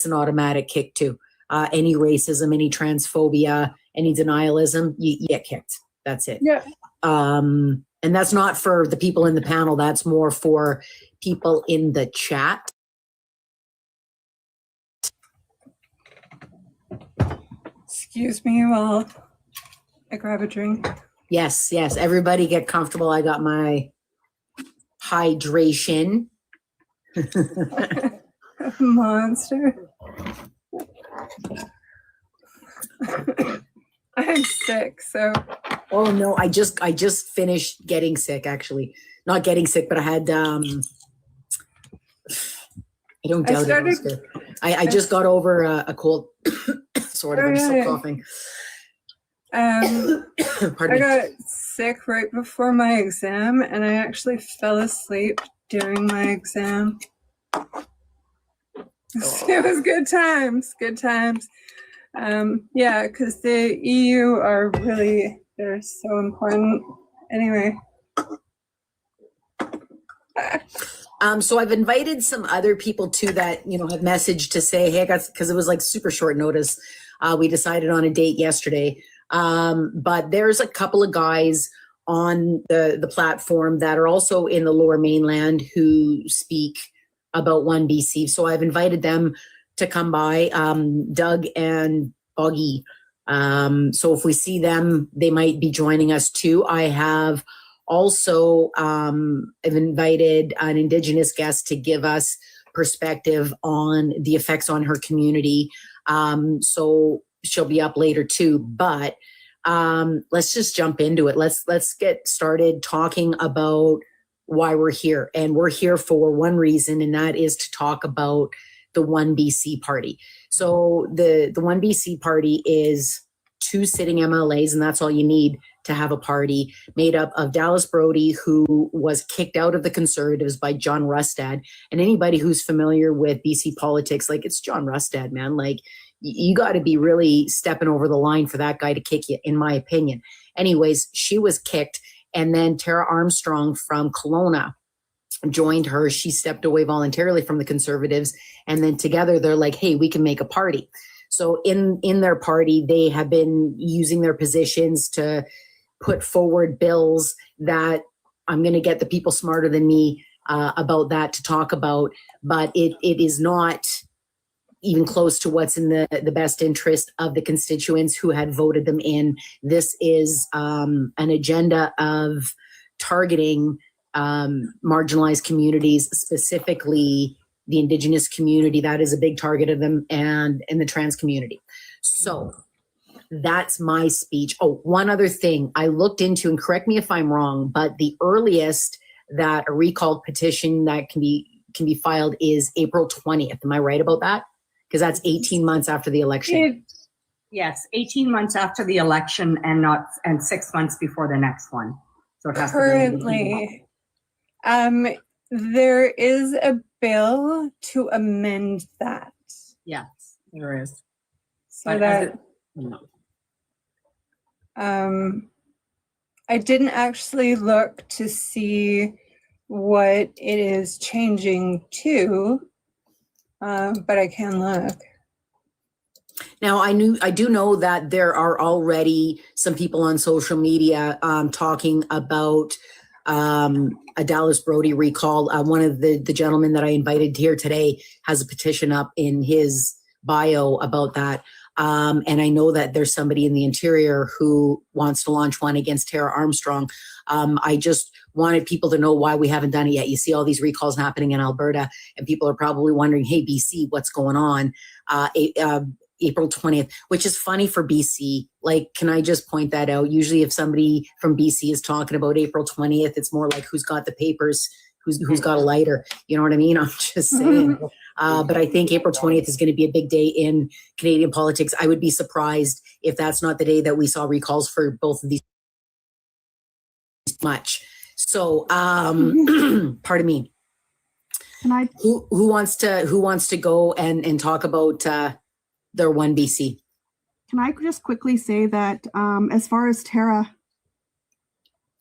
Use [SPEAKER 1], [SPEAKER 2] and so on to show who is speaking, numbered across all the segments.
[SPEAKER 1] an automatic kick too. Any racism, any transphobia, any denialism, you get kicked. That's it.
[SPEAKER 2] Yeah.
[SPEAKER 1] And that's not for the people in the panel. That's more for people in the chat.
[SPEAKER 2] Excuse me while I grab a drink.
[SPEAKER 1] Yes, yes. Everybody get comfortable. I got my hydration.
[SPEAKER 2] Monster. I'm sick, so.
[SPEAKER 1] Oh no, I just finished getting sick, actually. Not getting sick, but I had I don't doubt it, Oscar. I just got over a cold. Sort of. I'm still coughing.
[SPEAKER 2] I
[SPEAKER 1] Pardon me.
[SPEAKER 2] got sick right before my exam, and I actually fell asleep during my exam. It was good times, good times. Yeah, because the EU are really, they're so important. Anyway.
[SPEAKER 1] So I've invited some other people too that, you know, have messaged to say, hey, I got, because it was like super short notice. We decided on a date yesterday. But there's a couple of guys on the platform that are also in the Lower Mainland who speak about OneBC. So I've invited them to come by, Doug and Boggy. So if we see them, they might be joining us too. I have also I've invited an Indigenous guest to give us perspective on the effects on her community. So she'll be up later too, but let's just jump into it. Let's get started talking about why we're here. And we're here for one reason, and that is to talk about the OneBC party. So the OneBC party is 2 sitting MLAs, and that's all you need to have a party, made up of Dallas Brody, who was kicked out of the Conservatives by John Rustad. And anybody who's familiar with BC politics, like, it's John Rustad, man. Like, you got to be really stepping over the line for that guy to kick you, in my opinion. Anyways, she was kicked. And then Tara Armstrong from Kelowna joined her. She stepped away voluntarily from the Conservatives. And then together they're like, hey, we can make a party. So in their party, they have been using their positions to put forward bills that I'm going to get the people smarter than me about that to talk about. But it is not even close to what's in the best interest of the constituents who had voted them in. This is an agenda of targeting marginalized communities, specifically the Indigenous community. That is a big target of them, and the trans community. So that's my speech. Oh, one other thing I looked into, and correct me if I'm wrong, but the earliest that a recall petition that can be filed is April 20th. Am I right about that? Because that's 18 months after the election.
[SPEAKER 3] Yes, 18 months after the election, and 6 months before the next one. So it has
[SPEAKER 2] currently, there is a bill to amend that.
[SPEAKER 3] Yes, there is.
[SPEAKER 2] So that I didn't actually look to see what it is changing to. But I can look.
[SPEAKER 1] Now, I do know that there are already some people on social media talking about a Dallas Brody recall. One of the gentlemen that I invited here today has a petition up in his bio about that. And I know that there's somebody in the Interior who wants to launch one against Tara Armstrong. I just wanted people to know why we haven't done it yet. You see all these recalls happening in Alberta, and people are probably wondering, hey, BC, what's going on? April 20th, which is funny for BC. Like, can I just point that out? Usually if somebody from BC is talking about April 20th, it's more like who's got the papers, who's got a lighter. You know what I mean? I'm just saying. But I think April 20th is going to be a big day in Canadian politics. I would be surprised if that's not the day that we saw recalls for both of these much. So, pardon me.
[SPEAKER 4] Can I?
[SPEAKER 1] Who wants to go and talk about their OneBC?
[SPEAKER 4] Can I just quickly say that as far as Tara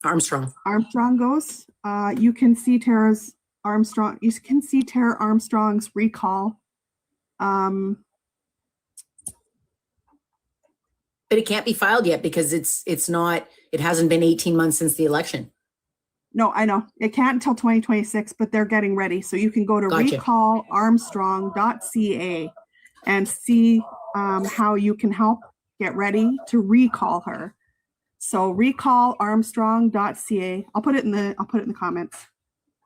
[SPEAKER 1] Armstrong
[SPEAKER 4] goes, you can see Tara Armstrong's recall
[SPEAKER 1] But it can't be filed yet because it hasn't been 18 months since the election.
[SPEAKER 4] No, I know. It can't until 2026, but they're getting ready. So you can go to
[SPEAKER 1] Gotcha.
[SPEAKER 4] recallarmstrong.ca and see how you can help get ready to recall her. So recallarmstrong.ca. I'll put it in the comments.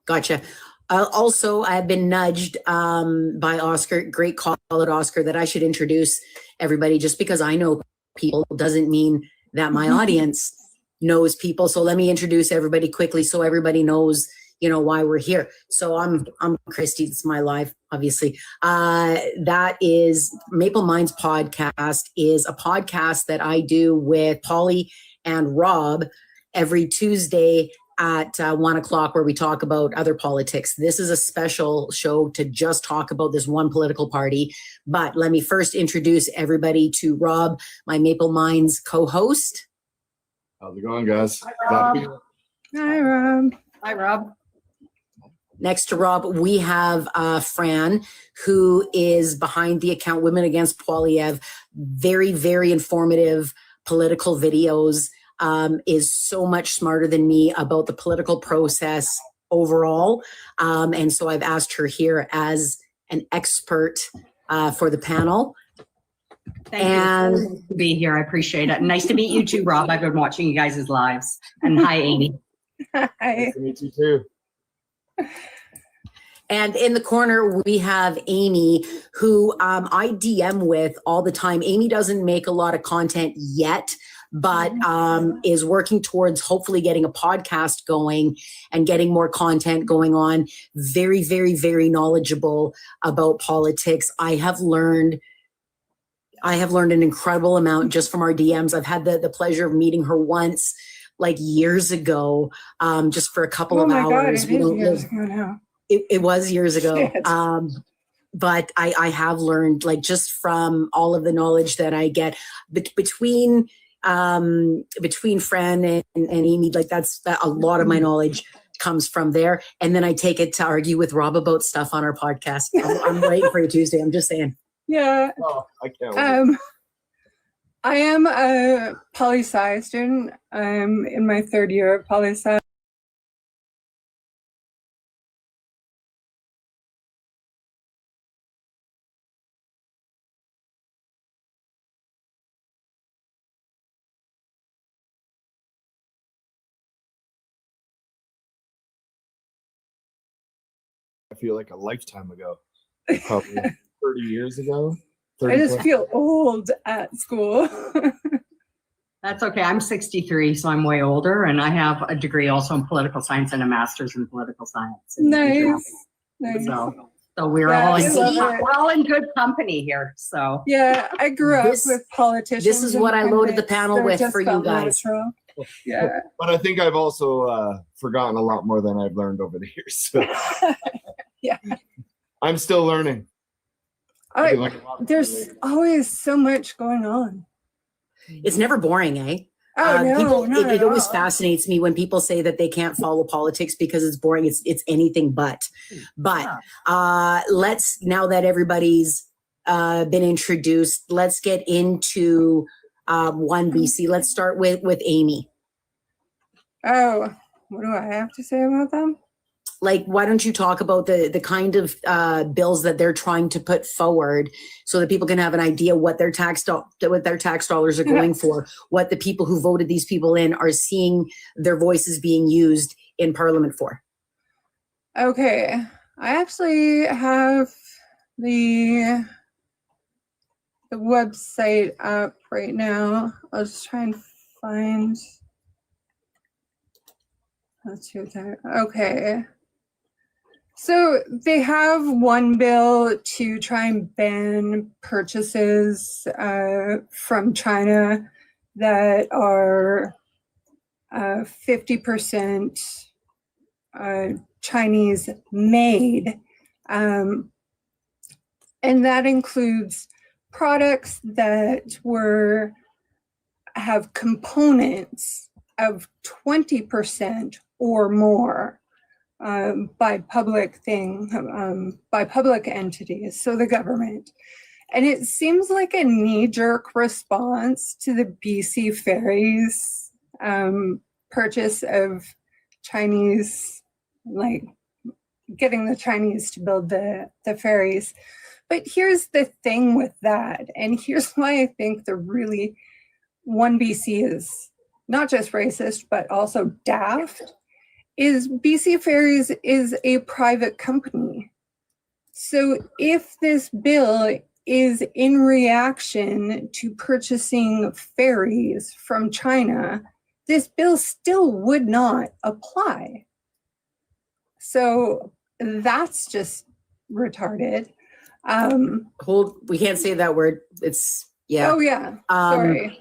[SPEAKER 1] Gotcha. Also, I've been nudged by Oscar, great call at Oscar, that I should introduce everybody. Just because I know people doesn't mean that my audience knows people. So let me introduce everybody quickly so everybody knows, why we're here. So I'm Christy. It's my life, obviously. That is Maple Minds podcast is a podcast that I do with Polly and Rob every Tuesday at 1:00, where we talk about other politics. This is a special show to just talk about this one political party. But let me first introduce everybody to Rob, my Maple Minds co-host.
[SPEAKER 5] How's it going, guys?
[SPEAKER 3] Hi, Rob.
[SPEAKER 2] Hi, Rob.
[SPEAKER 3] Hi, Rob.
[SPEAKER 1] Next to Rob, we have Fran, who is behind the account Women Against Poilievre. Very, very informative political videos. Is so much smarter than me about the political process overall. And so I've asked her here as an expert for the panel.
[SPEAKER 3] Thank you. Nice to be here. I appreciate it. Nice to meet you too, Rob. I've been watching you guys' lives. And hi, Amy.
[SPEAKER 2] Hi.
[SPEAKER 5] Nice to meet you too.
[SPEAKER 1] And in the corner, we have Amy, who I DM with all the time. Amy doesn't make a lot of content yet, but is working towards hopefully getting a podcast going and getting more content going on. Very, very, very knowledgeable about politics. I have learned an incredible amount just from our DMs. I've had the pleasure of meeting her once, like years ago, just for a couple of hours.
[SPEAKER 2] God, it is years ago now.
[SPEAKER 1] It was years ago.
[SPEAKER 2] Shit.
[SPEAKER 1] But I have learned, like, just from all of the knowledge that I get between Fran and Amy, like that a lot of my knowledge comes from there. And then I take it to argue with Rob about stuff on our podcast. I'm waiting for you Tuesday. I'm just saying.
[SPEAKER 2] Yeah.
[SPEAKER 5] Oh, I can't wait.
[SPEAKER 2] I am a poli-sci student. I'm in my third year of poli-sci.
[SPEAKER 5] I feel like a lifetime ago. Probably 30 years ago.
[SPEAKER 2] I just
[SPEAKER 5] 30
[SPEAKER 2] feel old at school.
[SPEAKER 3] That's okay. I'm 63, so I'm way older. And I have a degree also in political science and a master's in political science.
[SPEAKER 2] Nice. Nice.
[SPEAKER 3] So we're
[SPEAKER 2] Yeah,
[SPEAKER 3] all
[SPEAKER 2] I love it.
[SPEAKER 3] we're all in good company here. So
[SPEAKER 2] Yeah, I grew up
[SPEAKER 1] This-
[SPEAKER 2] with politicians.
[SPEAKER 1] this is what I
[SPEAKER 2] and
[SPEAKER 1] loaded the
[SPEAKER 2] pundits.
[SPEAKER 1] panel
[SPEAKER 2] They're
[SPEAKER 1] with
[SPEAKER 2] just
[SPEAKER 1] for you
[SPEAKER 2] felt
[SPEAKER 1] guys.
[SPEAKER 2] natural. Yeah.
[SPEAKER 5] But I think I've also forgotten a lot more than I've learned over the years. So
[SPEAKER 2] Yeah.
[SPEAKER 5] I'm still learning. I feel
[SPEAKER 2] I,
[SPEAKER 5] like a lot of
[SPEAKER 2] there's
[SPEAKER 5] people
[SPEAKER 2] always so much going on.
[SPEAKER 1] It's never boring, eh?
[SPEAKER 2] Oh, no,
[SPEAKER 1] People,
[SPEAKER 2] not
[SPEAKER 1] it
[SPEAKER 2] at
[SPEAKER 1] always
[SPEAKER 2] all.
[SPEAKER 1] fascinates me when people say that they can't follow politics because it's boring. It's anything but. But let's, now that everybody's been introduced, let's get into OneBC. Let's start with Amy.
[SPEAKER 2] Oh, what do I have to say about them?
[SPEAKER 1] Like, why don't you talk about the kind of bills that they're trying to put forward so that people can have an idea what their tax dollars are going for, what the people who voted these people in are seeing their voices being used in Parliament for.
[SPEAKER 2] Okay, I actually have the website up right now. I'll just try and find. Let's see what that. Okay. So they have one bill to try and ban purchases from China that are 50% Chinese made. And that includes products that have components of 20% or more. by public by public entities, so the government. And it seems like a knee-jerk response to the BC Ferries purchase of Chinese, like getting the Chinese to build the ferries. But here's the thing with that, and here's why I think the really OneBC is not just racist, but also daft, is BC Ferries is a private company. So if this bill is in reaction to purchasing ferries from China, this bill still would not apply. So that's just retarded.
[SPEAKER 1] We can't say that word. It's, yeah.
[SPEAKER 2] Oh yeah, sorry.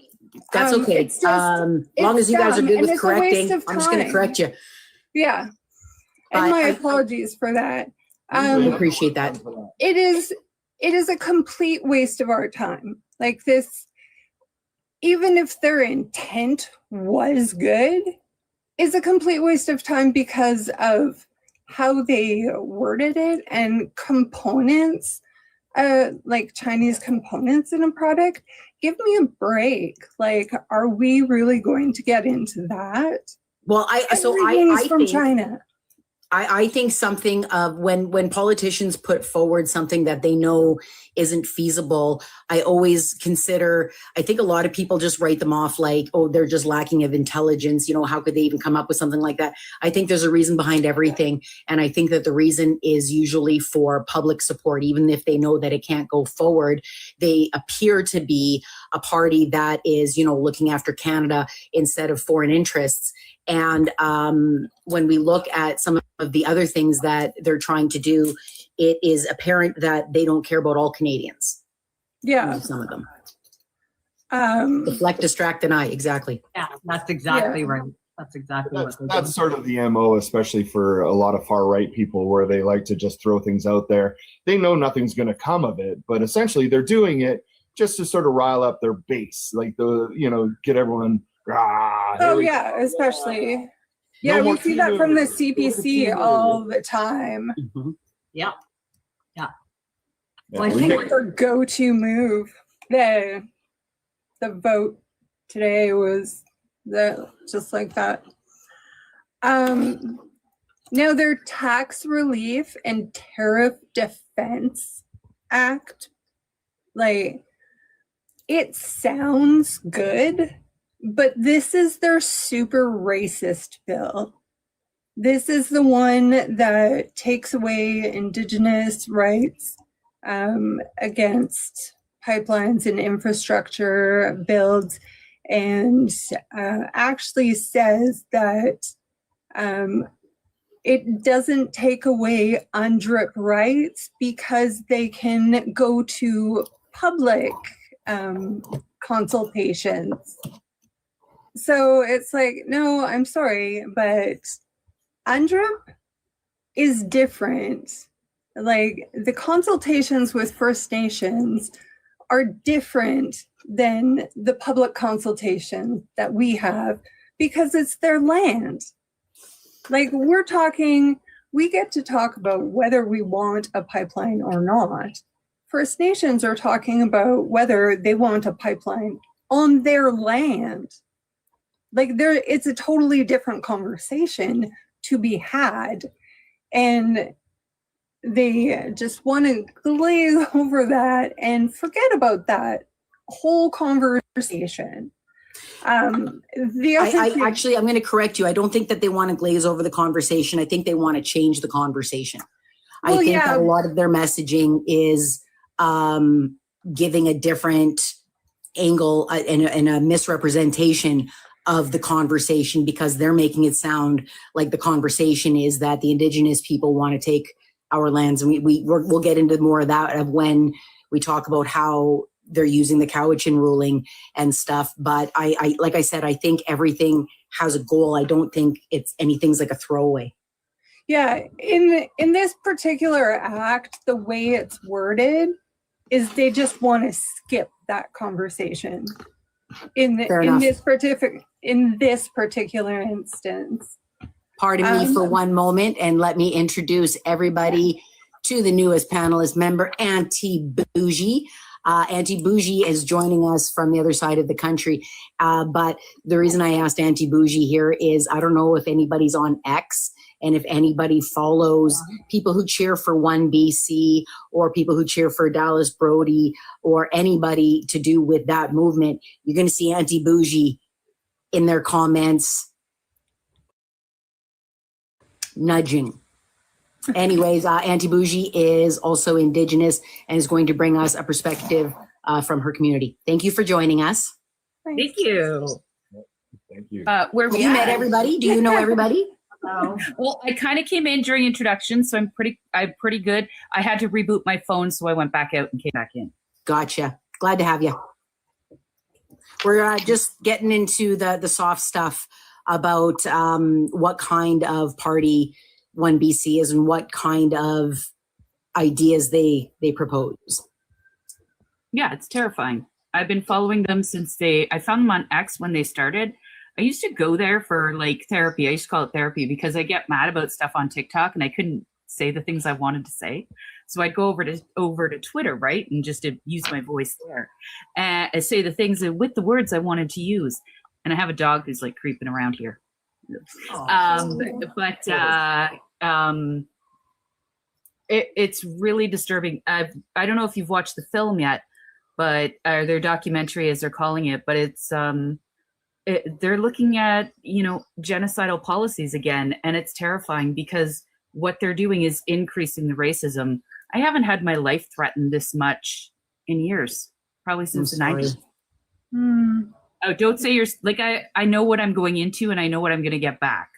[SPEAKER 1] That's okay.
[SPEAKER 2] It's just,
[SPEAKER 1] long as you guys are
[SPEAKER 2] dumb,
[SPEAKER 1] good
[SPEAKER 2] and
[SPEAKER 1] with
[SPEAKER 2] it's a waste
[SPEAKER 1] correcting,
[SPEAKER 2] of
[SPEAKER 1] I'm just going to
[SPEAKER 2] time.
[SPEAKER 1] correct you.
[SPEAKER 2] Yeah, and my
[SPEAKER 1] I
[SPEAKER 2] apologies for that.
[SPEAKER 1] appreciate that.
[SPEAKER 2] It is a complete waste of our time. Like this, even if their intent was good, is a complete waste of time because of how they worded it and components, like Chinese components in a product. Give me a break. Like, are we really going to get into that?
[SPEAKER 1] Well,
[SPEAKER 2] Everything is
[SPEAKER 1] I
[SPEAKER 2] from
[SPEAKER 1] think,
[SPEAKER 2] China.
[SPEAKER 1] I think something of when politicians put forward something that they know isn't feasible, I always consider, I think a lot of people just write them off like, oh, they're just lacking of intelligence. You know, how could they even come up with something like that? I think there's a reason behind everything. And I think that the reason is usually for public support. Even if they know that it can't go forward, they appear to be a party that is, you know, looking after Canada instead of foreign interests. And when we look at some of the other things that they're trying to do, it is apparent that they don't care about all Canadians.
[SPEAKER 2] Yeah.
[SPEAKER 1] Some of them.
[SPEAKER 2] Deflect,
[SPEAKER 1] distract, deny. Exactly.
[SPEAKER 3] Yeah, that's exactly right. That's exactly what they do.
[SPEAKER 5] That's sort of the MO, especially for a lot of far right people, where they like to just throw things out there. They know nothing's going to come of it, but essentially they're doing it just to sort of rile up their base, like get everyone.
[SPEAKER 2] Oh yeah, especially. Yeah, we see that from the CPC all the time.
[SPEAKER 3] Mm-hmm. Yeah.
[SPEAKER 2] Well, I think their go-to move, the vote today was just like that. Now their tax relief and tariff defense act, like, it sounds good, but this is their super racist bill. This is the one that takes away Indigenous rights against pipelines and infrastructure builds, and actually says that it doesn't take away UNDRIP rights because they can go to public consultations. So it's like, no, I'm sorry, but UNDRIP is different. Like, the consultations with First Nations are different than the public consultation that we have because it's their land. Like, we get to talk about whether we want a pipeline or not. First Nations are talking about whether they want a pipeline on their land. Like, it's a totally different conversation to be had. And they just want to glaze over that and forget about that whole conversation.
[SPEAKER 1] Actually, I'm going to correct you. I don't think that they want to glaze over the conversation. I think they want to change the conversation.
[SPEAKER 2] Well,
[SPEAKER 1] I think that a lot of their messaging is giving a different angle and a misrepresentation of the conversation, because they're making it sound like the conversation is that the Indigenous people want to take our lands. And we'll get into more of that of when we talk about how they're using the Cowichan ruling and stuff. But I like I said, I think everything has a goal. I don't think anything's like a throwaway.
[SPEAKER 2] Yeah, in this particular act, the way it's worded is they just want to skip that conversation. In this particular instance.
[SPEAKER 1] Pardon me for one moment, and let me introduce everybody to the newest panelist member, Anti-Bougie. Anti-Bougie is joining us from the other side of the country. But the reason I asked Anti-Bougie here is I don't know if anybody's on X and if anybody follows people who cheer for OneBC or people who cheer for Dallas Brody or anybody to do with that movement. You're going to see Anti-Bougie in their comments nudging. Anyways, Anti-Bougie is also Indigenous and is going to bring us a perspective from her community. Thank you for joining us.
[SPEAKER 6] Thank you.
[SPEAKER 5] Thank you.
[SPEAKER 6] Where
[SPEAKER 1] Have
[SPEAKER 6] we
[SPEAKER 1] you
[SPEAKER 6] at?
[SPEAKER 1] met everybody? Do you know everybody?
[SPEAKER 6] Well, I kind of came in during introduction, so I'm pretty good. I had to reboot my phone, so I went back out and came back in.
[SPEAKER 1] Gotcha. Glad to have you. We're just getting into the soft stuff about what kind of party OneBC is and what kind of ideas they propose.
[SPEAKER 6] Yeah, it's terrifying. I've been following them since I found them on X when they started. I used to go there for like therapy. I used to call it therapy because I get mad about stuff on TikTok and I couldn't say the things I wanted to say. So I'd go over to Twitter, right? And just to use my voice there and say the things with the words I wanted to use. And I have a dog who's like creeping around here. It's really disturbing. I don't know if you've watched the film yet, but their documentary, as they're calling it, but it's they're looking at genocidal policies again, and it's terrifying because what they're doing is increasing the racism. I haven't had my life threatened this much in years, probably since the 90s. Oh, don't say you're like I know what I'm going into and I know what I'm going to get back.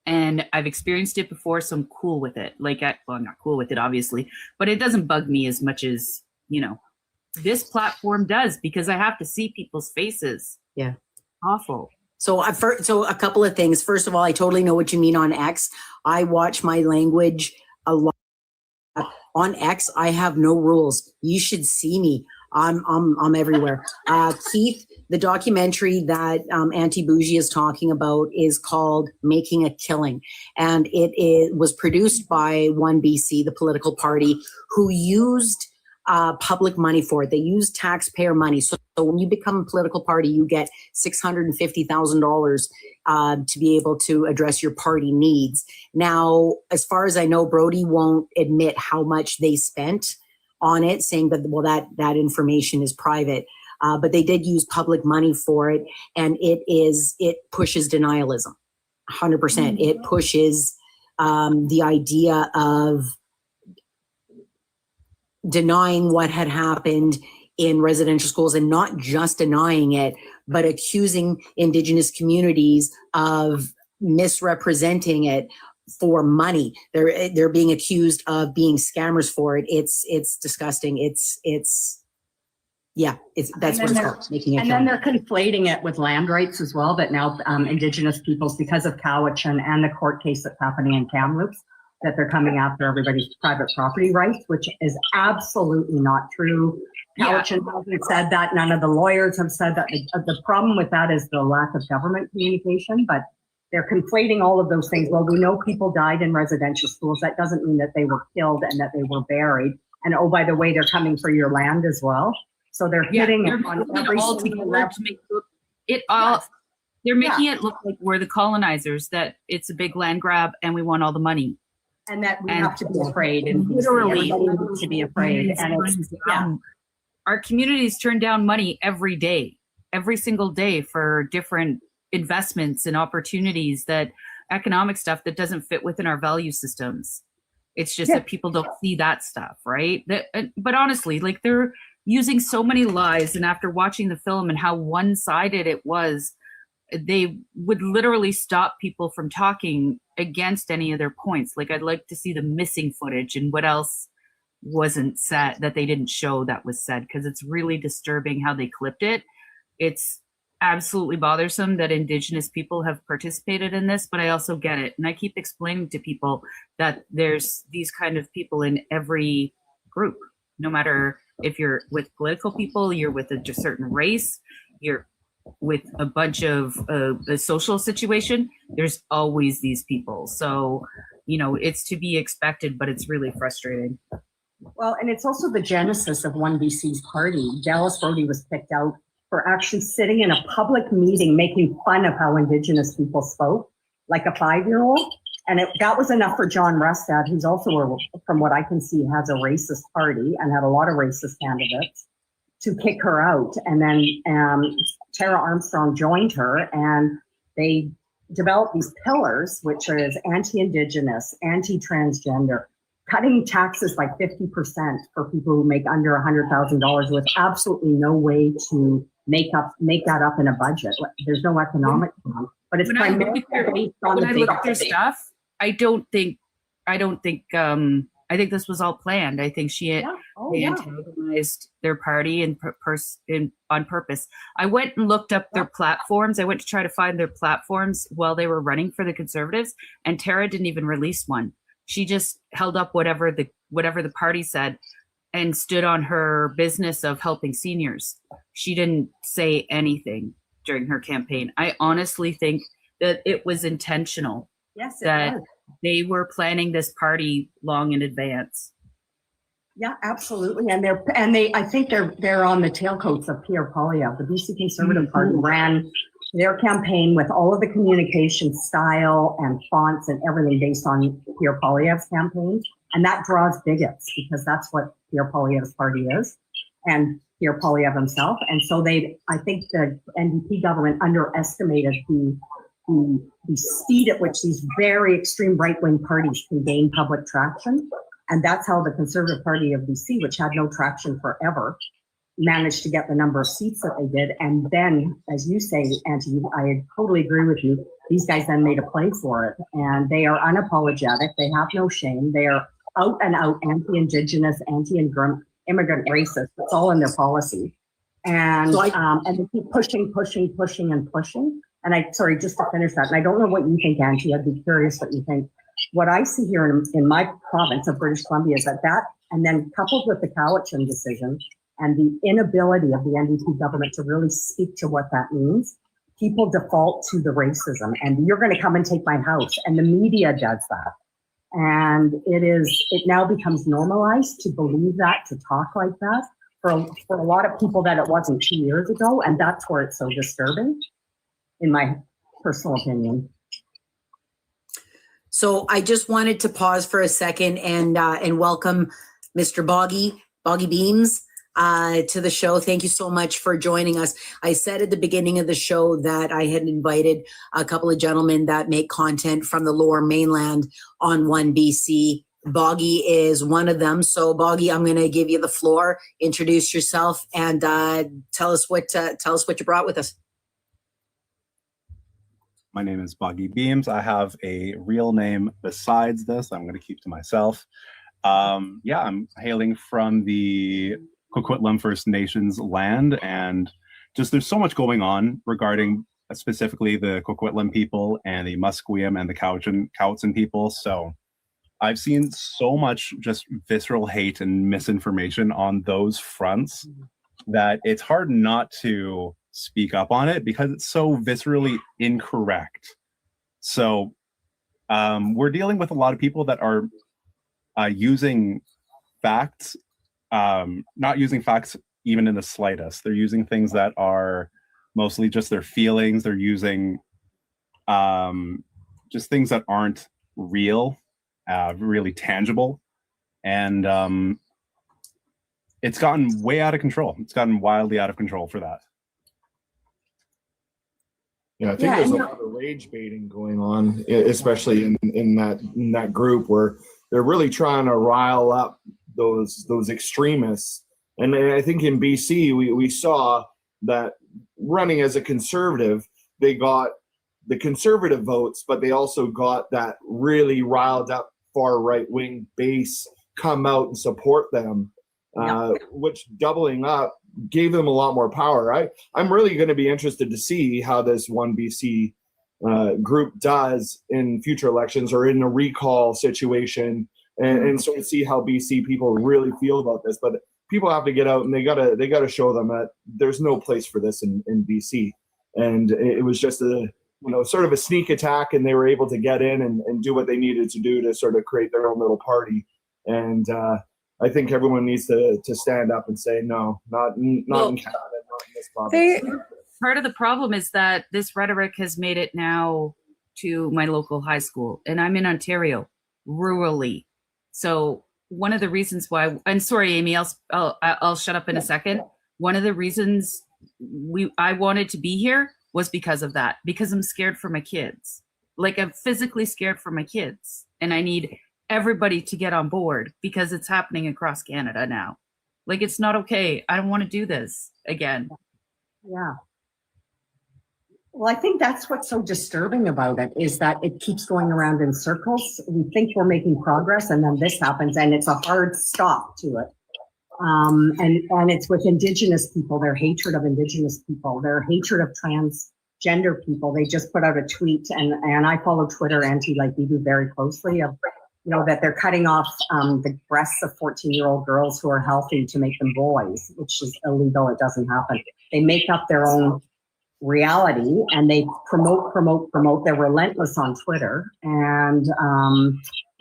[SPEAKER 6] And I've experienced it before, so I'm cool with it. I'm not cool with it, obviously, but it doesn't bug me as much as, this platform does because I have to see people's faces.
[SPEAKER 1] Yeah.
[SPEAKER 6] Awful.
[SPEAKER 1] So a couple of things. First of all, I totally know what you mean on X. I watch my language a lot. On X, I have no rules. You should see me. I'm everywhere. Keith, the documentary that Anti-Bougie is talking about is called Making a Killing. And it was produced by OneBC, the political party, who used public money for it. They use taxpayer money. So when you become a political party, you get $650,000 to be able to address your party needs. Now, as far as I know, Brody won't admit how much they spent on it, saying that, that information is private. But they did use public money for it. And it pushes denialism, 100%. It pushes the idea of denying what had happened in residential schools, and not just denying it, but accusing Indigenous communities of misrepresenting it for money. They're being accused of being scammers for it. It's disgusting. That's what it's called, making it.
[SPEAKER 3] And then they're conflating it with land rights as well, that now Indigenous peoples, because of Cowichan and the court case that's happening in Kamloops, that they're coming after everybody's private property rights, which is absolutely not true. Cowichan hasn't said that. None of the lawyers have said that. The problem with that is the lack of government communication, but they're conflating all of those things. Well, we know people died in residential schools. That doesn't mean that they were killed and that they were buried. And oh, by the way, they're coming for your land as well. So they're hitting it on every single level.
[SPEAKER 6] They're making it look like we're the colonizers, that it's a big land grab and we want all the money.
[SPEAKER 3] And that we have to be afraid, and literally to be afraid. And it's,
[SPEAKER 6] our communities turn down money every day, every single day, for different investments and opportunities, that economic stuff that doesn't fit within our value systems. It's just that people don't see that stuff, right? But honestly, like, they're using so many lies, and after watching the film and how one-sided it was, they would literally stop people from talking against any of their points. Like, I'd like to see the missing footage and what else wasn't said that they didn't show that was said, because it's really disturbing how they clipped it. It's absolutely bothersome that Indigenous people have participated in this, but I also get it. And I keep explaining to people that there's these kind of people in every group, no matter if you're with political people, you're with a certain race, with a bunch of the social situation, there's always these people. So, you know, it's to be expected, but it's really frustrating.
[SPEAKER 3] Well, and it's also the genesis of OneBC's party. Dallas Brody was picked out for actually sitting in a public meeting making fun of how Indigenous people spoke, like a 5-year-old. And that was enough for John Rustad, who's also, from what I can see, has a racist party and had a lot of racist candidates, to kick her out. And then Tara Armstrong joined her, and they developed these pillars, which is anti-Indigenous, anti-transgender, cutting taxes by 50% for people who make under $100,000 with absolutely no way to make that up in a budget. There's no economic plan, but it's primarily based on the
[SPEAKER 6] when I look at their
[SPEAKER 3] big
[SPEAKER 6] stuff, I think this was all planned. I think they antagonized their party on purpose. I went and looked up their platforms. I went to try to find their platforms while they were running for the Conservatives, and Tara didn't even release one. She just held up whatever the party said and stood on her business of helping seniors. She didn't say anything during her campaign. I honestly think that it was intentional.
[SPEAKER 3] Yes,
[SPEAKER 6] that they were planning this party long in advance.
[SPEAKER 3] Yeah, absolutely. And I think they're on the tailcoats of Pierre Poilievre. The BC Conservative Party ran their campaign with all of the communication style and fonts and everything based on Pierre Poilievre's campaign. And that draws bigots, because that's what Pierre Poilievre's party is, and Pierre Poilievre himself. And so I think the NDP government underestimated the speed at which these very extreme right-wing parties can gain public traction. And that's how the Conservative Party of BC, which had no traction forever, managed to get the number of seats that they did. And then, as you say, Auntie, I totally agree with you, these guys then made a play for it. And they are unapologetic. They have no shame. They are out and out anti-Indigenous, anti-immigrant racist. It's all in their policy. And, and they keep pushing. And sorry, just to finish that, and I don't know what you think, Angie, I'd be curious what you think. What I see here in my province of British Columbia is that, and then coupled with the Cowichan decision and the inability of the NDP government to really speak to what that means, people default to the racism, and you're going to come and take my house, and the media does that. And it now becomes normalized to believe that, to talk like that, for a lot of people that it wasn't 2 years ago, and that's where it's so disturbing, in my personal opinion.
[SPEAKER 1] So I just wanted to pause for a second and welcome Mr. Boggy Beams to the show. Thank you so much for joining us. I said at the beginning of the show that I had invited a couple of gentlemen that make content from the Lower Mainland on OneBC. Boggy is one of them. So Boggy, I'm going to give you the floor. Introduce yourself and tell us what you brought with us.
[SPEAKER 7] My name is Boggy Beams. I have a real name besides this. I'm going to keep to myself. I'm hailing from the Coquitlam First Nations land, and just there's so much going on regarding specifically the Coquitlam people and the Musqueam and the Cowichan people. So I've seen so much just visceral hate and misinformation on those fronts that it's hard not to speak up on it because it's so viscerally incorrect. So we're dealing with a lot of people that are using facts, not using facts even in the slightest. They're using things that are mostly just their feelings. They're using just things that aren't real, really tangible. And it's gotten way out of control. It's gotten wildly out of control for that.
[SPEAKER 5] Yeah, I think there's a lot of rage baiting going on, especially in that group where they're really trying to rile up those extremists. And I think in BC we saw that running as a conservative, they got the conservative votes, but they also got that really riled up far right wing base come out and support them, which doubling up gave them a lot more power. I'm really going to be interested to see how this OneBC group does in future elections or in a recall situation, and sort of see how BC people really feel about this. But people have to get out and they gotta show them that there's no place for this in BC. And it was just sort of a sneak attack, and they were able to get in and do what they needed to do to sort of create their own little party. And I think everyone needs to stand up and say, no, not in Canada, not in this province.
[SPEAKER 6] Part of the problem is that this rhetoric has made it now to my local high school, and I'm in Ontario, rurally. So one of the reasons why, and sorry, Amy, I'll shut up in a second. One of the reasons I wanted to be here was because of that, because I'm scared for my kids. Like, I'm physically scared for my kids, and I need everybody to get on board because it's happening across Canada now. Like, it's not okay. I don't want to do this again.
[SPEAKER 3] Yeah. Well, I think that's what's so disturbing about it, is that it keeps going around in circles. We think we're making progress, and then this happens, and it's a hard stop to it. And it's with Indigenous people, their hatred of Indigenous people, their hatred of transgender people. They just put out a tweet, and I follow Twitter, like you do, very closely, of, that they're cutting off the breasts of 14-year-old girls who are healthy to make them boys, which is illegal. It doesn't happen. They make up their own reality, and they promote. They're relentless on Twitter, and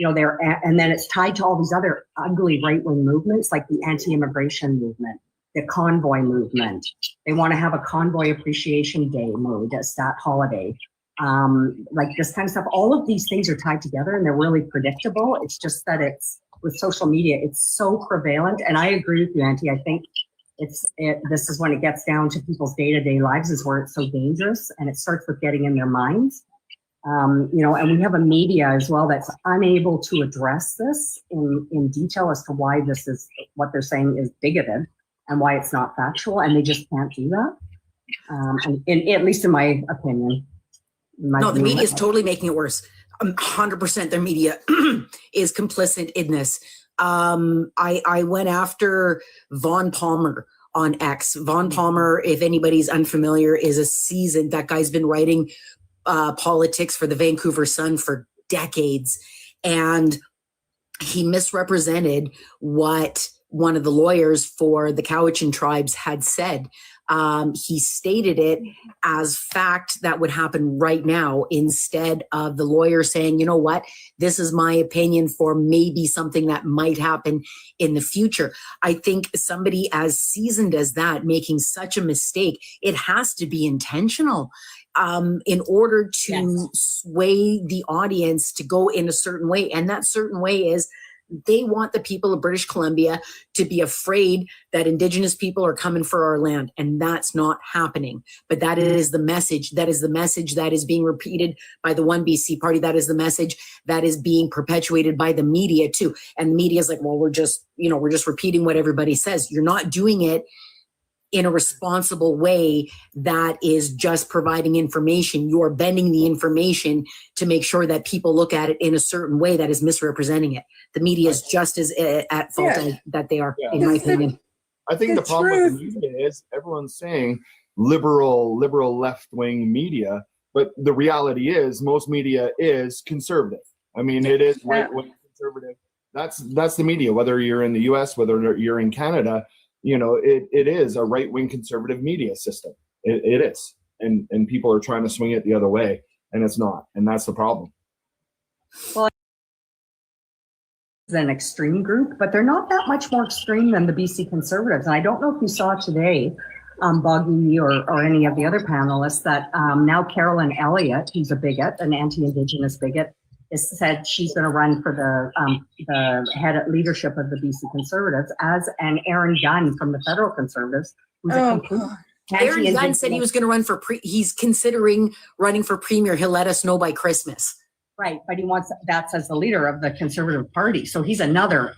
[SPEAKER 3] and then it's tied to all these other ugly right-wing movements, like the anti-immigration movement, the convoy movement. They want to have a convoy appreciation day made, a stat holiday, like this kind of stuff. All of these things are tied together, and they're really predictable. It's just that it's with social media, it's so prevalent. And I agree with you, Auntie. I think this is when it gets down to people's day-to-day lives, is where it's so dangerous, and it starts with getting in their minds. And we have a media as well that's unable to address this in detail as to why this is, what they're saying is bigoted and why it's not factual, and they just can't do that. At least in my opinion.
[SPEAKER 1] No, the media is totally making it worse. 100% their media is complicit in this. I went after Vaughn Palmer on X. Vaughn Palmer, if anybody's unfamiliar, is that guy's been writing politics for the Vancouver Sun for decades. And he misrepresented what one of the lawyers for the Cowichan tribes had said. He stated it as fact that would happen right now, instead of the lawyer saying, you know what, this is my opinion for maybe something that might happen in the future. I think somebody as seasoned as that making such a mistake, it has to be intentional. In order to sway the audience to go in a certain way. And that certain way is they want the people of British Columbia to be afraid that Indigenous people are coming for our land. And that's not happening. But that is the message. That is the message that is being repeated by the OneBC party. That is the message that is being perpetuated by the media too. And the media is like, well, we're just repeating what everybody says. You're not doing it in a responsible way that is just providing information. You're bending the information to make sure that people look at it in a certain way that is misrepresenting it. The media is just as at fault that they are, in my opinion.
[SPEAKER 5] I think the problem with the media is everyone's saying liberal left-wing media, but the reality is most media is conservative. I mean, it is right-wing conservative. That's the media, whether you're in the US, whether you're in Canada. It is a right-wing conservative media system. It is. And people are trying to swing it the other way, and it's not. And that's the problem.
[SPEAKER 3] Well, it's an extreme group, but they're not that much more extreme than the BC Conservatives. And I don't know if you saw today, Boggy or any of the other panelists, that now Carolyn Elliott, who's a bigot, an anti-Indigenous bigot, has said she's going to run for the head of leadership of the BC Conservatives, as an Aaron Gunn from the Federal Conservatives, who's a complete
[SPEAKER 1] Aaron Gunn said he was going to run for he's considering running for premier. He'll let us know by Christmas.
[SPEAKER 3] Right, but he wants that's as the leader of the Conservative Party. So he's another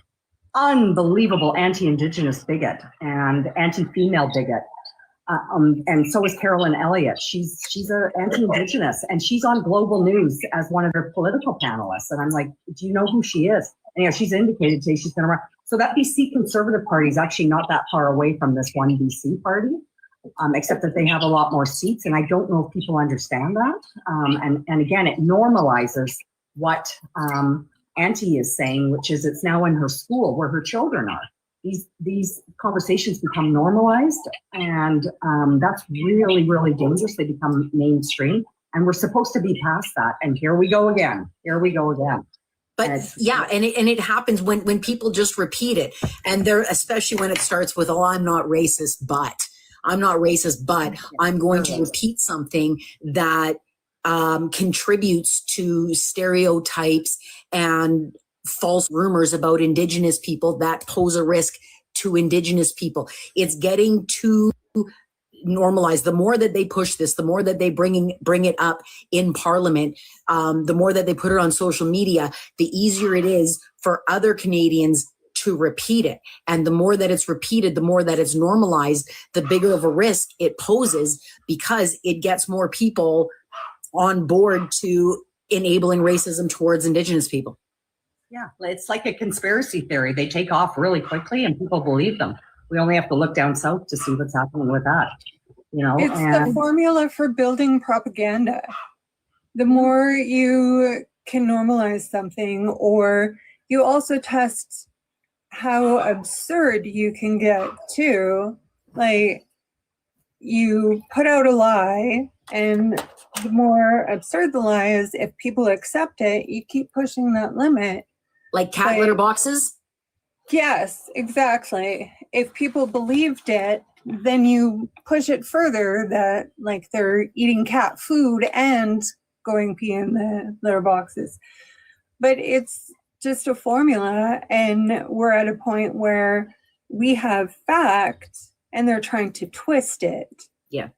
[SPEAKER 3] unbelievable anti-Indigenous bigot and anti-female bigot. And so is Carolyn Elliott. She's an anti-Indigenous, and she's on Global News as one of their political panelists. And I'm like, do you know who she is? And she's indicated today she's going to run. So that BC Conservative Party is actually not that far away from this OneBC party, except that they have a lot more seats. And I don't know if people understand that. And again, it normalizes what Auntie is saying, which is it's now in her school where her children are. these conversations become normalized, and that's really, really dangerous. They become mainstream, and we're supposed to be past that. And here we go again.
[SPEAKER 1] But yeah, and it happens when people just repeat it, and they're, especially when it starts with, "Oh, I'm not racist, but I'm going to repeat something that contributes to stereotypes and false rumors about Indigenous people that pose a risk to Indigenous people." It's getting too normalized. The more that they push this, the more that they bring it up in Parliament, the more that they put it on social media, the easier it is for other Canadians to repeat it. And the more that it's repeated, the more that it's normalized, the bigger of a risk it poses, because it gets more people on board to enabling racism towards Indigenous people.
[SPEAKER 3] Yeah, it's like a conspiracy theory. They take off really quickly and people believe them. We only have to look down south to see what's happening with that.
[SPEAKER 2] It's the formula for building propaganda. The more you can normalize something, or you also test how absurd you can get too. Like, you put out a lie, and the more absurd the lie is, if people accept it, you keep pushing that limit.
[SPEAKER 1] Like cat litter boxes?
[SPEAKER 2] Yes, exactly. If people believed it, then you push it further that, like, they're eating cat food and going pee in the litter boxes. But it's just a formula, and we're at a point where we have fact and they're trying to twist it.
[SPEAKER 1] Yeah.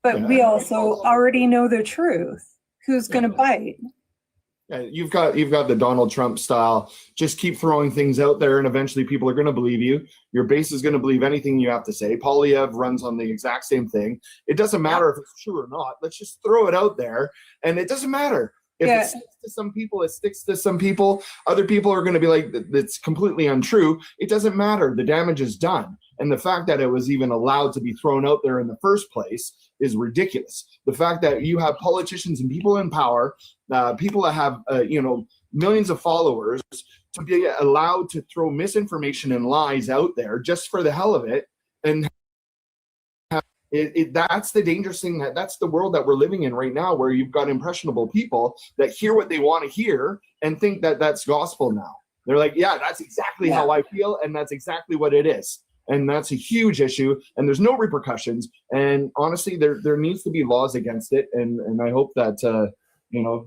[SPEAKER 2] But we also already know the truth. Who's going to bite?
[SPEAKER 5] Yeah, you've got the Donald Trump style. Just keep throwing things out there, and eventually people are going to believe you. Your base is going to believe anything you have to say. Poilievre runs on the exact same thing. It doesn't matter if it's true or not. Let's just throw it out there, and it doesn't matter. If it sticks to some people, it sticks to some people. Other people are going to be like, that's completely untrue. It doesn't matter. The damage is done. And the fact that it was even allowed to be thrown out there in the first place is ridiculous. The fact that you have politicians and people in power, people that have, millions of followers, to be allowed to throw misinformation and lies out there just for the hell of it. And that's the dangerous thing. That's the world that we're living in right now, where you've got impressionable people that hear what they want to hear and think that that's gospel now. They're like, yeah, that's exactly how I feel, and that's exactly what it is. And that's a huge issue, and there's no repercussions. And honestly, there needs to be laws against it, and I hope that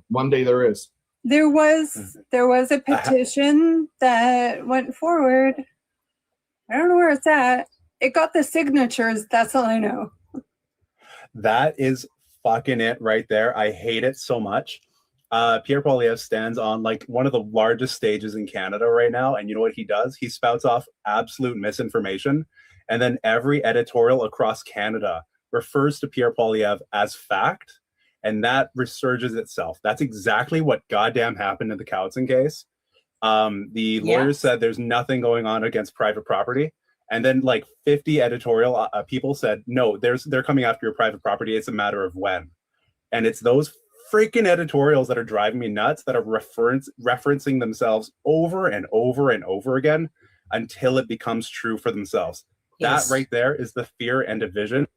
[SPEAKER 5] one day there is.
[SPEAKER 2] There was a petition that went forward. I don't know where it's at. It got the signatures. That's all I know.
[SPEAKER 7] That is fucking it right there. I hate it so much. Pierre Poilievre stands on like one of the largest stages in Canada right now, and you know what he does? He spouts off absolute misinformation, and then every editorial across Canada refers to Pierre Poilievre as fact, and that resurges itself. That's exactly what goddamn happened in the Cowitson case. The lawyers said there's nothing going on against private property, and then like 50 editorial people said, no, they're coming after your private property. It's a matter of when. And it's those freaking editorials that are driving me nuts, that are referencing themselves over and over and over again until it becomes true for themselves. Yes. That right there is the fear and division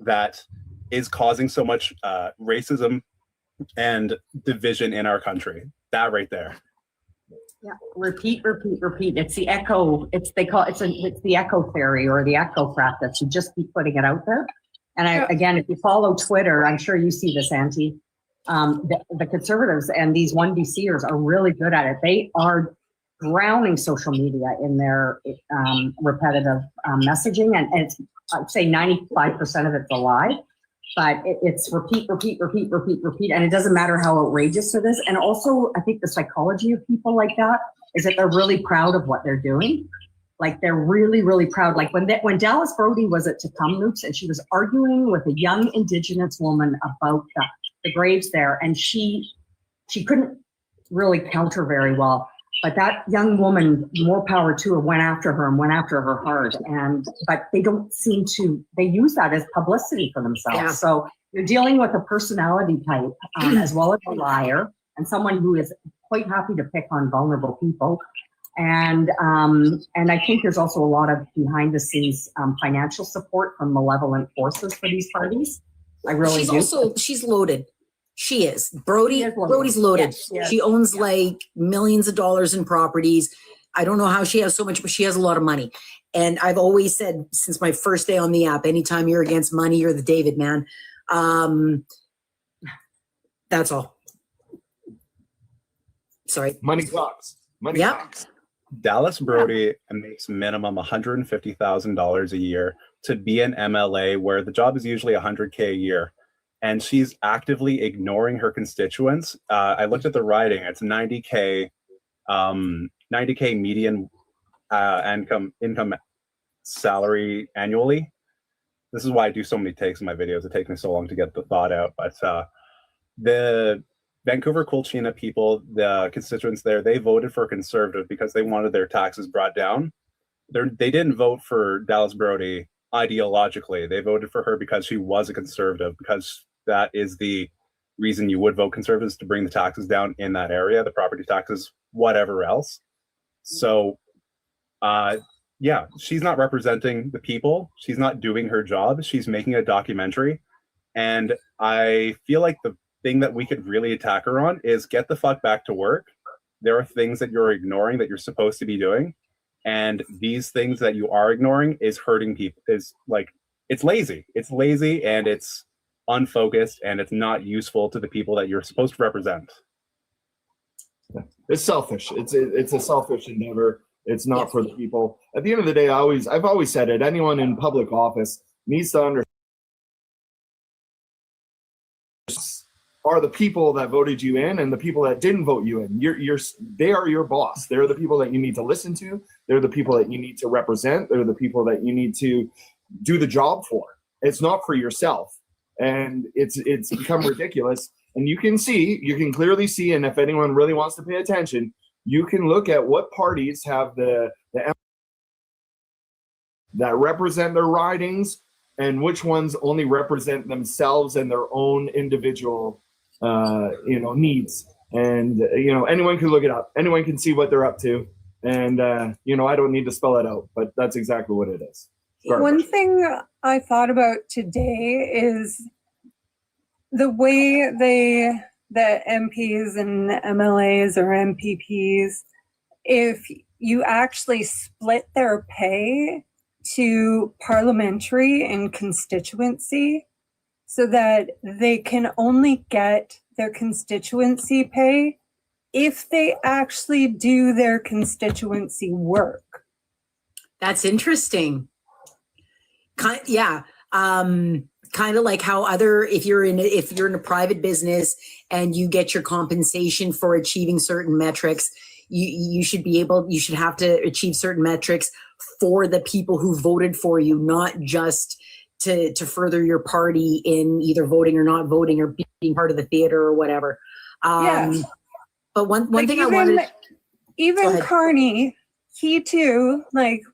[SPEAKER 7] that is causing so much racism and division in our country. That right there.
[SPEAKER 3] Yeah, repeat. It's the echo. It's the echo theory or the echo practice. You just keep putting it out there. And again, if you follow Twitter, I'm sure you see this, Auntie. The Conservatives and these OneBCers are really good at it. They are drowning social media in their repetitive messaging, and it's, I'd say 95% of it's a lie. But it's repeat, and it doesn't matter how outrageous it is. And also, I think the psychology of people like that is that they're really proud of what they're doing. Like, they're really, really proud. Like when Dallas Brody was at Tecumseh and she was arguing with a young Indigenous woman about the graves there, and she couldn't really counter very well. But that young woman, more power to her, went after her hard. But they don't seem to, they use that as publicity for themselves. Yeah. So you're dealing with a personality type as well as a liar, and someone who is quite happy to pick on vulnerable people. And I think there's also a lot of behind the scenes financial support from malevolent forces for these parties. I really do.
[SPEAKER 1] She's loaded. She is. Brody.
[SPEAKER 3] She is loaded.
[SPEAKER 1] Brody's loaded.
[SPEAKER 3] Yes, yes.
[SPEAKER 1] She owns like millions of dollars in properties. I don't know how she has so much, but she has a lot of money. And I've always said since my first day on the app, anytime you're against money, you're the David man. That's all. Sorry.
[SPEAKER 5] Money talks. Money
[SPEAKER 1] Yep.
[SPEAKER 5] talks.
[SPEAKER 7] Dallas Brody makes minimum $150,000 a year to be an MLA, where the job is usually $100K a year, and she's actively ignoring her constituents. I looked at the writing; it's 90K, 90K median income salary annually. This is why I do so many takes in my videos. It takes me so long to get the thought out, but the Vancouver Colchina people, the constituents there, they voted for a conservative because they wanted their taxes brought down. They didn't vote for Dallas Brody ideologically. They voted for her because she was a conservative, because that is the reason you would vote conservatives, to bring the taxes down in that area, the property taxes, whatever else. So, yeah, she's not representing the people. She's not doing her job. She's making a documentary. And I feel like the thing that we could really attack her on is get the fuck back to work. There are things that you're ignoring that you're supposed to be doing. And these things that you are ignoring is hurting people. Is like, it's lazy. It's lazy and it's unfocused and it's not useful to the people that you're supposed to represent.
[SPEAKER 5] It's selfish. It's a selfish endeavor. It's not for the people. At the end of the day, I've always said it. Anyone in public office needs to understand are the people that voted you in and the people that didn't vote you in. They are your boss. They're the people that you need to listen to. They're the people that you need to represent. They're the people that you need to do the job for. It's not for yourself. And it's become ridiculous. And you can clearly see, and if anyone really wants to pay attention, you can look at what parties have the that represent their ridings and which ones only represent themselves and their own individual needs. And anyone can look it up. Anyone can see what they're up to. And I don't need to spell it out, but that's exactly what it is.
[SPEAKER 2] One thing I thought about today is the way the MPs and MLAs or MPPs, if you actually split their pay to parliamentary and constituency so that they can only get their constituency pay if they actually do their constituency work.
[SPEAKER 1] That's interesting. Kind of like how if you're in a private business and you get your compensation for achieving certain metrics, you should have to achieve certain metrics for the people who voted for you, not just to further your party in either voting or not voting or being part of the theater or whatever. But one thing I wanted,
[SPEAKER 2] even Carney, he too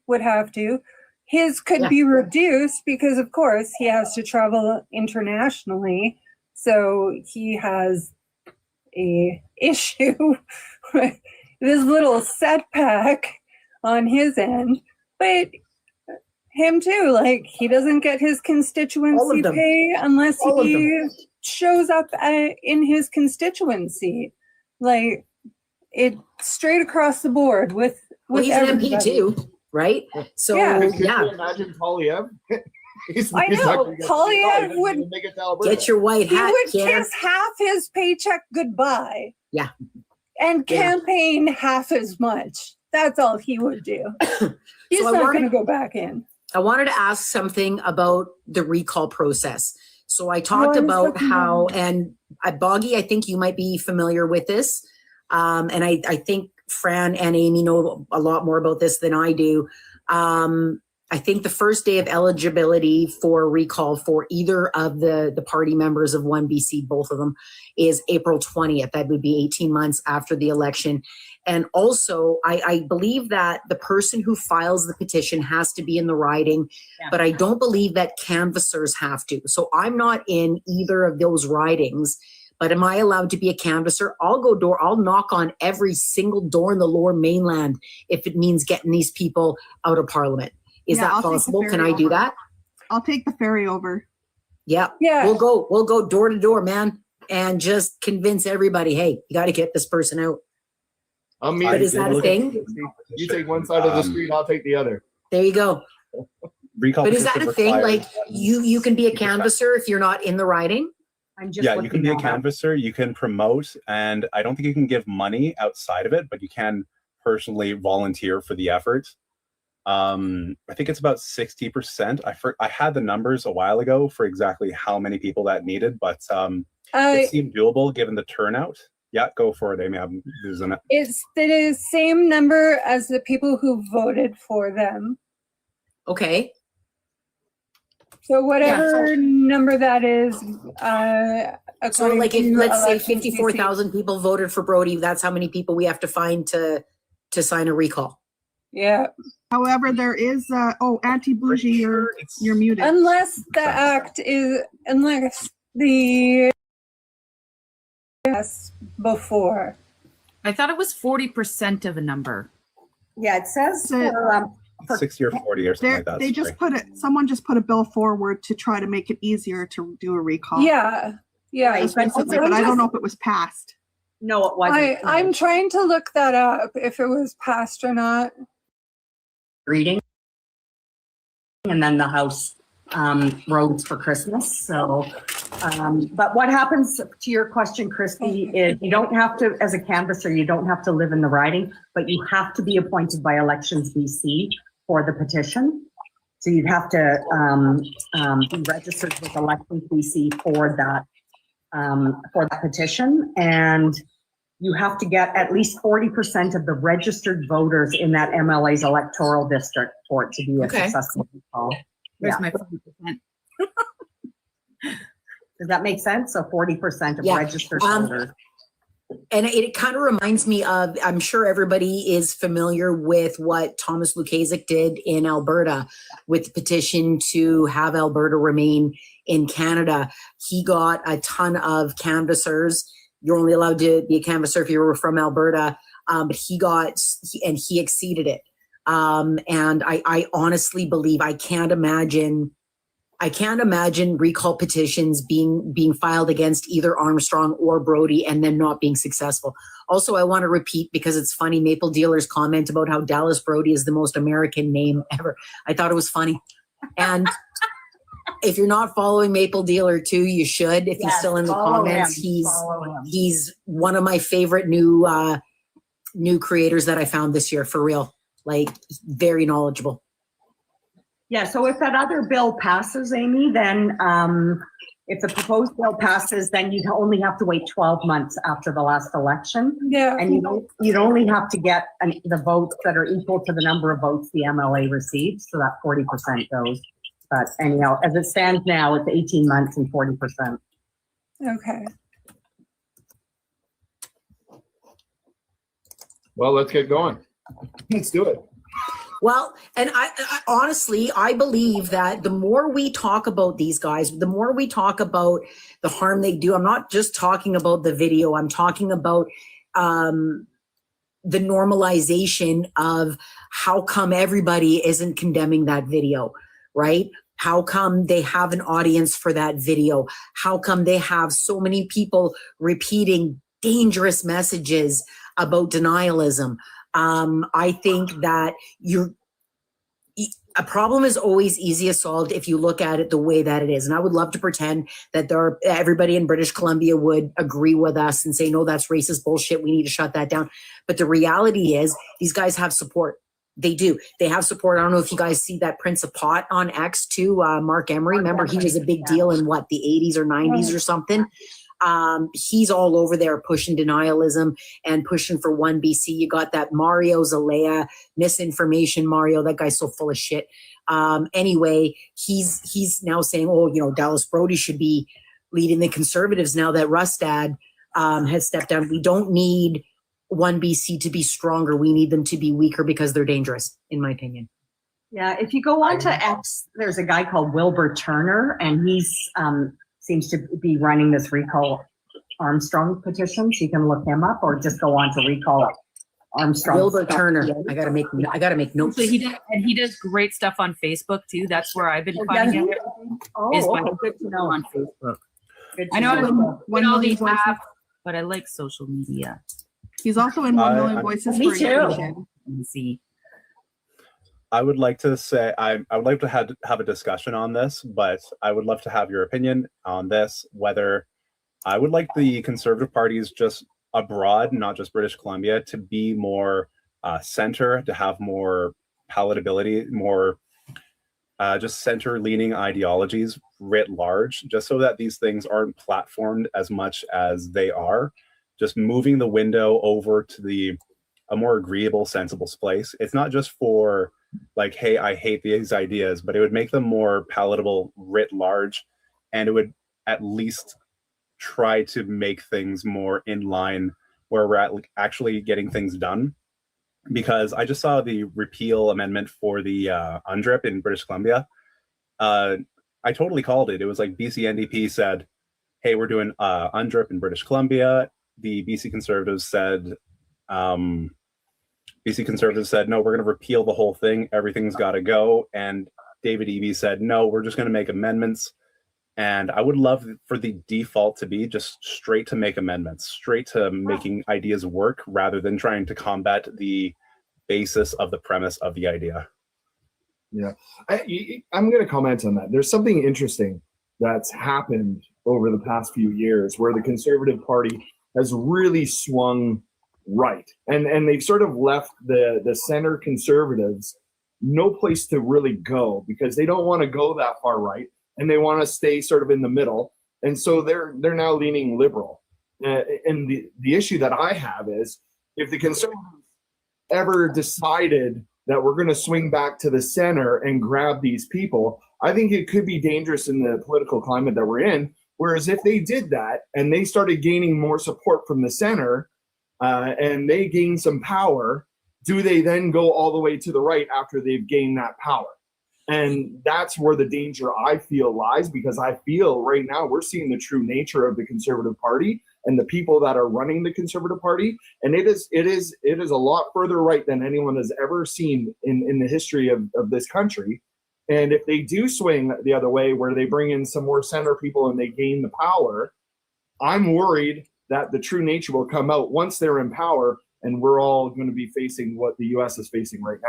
[SPEAKER 2] would have to. His could be reduced because, of course, he has to travel internationally. So he has a issue with this little setback on his end. But him too, he doesn't get his constituency pay unless he shows up in his constituency. It straight across the board with
[SPEAKER 1] he's
[SPEAKER 2] everybody.
[SPEAKER 1] an MP too. Right? So,
[SPEAKER 5] Can you imagine Polyev?
[SPEAKER 2] I know. Polyev would
[SPEAKER 1] get your white hat.
[SPEAKER 2] He would kiss half his paycheck goodbye.
[SPEAKER 1] Yeah.
[SPEAKER 2] And campaign half as much. That's all he would do. He's not going to go back in.
[SPEAKER 1] I wanted to ask something about the recall process. So I talked about how, and Boggy, I think you might be familiar with this. And I think Fran and Amy know a lot more about this than I do. I think the first day of eligibility for recall for either of the party members of OneBC, both of them, is April 20th. That would be 18 months after the election. And also, I believe that the person who files the petition has to be in the riding, but I don't believe that canvassers have to. So I'm not in either of those ridings, but am I allowed to be a canvasser? I'll knock on every single door in the Lower Mainland if it means getting these people out of Parliament. Is
[SPEAKER 4] Yeah,
[SPEAKER 1] that
[SPEAKER 4] I'll take the
[SPEAKER 1] possible? Can
[SPEAKER 4] ferry
[SPEAKER 1] I do
[SPEAKER 4] over.
[SPEAKER 1] that?
[SPEAKER 4] I'll take the ferry over.
[SPEAKER 1] Yeah.
[SPEAKER 2] Yeah.
[SPEAKER 1] We'll go door to door, man, and just convince everybody, hey, you got to get this person out.
[SPEAKER 5] I'll meet.
[SPEAKER 1] But is that a thing?
[SPEAKER 5] You take one side of the street, I'll take the other.
[SPEAKER 1] There you go.
[SPEAKER 7] Recall
[SPEAKER 1] But is that
[SPEAKER 7] petition
[SPEAKER 1] a thing?
[SPEAKER 7] requires-
[SPEAKER 1] Like you can be a canvasser if you're not in the riding?
[SPEAKER 3] I'm just
[SPEAKER 7] Yeah, you can be a
[SPEAKER 3] looking at it.
[SPEAKER 7] canvasser, you can promote, and I don't think you can give money outside of it, but you can personally volunteer for the effort. I think it's about 60%. I had the numbers a while ago for exactly how many people that needed, but it seemed doable given the turnout. Yeah, go for it, Amy. I'm losing it.
[SPEAKER 2] It's the same number as the people who voted for them.
[SPEAKER 1] Okay.
[SPEAKER 2] So whatever number that is,
[SPEAKER 1] So
[SPEAKER 2] according
[SPEAKER 1] like if
[SPEAKER 2] to
[SPEAKER 1] let's say
[SPEAKER 2] elections
[SPEAKER 1] 54,000 people voted for Brody, that's how many people we have to find to sign a recall.
[SPEAKER 2] Yeah,
[SPEAKER 4] However, there is, anti-bougie, you're muted.
[SPEAKER 2] unless the act is, unless the yes before.
[SPEAKER 6] I thought it was 40% of a number.
[SPEAKER 3] Yeah, it says
[SPEAKER 4] The-
[SPEAKER 3] for
[SPEAKER 7] 60 or 40 or something
[SPEAKER 4] They
[SPEAKER 7] like that.
[SPEAKER 4] they just put it, someone just put a bill forward to try to make it easier to do a recall.
[SPEAKER 2] Yeah, yeah.
[SPEAKER 3] Right,
[SPEAKER 4] Just
[SPEAKER 3] but
[SPEAKER 4] recently,
[SPEAKER 3] also
[SPEAKER 4] but I don't
[SPEAKER 3] just-
[SPEAKER 4] know if it was passed.
[SPEAKER 3] no, it wasn't.
[SPEAKER 2] I'm trying to look that up if it was passed or not.
[SPEAKER 3] reading, and then the house roads for Christmas. So, but what happens to your question, Christy, is you don't have to, as a canvasser, you don't have to live in the riding, but you have to be appointed by Elections BC for the petition. So you'd have to be registered with Elections BC for that petition, and you have to get at least 40% of the registered voters in that MLA's electoral district for it to be a
[SPEAKER 1] Okay.
[SPEAKER 6] There's
[SPEAKER 3] successful recall. Yeah.
[SPEAKER 6] my 40%.
[SPEAKER 3] Does that make sense? So 40% of
[SPEAKER 1] Yeah.
[SPEAKER 3] registered
[SPEAKER 1] Um,
[SPEAKER 3] voters.
[SPEAKER 1] And it kind of reminds me of, I'm sure everybody is familiar with what Thomas Lukasik did in Alberta with the petition to have Alberta remain in Canada. He got a ton of canvassers. You're only allowed to be a canvasser if you were from Alberta, but he exceeded it. And I honestly believe I can't imagine recall petitions being filed against either Armstrong or Brody and then not being successful. Also, I want to repeat, because it's funny, Maple Dealer's comment about how Dallas Brody is the most American name ever. I thought it was funny. And if you're not following Maple Dealer too, you should. If he's
[SPEAKER 3] Yes,
[SPEAKER 1] still in the
[SPEAKER 3] follow
[SPEAKER 1] comments,
[SPEAKER 3] him, follow him.
[SPEAKER 1] he's one of my favorite new creators that I found this year, for real. Like, very knowledgeable.
[SPEAKER 3] Yeah, so if that other bill passes, Amy, then if the proposed bill passes, then you'd only have to wait 12 months after the last election.
[SPEAKER 2] Yeah.
[SPEAKER 3] And you'd only have to get the votes that are equal to the number of votes the MLA receives, so that 40% goes. But anyhow, as it stands now, it's 18 months and 40%.
[SPEAKER 2] Okay.
[SPEAKER 5] Well, let's get going. Let's do it.
[SPEAKER 1] Well, and I honestly, I believe that the more we talk about these guys, the more we talk about the harm they do. I'm not just talking about the video. I'm talking about the normalization of how come everybody isn't condemning that video, right? How come they have an audience for that video? How come they have so many people repeating dangerous messages about denialism? I think that a problem is always easiest solved if you look at it the way that it is. And I would love to pretend that everybody in British Columbia would agree with us and say, no, that's racist bullshit. We need to shut that down. But the reality is these guys have support. They do. They have support. I don't know if you guys see that Prince of Pot on X too, Mark Emery. Remember, he was a big deal in what, the 80s or 90s or something. He's all over there pushing denialism and pushing for OneBC. You got that Mario Zalea, misinformation Mario. That guy's so full of shit. Anyway, he's now saying, oh, Dallas Brody should be leading the Conservatives now that Rustad has stepped down. We don't need OneBC to be stronger. We need them to be weaker because they're dangerous, in my opinion.
[SPEAKER 3] Yeah, if you go on to X, there's a guy called Wilbur Turner, and he's seems to be running this recall Armstrong petitions. You can look him up or just go on to recall Armstrong.
[SPEAKER 1] Wilbur Turner. I gotta make notes.
[SPEAKER 6] So he does great stuff on Facebook too. That's where I've been finding out everything. Is by
[SPEAKER 3] good to know.
[SPEAKER 6] on Facebook.
[SPEAKER 3] Good to
[SPEAKER 4] I know
[SPEAKER 3] know.
[SPEAKER 4] One
[SPEAKER 6] all
[SPEAKER 4] Million
[SPEAKER 6] these
[SPEAKER 4] Voices.
[SPEAKER 6] apps, but I like social media.
[SPEAKER 4] He's also in 1 Million
[SPEAKER 7] I'm-
[SPEAKER 4] Voices
[SPEAKER 3] Me
[SPEAKER 4] for
[SPEAKER 3] too.
[SPEAKER 4] Education.
[SPEAKER 6] And see.
[SPEAKER 7] I would like to say I would like to have a discussion on this, but I would love to have your opinion on this. Whether I would like the Conservative parties just abroad, not just British Columbia, to be more center, to have more palatability, more just center-leaning ideologies writ large, just so that these things aren't platformed as much as they are. Just moving the window over to a more agreeable, sensible place. It's not just for like, hey, I hate these ideas, but it would make them more palatable writ large, and it would at least try to make things more in line where we're at, like, actually getting things done. Because I just saw the repeal amendment for the UNDRIP in British Columbia. I totally called it. It was like BC NDP said, hey, we're doing UNDRIP in British Columbia. The BC Conservatives said, no, we're going to repeal the whole thing. Everything's got to go. And David Eby said, no, we're just going to make amendments. And I would love for the default to be just straight to make amendments, straight to making ideas work rather than trying to combat the basis of the premise of the idea.
[SPEAKER 5] Yeah, I'm going to comment on that. There's something interesting that's happened over the past few years where the Conservative Party has really swung right, and they've sort of left the center Conservatives no place to really go because they don't want to go that far right, and they want to stay sort of in the middle, and so they're now leaning liberal. And the issue that I have is if the Conservatives ever decided that we're going to swing back to the center and grab these people, I think it could be dangerous in the political climate that we're in. Whereas if they did that and they started gaining more support from the center and they gain some power, do they then go all the way to the right after they've gained that power? And that's where the danger I feel lies, because I feel right now we're seeing the true nature of the Conservative Party and the people that are running the Conservative Party. And it is a lot further right than anyone has ever seen in the history of this country. And if they do swing the other way, where they bring in some more center people and they gain the power, I'm worried that the true nature will come out once they're in power, and we're all going to be facing what the US is facing right now.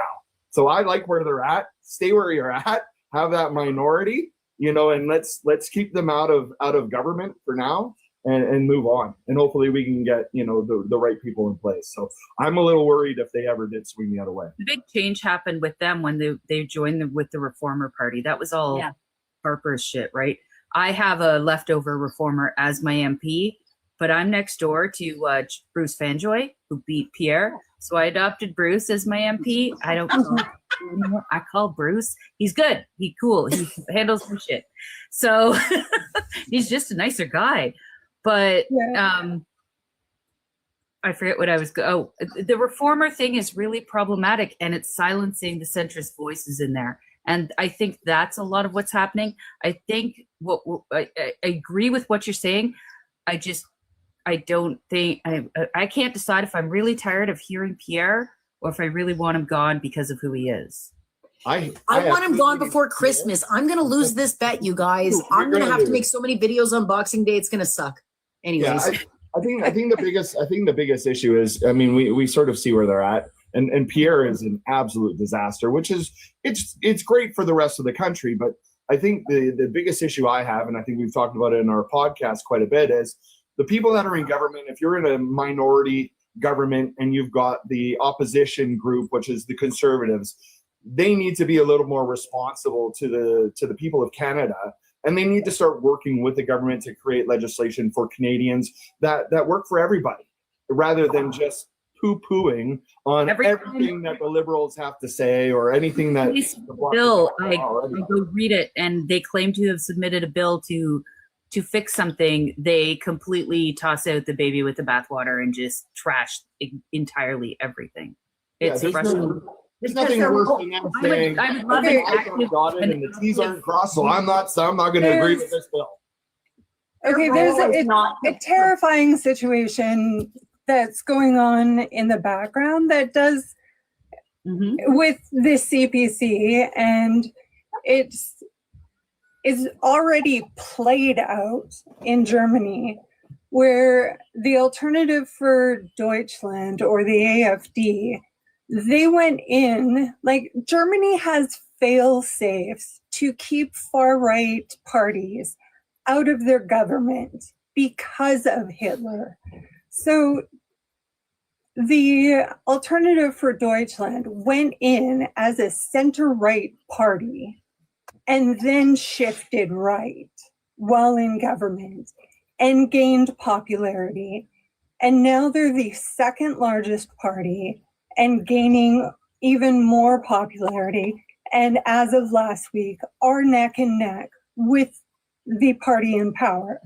[SPEAKER 5] So I like where they're at. Stay where you're at. Have that minority, and let's keep them out of government for now, and move on. And hopefully we can get the right people in place. So I'm a little worried if they ever did swing the other way.
[SPEAKER 6] The big change happened with them when they joined with the Reformer Party. That was all Harper's shit, right? I have a leftover Reformer as my MP, but I'm next door to Bruce Fanjoy, who beat Pierre. So I adopted Bruce as my MP. I don't call him anymore. I call Bruce. He's good. He's cool. He handles some shit. So he's just a nicer guy. But I forget what I was. The Reformer thing is really problematic, and it's silencing the centrist voices in there. And I think that's a lot of what's happening. I think I agree with what you're saying. I don't think I can't decide if I'm really tired of hearing Pierre or if I really want him gone because of who he is.
[SPEAKER 1] I want him gone before Christmas. I'm going to lose this bet, you guys. I'm going to have to make so many videos on Boxing Day. It's going to suck. Anyways.
[SPEAKER 5] Yeah, I think the biggest issue is, we sort of see where they're at, and Pierre is an absolute disaster, which is it's great for the rest of the country, but I think the biggest issue I have, and I think we've talked about it in our podcast quite a bit, is the people that are in government. If you're in a minority government and you've got the opposition group, which is the Conservatives, they need to be a little more responsible to the people of Canada, and they need to start working with the government to create legislation for Canadians that work for everybody, rather than just poo-pooing on everything that the Liberals have to say or anything that
[SPEAKER 6] bill. I go read it, and they claim to have submitted a bill to fix something. They completely toss out the baby with the bathwater and just trash entirely everything. It's frustrating.
[SPEAKER 5] There's nothing worse than them saying,
[SPEAKER 6] I would love an active
[SPEAKER 5] got it and the T's aren't crossed, so I'm not going to agree with this bill.
[SPEAKER 2] Okay, there's a terrifying situation that's going on in the background that does
[SPEAKER 3] Mhm.
[SPEAKER 2] with the CPC, and it's already played out in Germany, where the Alternative for Deutschland, or the AfD, they went in, like, Germany has fail safes to keep far right parties out of their government because of Hitler. So the Alternative for Deutschland went in as a center-right party and then shifted right while in government and gained popularity. And now they're the second largest party and gaining even more popularity. And as of last week, are neck and neck with the party in power.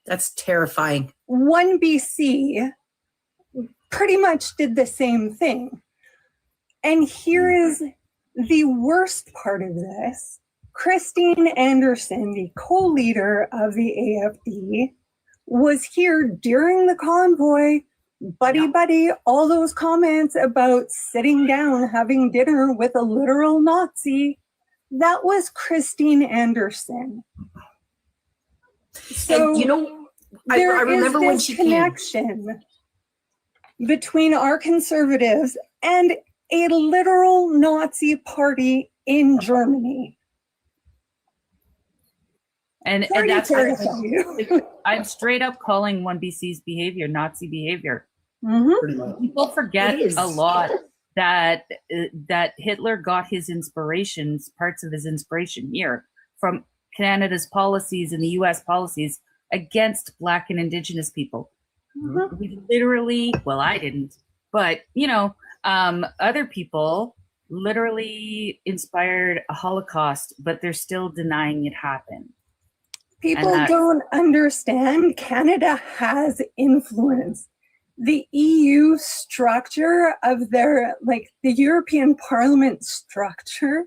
[SPEAKER 1] That's terrifying.
[SPEAKER 2] OneBC pretty much did the same thing. And here is the worst part of this. Christine Anderson, the co-leader of the AfD, was here during the convoy, buddy, all those comments about sitting down, having dinner with a literal Nazi. That was Christine Anderson. So
[SPEAKER 1] And you know, I
[SPEAKER 2] there
[SPEAKER 1] remember
[SPEAKER 2] is
[SPEAKER 1] when
[SPEAKER 2] this
[SPEAKER 1] she came.
[SPEAKER 2] connection between our conservatives and a literal Nazi party in Germany.
[SPEAKER 6] And
[SPEAKER 2] Sorry to
[SPEAKER 6] that's
[SPEAKER 2] terrify you.
[SPEAKER 6] I'm straight up calling OneBC's behavior Nazi behavior.
[SPEAKER 2] Mhm.
[SPEAKER 6] People forget
[SPEAKER 1] It is.
[SPEAKER 6] a lot that Hitler got his inspirations, parts of his inspiration here from Canada's policies and the US policies against Black and Indigenous people.
[SPEAKER 2] Mhm.
[SPEAKER 6] We literally, well, I didn't, but other people literally inspired a Holocaust, but they're still denying it happened.
[SPEAKER 2] People
[SPEAKER 6] that-
[SPEAKER 2] don't understand Canada has influence. The EU structure of their, like, the European Parliament structure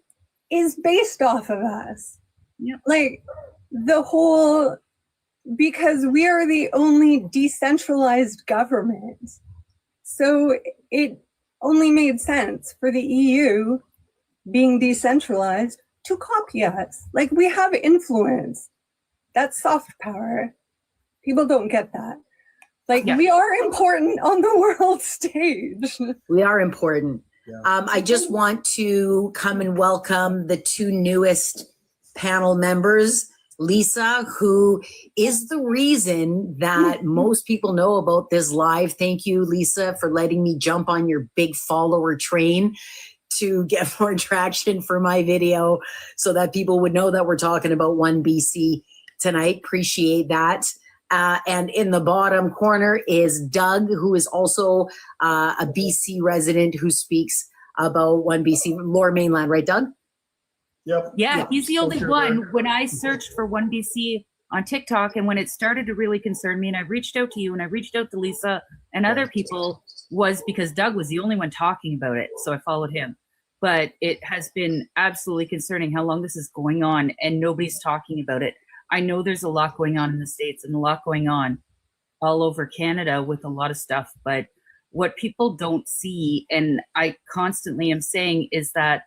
[SPEAKER 2] is based off of us.
[SPEAKER 6] Yeah.
[SPEAKER 2] Like, the whole, because we are the only decentralized government. So it only made sense for the EU, being decentralized, to copy us. Like, we have influence. That's soft power. People don't get that. Like,
[SPEAKER 6] Yeah.
[SPEAKER 2] we are important on the world stage.
[SPEAKER 1] We are important. I just want to come and welcome the two newest panel members. Lisa, who is the reason that most people know about this live. Thank you, Lisa, for letting me jump on your big follower train to get more traction for my video so that people would know that we're talking about OneBC tonight. Appreciate that. And in the bottom corner is Doug, who is also a BC resident who speaks about OneBC, Lower Mainland, right, Doug?
[SPEAKER 8] Yep.
[SPEAKER 6] Yeah, he's the only
[SPEAKER 8] Sure.
[SPEAKER 6] one. When I searched for OneBC on TikTok, and when it started to really concern me, and I reached out to you, and I reached out to Lisa and other people, was because Doug was the only one talking about it, so I followed him. But it has been absolutely concerning how long this is going on, and nobody's talking about it. I know there's a lot going on in the States and a lot going on all over Canada with a lot of stuff, but what people don't see, and I constantly am saying, is that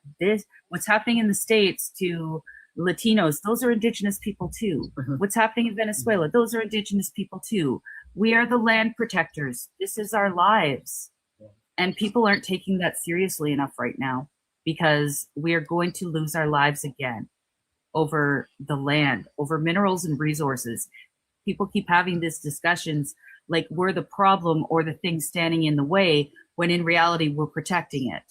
[SPEAKER 6] what's happening in the States to Latinos, those are Indigenous people too.
[SPEAKER 1] Mhm.
[SPEAKER 6] What's happening in Venezuela, those are Indigenous people too. We are the land protectors. This is our lives. And people aren't taking that seriously enough right now, because we are going to lose our lives again over the land, over minerals and resources. People keep having these discussions like we're the problem or the thing standing in the way, when in reality we're protecting it.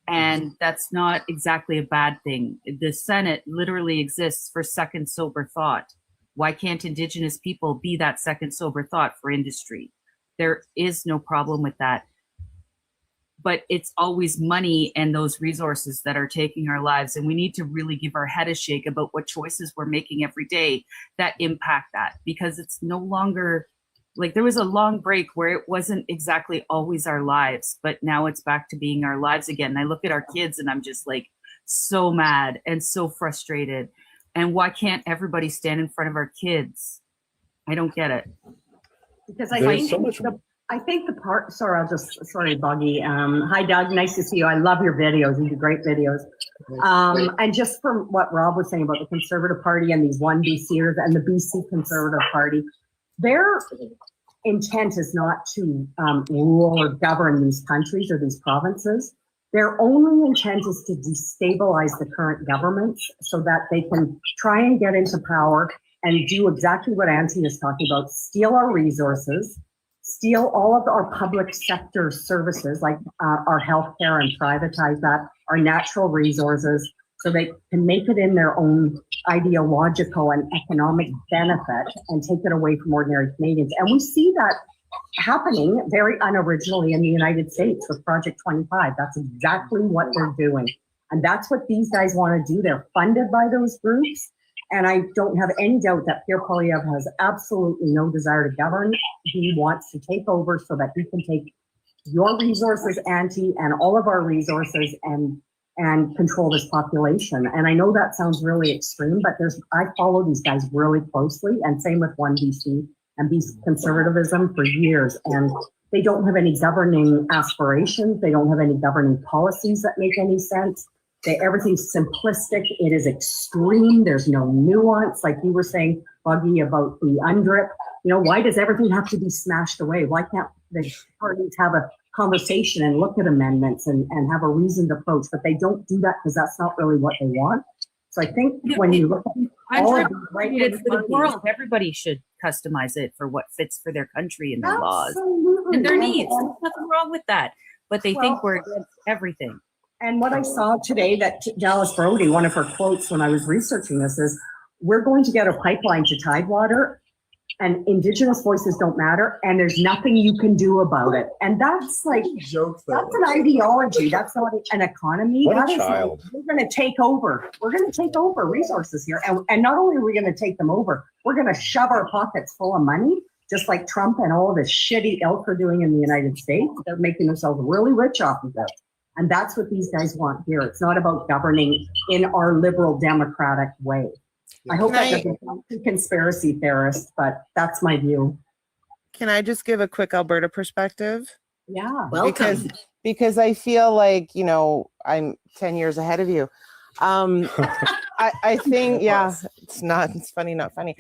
[SPEAKER 6] And that's not exactly a bad thing. The Senate literally exists for second sober thought. Why can't Indigenous people be that second sober thought for industry? There is no problem with that. But it's always money and those resources that are taking our lives. And we need to really give our head a shake about what choices we're making every day that impact that, because it's no longer like there was a long break where it wasn't exactly always our lives, but now it's back to being our lives again. And I look at our kids and I'm just like so mad and so frustrated. And why can't everybody stand in front of our kids I don't get it.
[SPEAKER 3] Because
[SPEAKER 7] There's so much.
[SPEAKER 3] I think the part, sorry, Boggy. Hi, Doug. Nice to see you. I love your videos. You do great videos. And just from what Rob was saying about the Conservative Party and these OneBCers and the BC Conservative Party, their intent is not to rule or govern these countries or these provinces. Their only intent is to destabilize the current governments so that they can try and get into power and do exactly what Auntie is talking about, steal our resources, steal all of our public sector services like our healthcare and privatize that, our natural resources, so they can make it in their own ideological and economic benefit and take it away from ordinary Canadians. And we see that happening very unoriginally in the United States with Project 25. That's exactly what they're doing. And that's what these guys want to do. They're funded by those groups. And I don't have any doubt that Pierre Poilievre has absolutely no desire to govern. He wants to take over so that he can take your resources, Auntie, and all of our resources and control this population. And I know that sounds really extreme, but I follow these guys really closely, and same with OneBC and BC conservatism for years. And they don't have any governing aspirations. They don't have any governing policies that make any sense. Everything's simplistic. It is extreme. There's no nuance. Like you were saying, Buggy, about the UNDRIP. Why does everything have to be smashed away? Why can't the parties have a conversation and look at amendments and have a reasoned approach? But they don't do that because that's not really what they want. So I think when you look at all of these right
[SPEAKER 6] for the world, everybody should customize it for what fits for their country and their laws
[SPEAKER 3] Absolutely.
[SPEAKER 6] and their needs. There's nothing wrong with that. But they think we're against everything.
[SPEAKER 3] And what I saw today that Dallas Brody, one of her quotes when I was researching this is, we're going to get a pipeline to Tidewater and Indigenous voices don't matter and there's nothing you can do about it. And that's like, that's an ideology. That's not an economy.
[SPEAKER 7] What a
[SPEAKER 3] That is
[SPEAKER 7] child.
[SPEAKER 3] like, we're going to take over. We're going to take over resources here. And not only are we going to take them over, we're going to shove our pockets full of money, just like Trump and all of this shitty ilk are doing in the United States. They're making themselves really rich off of it. And that's what these guys want here. It's not about governing in our liberal democratic way. I hope that doesn't sound too conspiracy theorist, but that's my view.
[SPEAKER 8] Can I just give a quick Alberta perspective?
[SPEAKER 3] Yeah.
[SPEAKER 1] Welcome.
[SPEAKER 8] Because I feel like, I'm 10 years ahead of you. I think, it's funny, not funny.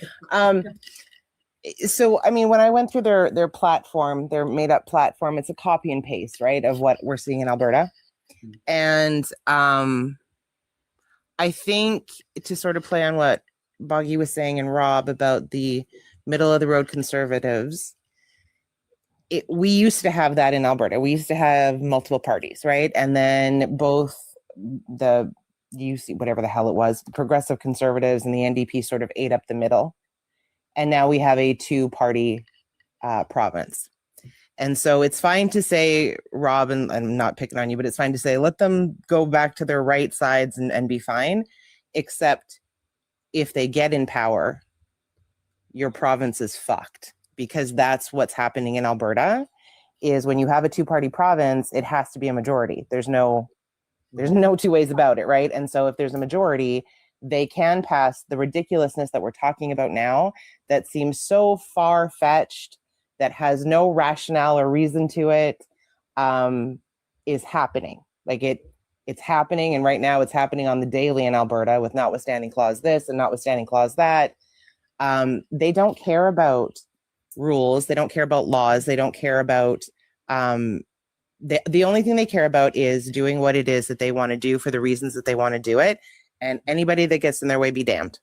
[SPEAKER 8] So, when I went through their platform, their made up platform, it's a copy and paste, right, of what we're seeing in Alberta. And I think to sort of play on what Boggy was saying and Rob about the middle of the road conservatives, we used to have that in Alberta. We used to have multiple parties, right? And then both the UC, whatever the hell it was, the progressive conservatives and the NDP sort of ate up the middle. And now we have a two-party province. And so it's fine to say, Rob, and I'm not picking on you, but it's fine to say, let them go back to their right sides and be fine, except if they get in power, your province is fucked, because that's what's happening in Alberta, is when you have a two-party province, it has to be a majority. There's no two ways about it, right? And so if there's a majority, they can pass the ridiculousness that we're talking about now that seems so far-fetched, that has no rationale or reason to it, is happening. Like it's happening. And right now it's happening on the daily in Alberta with notwithstanding clause this and notwithstanding clause that. They don't care about rules. They don't care about laws. They don't care about, the only thing they care about is doing what it is that they want to do for the reasons that they want to do it. And anybody that gets in their way be damned.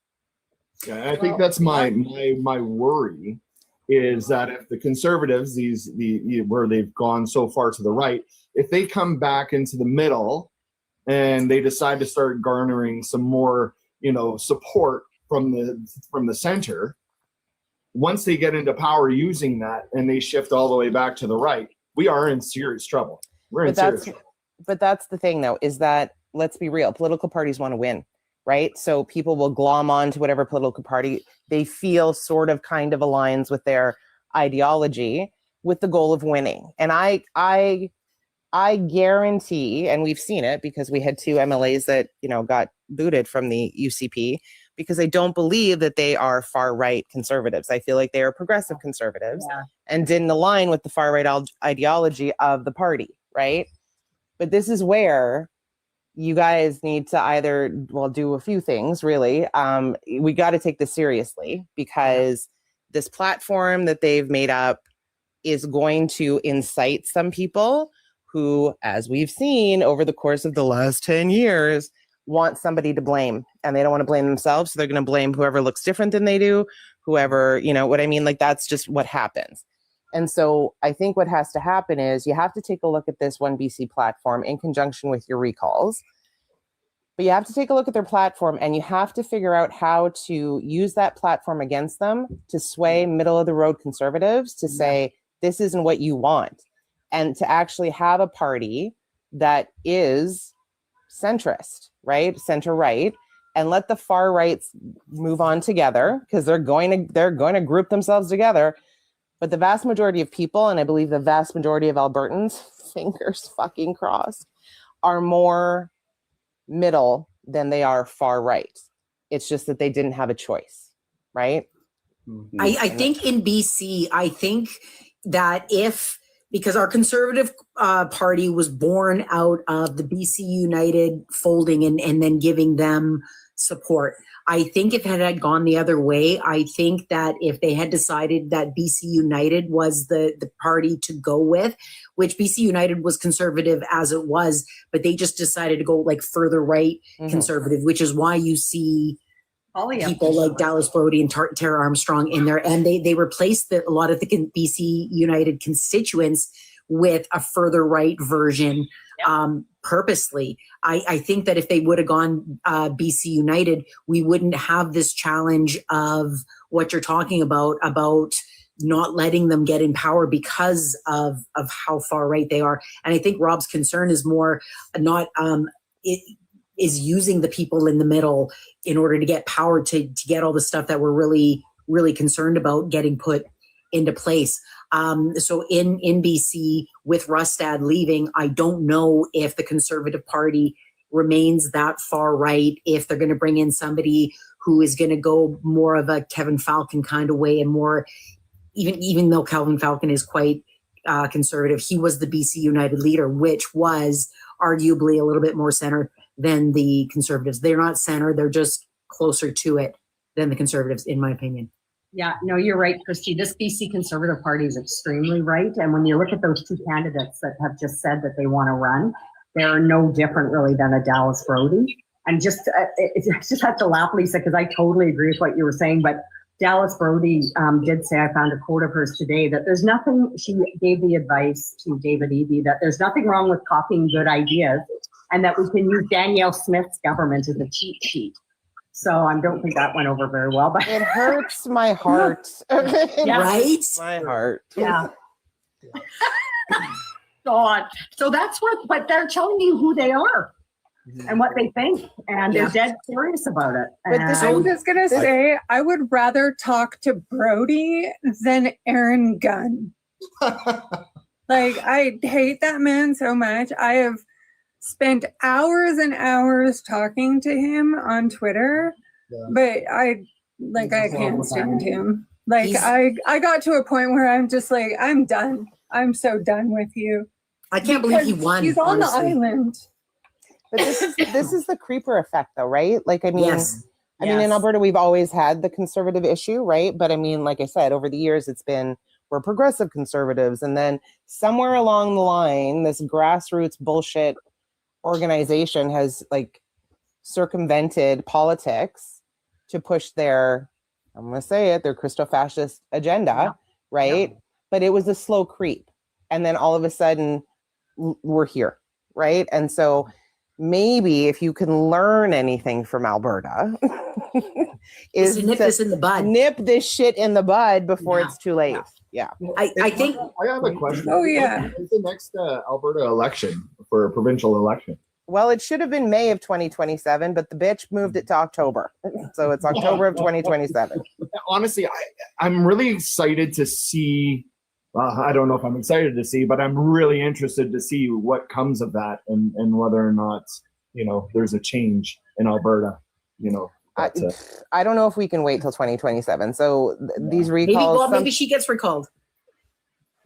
[SPEAKER 5] Yeah, I think that's my worry, is that if the conservatives, where they've gone so far to the right, if they come back into the middle and they decide to start garnering some more, support from the center, once they get into power using that and they shift all the way back to the right, we are in serious trouble. But
[SPEAKER 8] that's the thing, though, is that, let's be real, political parties want to win, right? So people will glom on to whatever political party they feel sort of kind of aligns with their ideology, with the goal of winning. And I guarantee, and we've seen it because we had two MLAs that, got booted from the UCP, because I don't believe that they are far right conservatives. I feel like they are progressive conservatives and didn't align with the far right ideology of the party, right? But this is where you guys need to either, well, do a few things, really. We got to take this seriously, because this platform that they've made up is going to incite some people who, as we've seen over the course of the last 10 years, want somebody to blame, and they don't want to blame themselves. So they're going to blame whoever looks different than they do, whoever, you know what I mean? Like, that's just what happens. And so I think what has to happen is you have to take a look at this OneBC platform in conjunction with your recalls. But you have to take a look at their platform, and you have to figure out how to use that platform against them to sway middle of the road conservatives to say, this isn't what you want. And to actually have a party that is centrist, right? Center right, and let the far rights move on together, because they're going to group themselves together. But the vast majority of people, and I believe the vast majority of Albertans, fingers fucking crossed, are more middle than they are far right. It's just that they didn't have a choice, right?
[SPEAKER 1] I think in BC, I think that because our Conservative Party was born out of the BC United folding and then giving them support. I think if it had gone the other way, I think that if they had decided that BC United was the party to go with, which BC United was conservative as it was, but they just decided to go like further right conservative, which is why you see people like Dallas Brody and Tara Armstrong in there, and they replaced a lot of the BC United constituents with a further right version purposely. I think that if they would have gone BC United, we wouldn't have this challenge of what you're talking about not letting them get in power because of how far right they are. And I think Rob's concern is more not is using the people in the middle in order to get power to get all the stuff that we're really, really concerned about getting put into place. So in BC, with Rustad leaving, I don't know if the Conservative Party remains that far right, if they're going to bring in somebody who is going to go more of a Kevin Falcon kind of way, and more, even though Calvin Falcon is quite conservative, he was the BC United leader, which was arguably a little bit more center than the Conservatives. They're not center, they're just closer to it than the Conservatives, in my opinion.
[SPEAKER 3] Yeah, no, you're right, Christy. This BC Conservative Party is extremely right. And when you look at those two candidates that have just said that they want to run, they're no different really than a Dallas Brody. And just, I just have to laugh, Lisa, because I totally agree with what you were saying. But Dallas Brody did say, I found a quote of hers today, that there's nothing, she gave the advice to David Eby, that there's nothing wrong with copying good ideas, and that we can use Danielle Smith's government as a cheat sheet. So I don't think that went over very well, but
[SPEAKER 8] it hurts my heart.
[SPEAKER 1] Right?
[SPEAKER 8] My heart.
[SPEAKER 3] Yeah. God. So that's what, but they're telling you who they are and what they think, and they're dead serious about it.
[SPEAKER 8] But
[SPEAKER 2] I'm just gonna say, I would rather talk to Brody than Aaron Gunn. Like, I hate that man so much. I have spent hours and hours talking to him on Twitter, but I can't stand him. Like, I got to a point where I'm just like, I'm done. I'm so done with you.
[SPEAKER 1] I can't believe he won.
[SPEAKER 2] He's on
[SPEAKER 1] honestly.
[SPEAKER 2] the island.
[SPEAKER 8] But this is the creeper effect, though, right? Like, I mean,
[SPEAKER 1] Yes.
[SPEAKER 8] I mean, in Alberta, we've always had the conservative issue, right? But I mean, like I said, over the years, it's been, we're progressive conservatives. And then somewhere along the line, this grassroots bullshit organization has like circumvented politics to push their, I'm going to say it, their Christo-fascist agenda, right? Yeah. But it was a slow creep. And then all of a sudden, we're here, right? And so maybe if you can learn anything from Alberta, is
[SPEAKER 1] to nip this in the bud.
[SPEAKER 8] Nip this shit in the bud before it's too late. Yeah.
[SPEAKER 1] I think.
[SPEAKER 5] I have a question.
[SPEAKER 2] Oh, yeah.
[SPEAKER 5] When's the next Alberta election for a provincial election?
[SPEAKER 8] Well, it should have been May of 2027, but the bitch moved it to October. So it's October of 2027.
[SPEAKER 5] Honestly, I'm really excited to see. I don't know if I'm excited to see, but I'm really interested to see what comes of that, and whether or not, you know, there's a change in Alberta, you know, But,
[SPEAKER 8] I don't know if we can wait till 2027. So these
[SPEAKER 1] Maybe,
[SPEAKER 8] recalls.
[SPEAKER 1] well, maybe she gets recalled.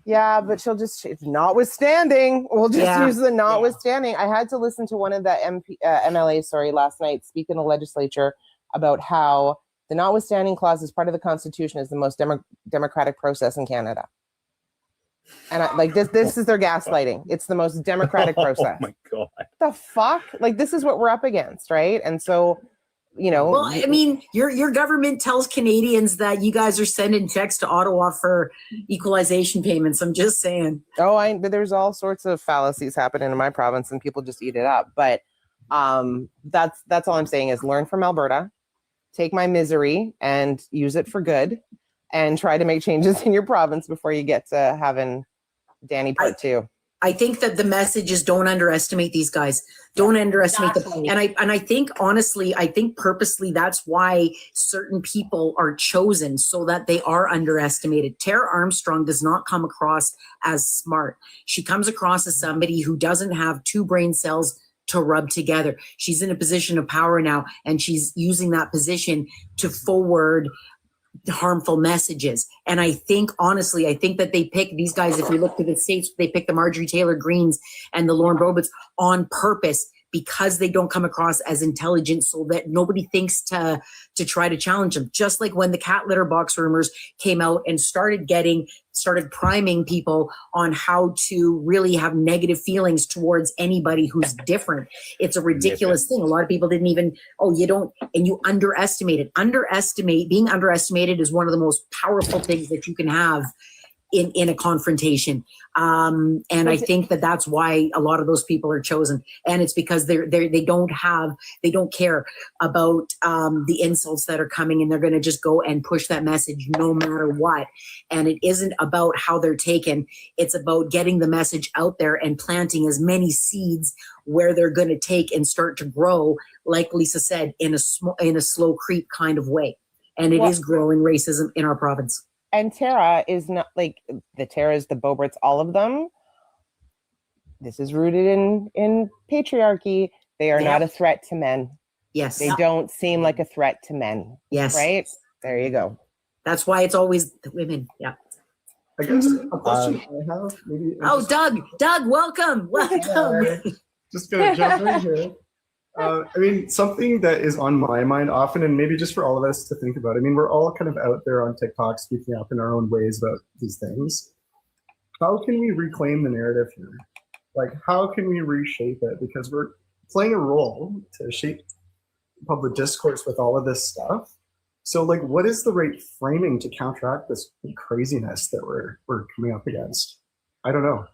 [SPEAKER 8] Yeah, but she'll just, it's notwithstanding. We'll just
[SPEAKER 1] Yeah.
[SPEAKER 8] use the notwithstanding. I had to listen to one of the MLAs, last night speak in the legislature about how the notwithstanding clause is part of the Constitution is the most democratic process in Canada. And this is their gaslighting. It's the most democratic process.
[SPEAKER 7] Oh my God.
[SPEAKER 8] The fuck? Like, this is what we're up against, right? And so, you know.
[SPEAKER 1] Well, I mean, your government tells Canadians that you guys are sending checks to Ottawa for equalization payments. I'm just saying.
[SPEAKER 8] But there's all sorts of fallacies happening in my province, and people just eat it up. But that's all I'm saying is learn from Alberta, take my misery and use it for good, and try to make changes in your province before you get to having Danny part 2.
[SPEAKER 1] I think that the message is don't underestimate these guys. Don't underestimate them. And I think honestly, I think purposely that's why certain people are chosen, so that they are underestimated. Tara Armstrong does not come across as smart. She comes across as somebody who doesn't have 2 brain cells to rub together. She's in a position of power now, and she's using that position to forward harmful messages. And I think, honestly, I think that they pick these guys, if we look to the States, they pick the Marjorie Taylor Greens and the Lauren Boebers on purpose, because they don't come across as intelligent, so that nobody thinks to try to challenge them. Just like when the cat litter box rumors came out and started priming people on how to really have negative feelings towards anybody who's different. It's a ridiculous thing. A lot of people didn't even, you underestimate it. Being underestimated is one of the most powerful things that you can have in a confrontation. And I think that that's why a lot of those people are chosen. And it's because they don't care about the insults that are coming, and they're going to just go and push that message no matter what. And it isn't about how they're taken. It's about getting the message out there and planting as many seeds where they're going to take and start to grow, like Lisa said, in a slow creep kind of way. And it is growing racism in our province.
[SPEAKER 8] And Tara is not like the Taras, the Boberts, all of them. This is rooted in patriarchy. They are not a threat to men.
[SPEAKER 1] Yes.
[SPEAKER 8] They don't seem like a threat to men.
[SPEAKER 1] Yes.
[SPEAKER 8] Right? There you go.
[SPEAKER 1] That's why it's always the women. Yeah.
[SPEAKER 9] I guess a question I have, maybe.
[SPEAKER 1] Doug, welcome.
[SPEAKER 9] Just gonna jump in here. I mean, something that is on my mind often, and maybe just for all of us to think about. I mean, we're all kind of out there on TikTok speaking up in our own ways about these things. How can we reclaim the narrative here? Like, how can we reshape it? Because we're playing a role to shape public discourse with all of this stuff. So, like, what is the right framing to counteract this craziness that we're coming up against? I don't know.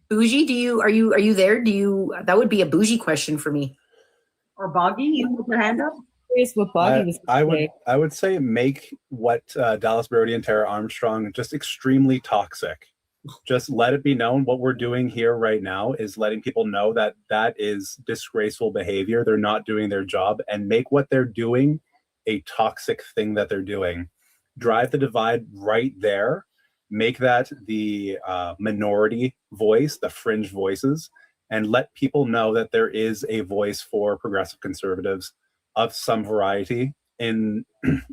[SPEAKER 1] Bougie, are you there? That would be a bougie question for me.
[SPEAKER 3] Or Boggy, you put your hand up?
[SPEAKER 6] What Boggy was
[SPEAKER 7] I would say make what Dallas Brody and Tara Armstrong just extremely toxic. Just let it be known what we're doing here right now is letting people know that that is disgraceful behavior. They're not doing their job, and make what they're doing a toxic thing that they're doing. Drive the divide right there. Make that the minority voice, the fringe voices, and let people know that there is a voice for progressive conservatives of some variety in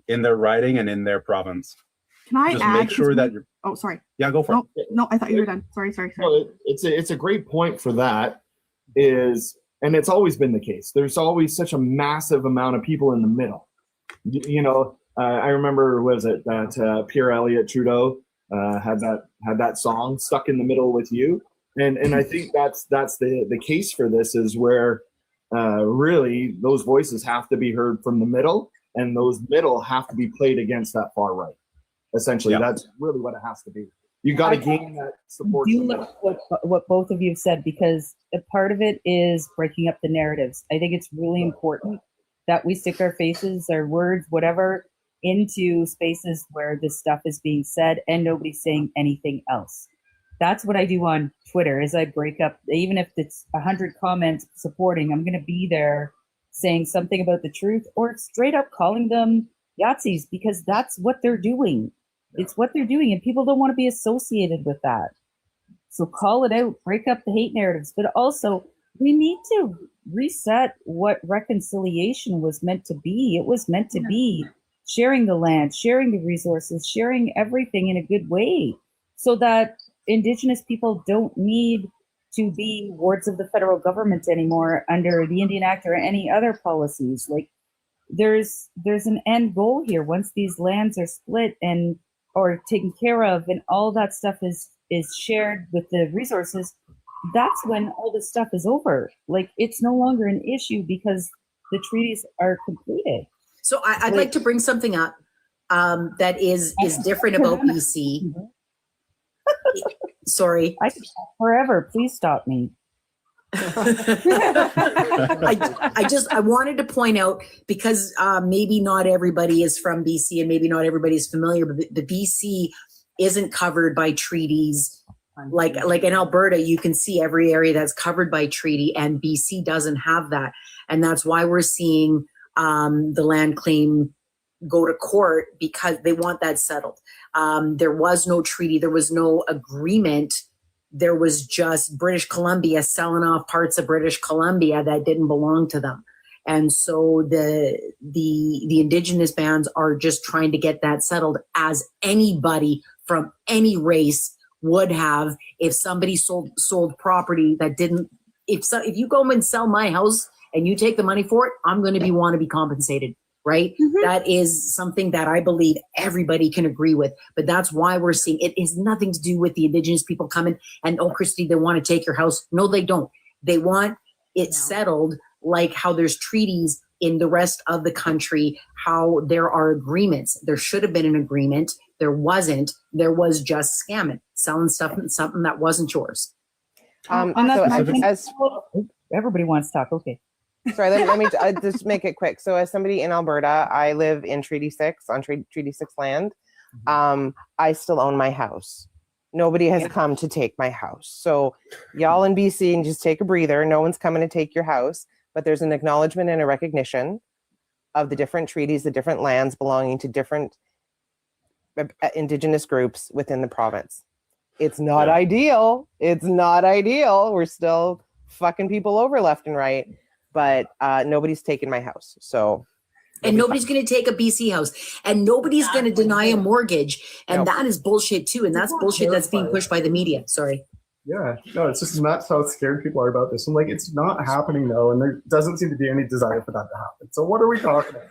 [SPEAKER 7] their riding and in their province.
[SPEAKER 4] Can I
[SPEAKER 7] just
[SPEAKER 4] add?
[SPEAKER 7] make sure that you're.
[SPEAKER 4] Oh, sorry.
[SPEAKER 7] Yeah, go for it.
[SPEAKER 4] No, I thought you were done. Sorry.
[SPEAKER 5] Well, it's a great point for that. And it's always been the case. There's always such a massive amount of people in the middle. I remember, was it that Pierre Elliott Trudeau had that song "Stuck in the Middle with You," and I think that's the case for this, is where really those voices have to be heard from the middle, and those middle have to be played against that far right. Essentially, that's really what it has to be. You got to gain that support.
[SPEAKER 6] I do like what both of you have said, because a part of it is breaking up the narratives. I think it's really important that we stick our faces, our words, whatever, into spaces where this stuff is being said and nobody's saying anything else. That's what I do on Twitter, is I break up, even if it's 100 comments supporting, I'm going to be there saying something about the truth, or straight up calling them Yahtzees, because that's what they're doing. It's what they're doing, and people don't want to be associated with that. So call it out, break up the hate narratives, but also we need to reset what reconciliation was meant to be. It was meant to be sharing the land, sharing the resources, sharing everything in a good way, so that Indigenous people don't need to be wards of the federal government anymore under the Indian Act or any other policies. Like, there's an end goal here. Once these lands are split and or taken care of, and all that stuff is shared with the resources, that's when all this stuff is over. Like, it's no longer an issue because the treaties are completed.
[SPEAKER 1] So I'd like to bring something up that is different about BC. Sorry.
[SPEAKER 6] I could talk forever. Please stop me.
[SPEAKER 1] I wanted to point out, because maybe not everybody is from BC and maybe not everybody is familiar, but the BC isn't covered by treaties. Like in Alberta, you can see every area that's covered by treaty, and BC doesn't have that. And that's why we're seeing the land claim go to court, because they want that settled. There was no treaty. There was no agreement. There was just British Columbia selling off parts of British Columbia that didn't belong to them. And so the Indigenous bands are just trying to get that settled, as anybody from any race would have if somebody sold property that didn't. If you go and sell my house and you take the money for it, I'm going to want to be compensated. Right? Mm-hmm. That is something that I believe everybody can agree with. But that's why we're seeing it has nothing to do with the Indigenous people coming and, oh, Christy, they want to take your house. No, they don't. They want it settled, like how there's treaties in the rest of the country, how there are agreements. There should have been an agreement. There wasn't. There was just scamming, selling stuff, something that wasn't yours.
[SPEAKER 6] Everybody wants to talk. Okay.
[SPEAKER 8] Sorry, let me just make it quick. So as somebody in Alberta, I live in Treaty 6, on Treaty 6 land. I still own my house. Nobody has come to take my house. So y'all in BC can just take a breather. No one's coming to take your house, but there's an acknowledgement and a recognition of the different treaties, the different lands belonging to different Indigenous groups within the province. It's not ideal. It's not ideal. We're still fucking people over left and right. But nobody's taken my house. So,
[SPEAKER 1] and nobody's going to take a BC house, and nobody's going to deny a mortgage. And that is bullshit too. And that's bullshit that's being pushed by the media. Sorry.
[SPEAKER 9] Yeah, no, it's just nuts how scared people are about this. And like, it's not happening though. And there doesn't seem to be any desire for that to happen. So what are we talking about?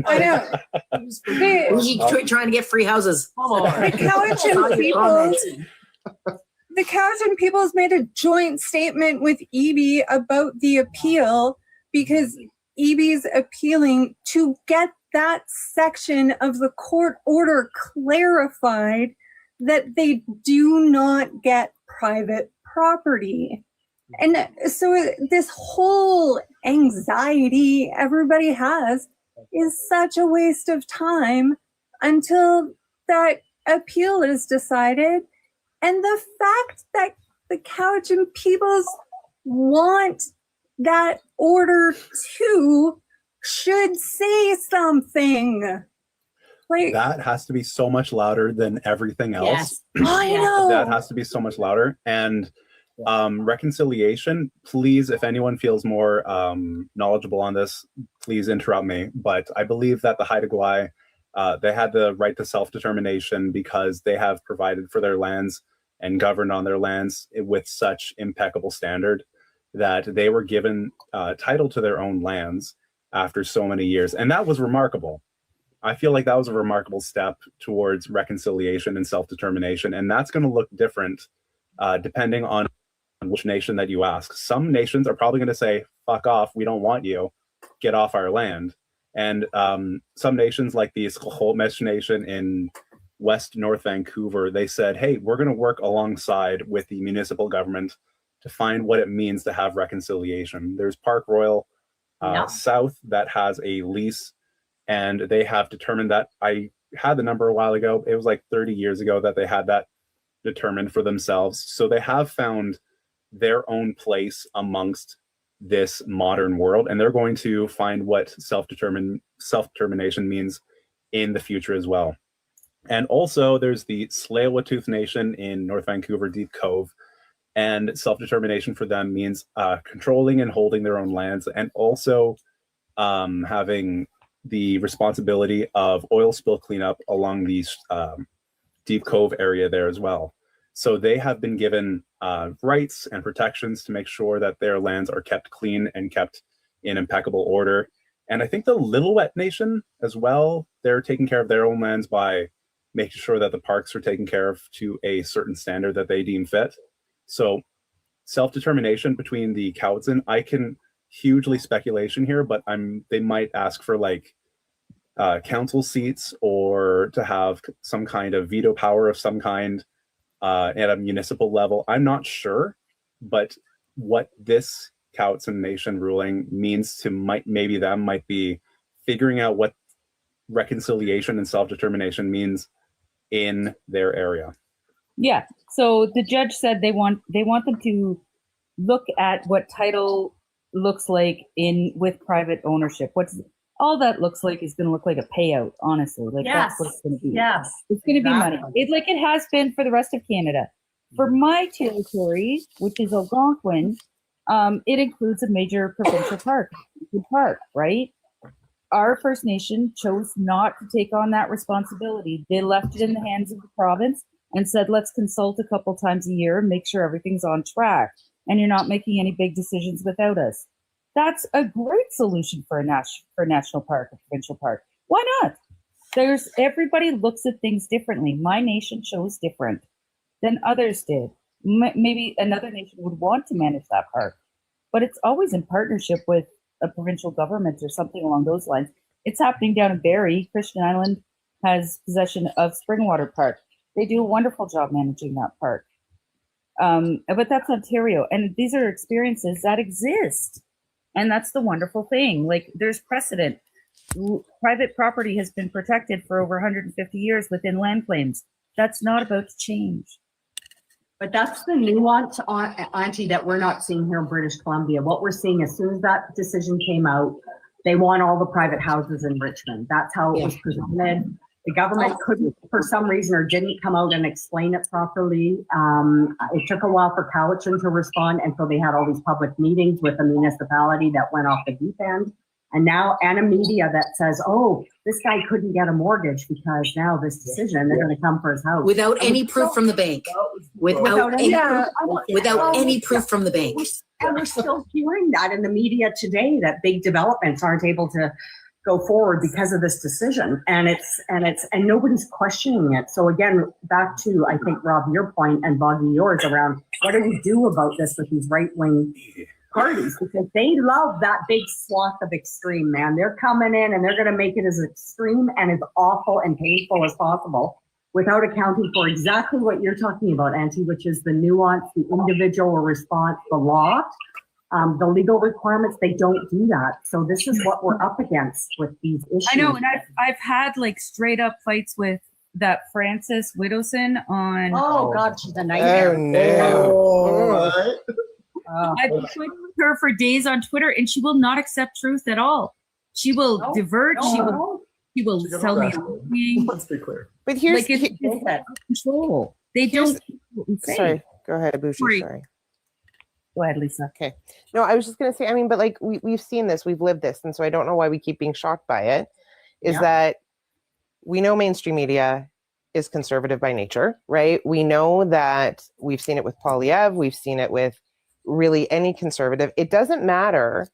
[SPEAKER 2] I know.
[SPEAKER 1] Who's trying to get free houses?
[SPEAKER 2] The Cowichan people. The Cowichan Peoples made a joint statement with EB about the appeal, because EB's appealing to get that section of the court order clarified, that they do not get private property. And so this whole anxiety everybody has is such a waste of time until that appeal is decided. And the fact that the Cowichan peoples want that order too should say something. Like,
[SPEAKER 7] that has to be so much louder than everything else.
[SPEAKER 1] Yes.
[SPEAKER 2] I know.
[SPEAKER 7] That has to be so much louder. And reconciliation, please, if anyone feels more knowledgeable on this, please interrupt me. But I believe that the Haida Gwaii, they had the right to self-determination because they have provided for their lands and governed on their lands with such impeccable standard that they were given title to their own lands after so many years. And that was remarkable. I feel like that was a remarkable step towards reconciliation and self-determination. And that's going to look different depending on which nation that you ask. Some nations are probably going to say, fuck off, we don't want you, get off our land. And some nations like the Squamish Nation in West North Vancouver, they said, hey, we're going to work alongside with the municipal government to find what it means to have reconciliation. There's Park Royal South that has a lease, and they have determined that, I had the number a while ago, it was like 30 years ago that they had that determined for themselves. So they have found their own place amongst this modern world, and they're going to find what self-determination means in the future as well. And also there's the Tsleil-Waututh Nation in North Vancouver, Deep Cove. And self-determination for them means controlling and holding their own lands, and also having the responsibility of oil spill cleanup along the Deep Cove area there as well. So they have been given rights and protections to make sure that their lands are kept clean and kept in impeccable order. And I think the Little Wet Nation as well, they're taking care of their own lands by making sure that the parks are taken care of to a certain standard that they deem fit. So self-determination between the Cowichan, I can hugely speculation here, but they might ask for like council seats or to have some kind of veto power of some kind at a municipal level. I'm not sure, but what this Cowichan Nation ruling means to maybe them might be figuring out what reconciliation and self-determination means in their area.
[SPEAKER 6] Yeah. So the judge said they want them to look at what title looks like with private ownership. All that looks like is going to look like a payout, honestly. Like that's what it's going to be.
[SPEAKER 3] Yes.
[SPEAKER 6] It's going to be money. Like it has been for the rest of Canada. For my territory, which is Algonquin, it includes a major provincial park, right? Our First Nation chose not to take on that responsibility. They left it in the hands of the province and said, let's consult a couple times a year and make sure everything's on track. And you're not making any big decisions without us. That's a great solution for a national park, a provincial park. Why not? Everybody looks at things differently. My nation chose different than others did. Maybe another nation would want to manage that park, but it's always in partnership with a provincial government or something along those lines. It's happening down in Barrie. Christian Island has possession of Springwater Park. They do a wonderful job managing that park. But that's Ontario. And these are experiences that exist. And that's the wonderful thing. Like there's precedent. Private property has been protected for over 150 years within land claims. That's not about to change.
[SPEAKER 3] But that's the nuance, Auntie, that we're not seeing here in British Columbia. What we're seeing as soon as that decision came out, they want all the private houses in Richmond. That's how it was presented. The government couldn't, for some reason, or didn't come out and explain it properly. It took a while for Cowichan to respond, and so they had all these public meetings with the municipality that went off the deep end. And now, and a media that says, oh, this guy couldn't get a mortgage because now this decision, they're going to come for his house.
[SPEAKER 1] Without any proof from the bank. Without any proof from the bank.
[SPEAKER 3] And we're still hearing that in the media today, that big developments aren't able to go forward because of this decision. And nobody's questioning it. So again, back to, I think, Rob, your point, and Boggy, yours, around what do we do about this with these right-wing parties, because they love that big swath of extreme, man. They're coming in and they're going to make it as extreme and as awful and painful as possible without accounting for exactly what you're talking about, Auntie, which is the nuance, the individual response, the law, the legal requirements. They don't do that. So this is what we're up against with these issues.
[SPEAKER 6] I know, and I've had like straight up fights with that Frances Widowson on.
[SPEAKER 3] Oh God, she's a nightmare.
[SPEAKER 8] Oh no.
[SPEAKER 6] I've been with her for days on Twitter, and she will not accept truth at all. She will divert. She will tell me.
[SPEAKER 9] Let's be clear.
[SPEAKER 8] But here's
[SPEAKER 6] like it's control. They don't.
[SPEAKER 8] Sorry, go ahead, Abushi. Sorry.
[SPEAKER 6] Go ahead, Lisa.
[SPEAKER 8] Okay. No, I was just going to say, I mean, but like we've seen this, we've lived this. And so I don't know why we keep being shocked by it, is that we know mainstream media is conservative by nature, right? We know that we've seen it with Polyev. We've seen it with really any conservative. It doesn't matter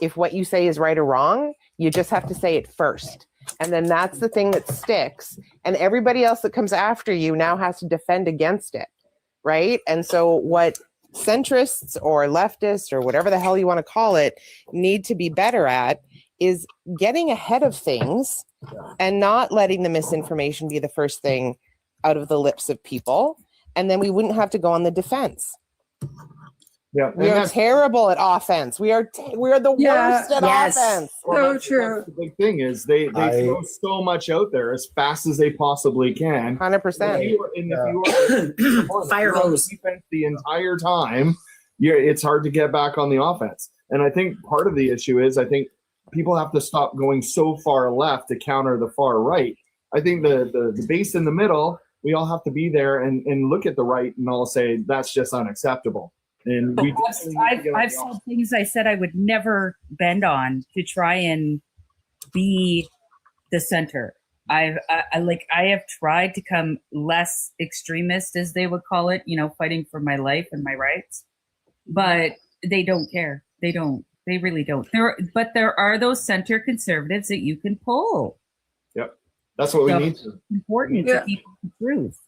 [SPEAKER 8] if what you say is right or wrong. You just have to say it first. And then that's the thing that sticks. And everybody else that comes after you now has to defend against it, right? And so what centrists or leftists or whatever the hell you want to call it need to be better at is getting ahead of things and not letting the misinformation be the first thing out of the lips of people. And then we wouldn't have to go on the defense.
[SPEAKER 5] Yeah,
[SPEAKER 8] we are terrible at offense. We are the worst at offense.
[SPEAKER 2] So true.
[SPEAKER 5] That's the big thing is they throw so much out there as fast as they possibly can.
[SPEAKER 8] 100%.
[SPEAKER 1] Fire hose
[SPEAKER 5] defense the entire time. It's hard to get back on the offense. And I think part of the issue is I think people have to stop going so far left to counter the far right. I think the base in the middle we all have to be there and look at the right and all say that's just unacceptable. And we
[SPEAKER 6] I've said things I said I would never bend on to try and be the center. I have tried to come less extremist, as they would call it, fighting for my life and my rights, but they don't care. They don't. They really don't. There are those center conservatives that you can pull.
[SPEAKER 5] Yep, that's what we need.
[SPEAKER 6] It's important to keep the truth.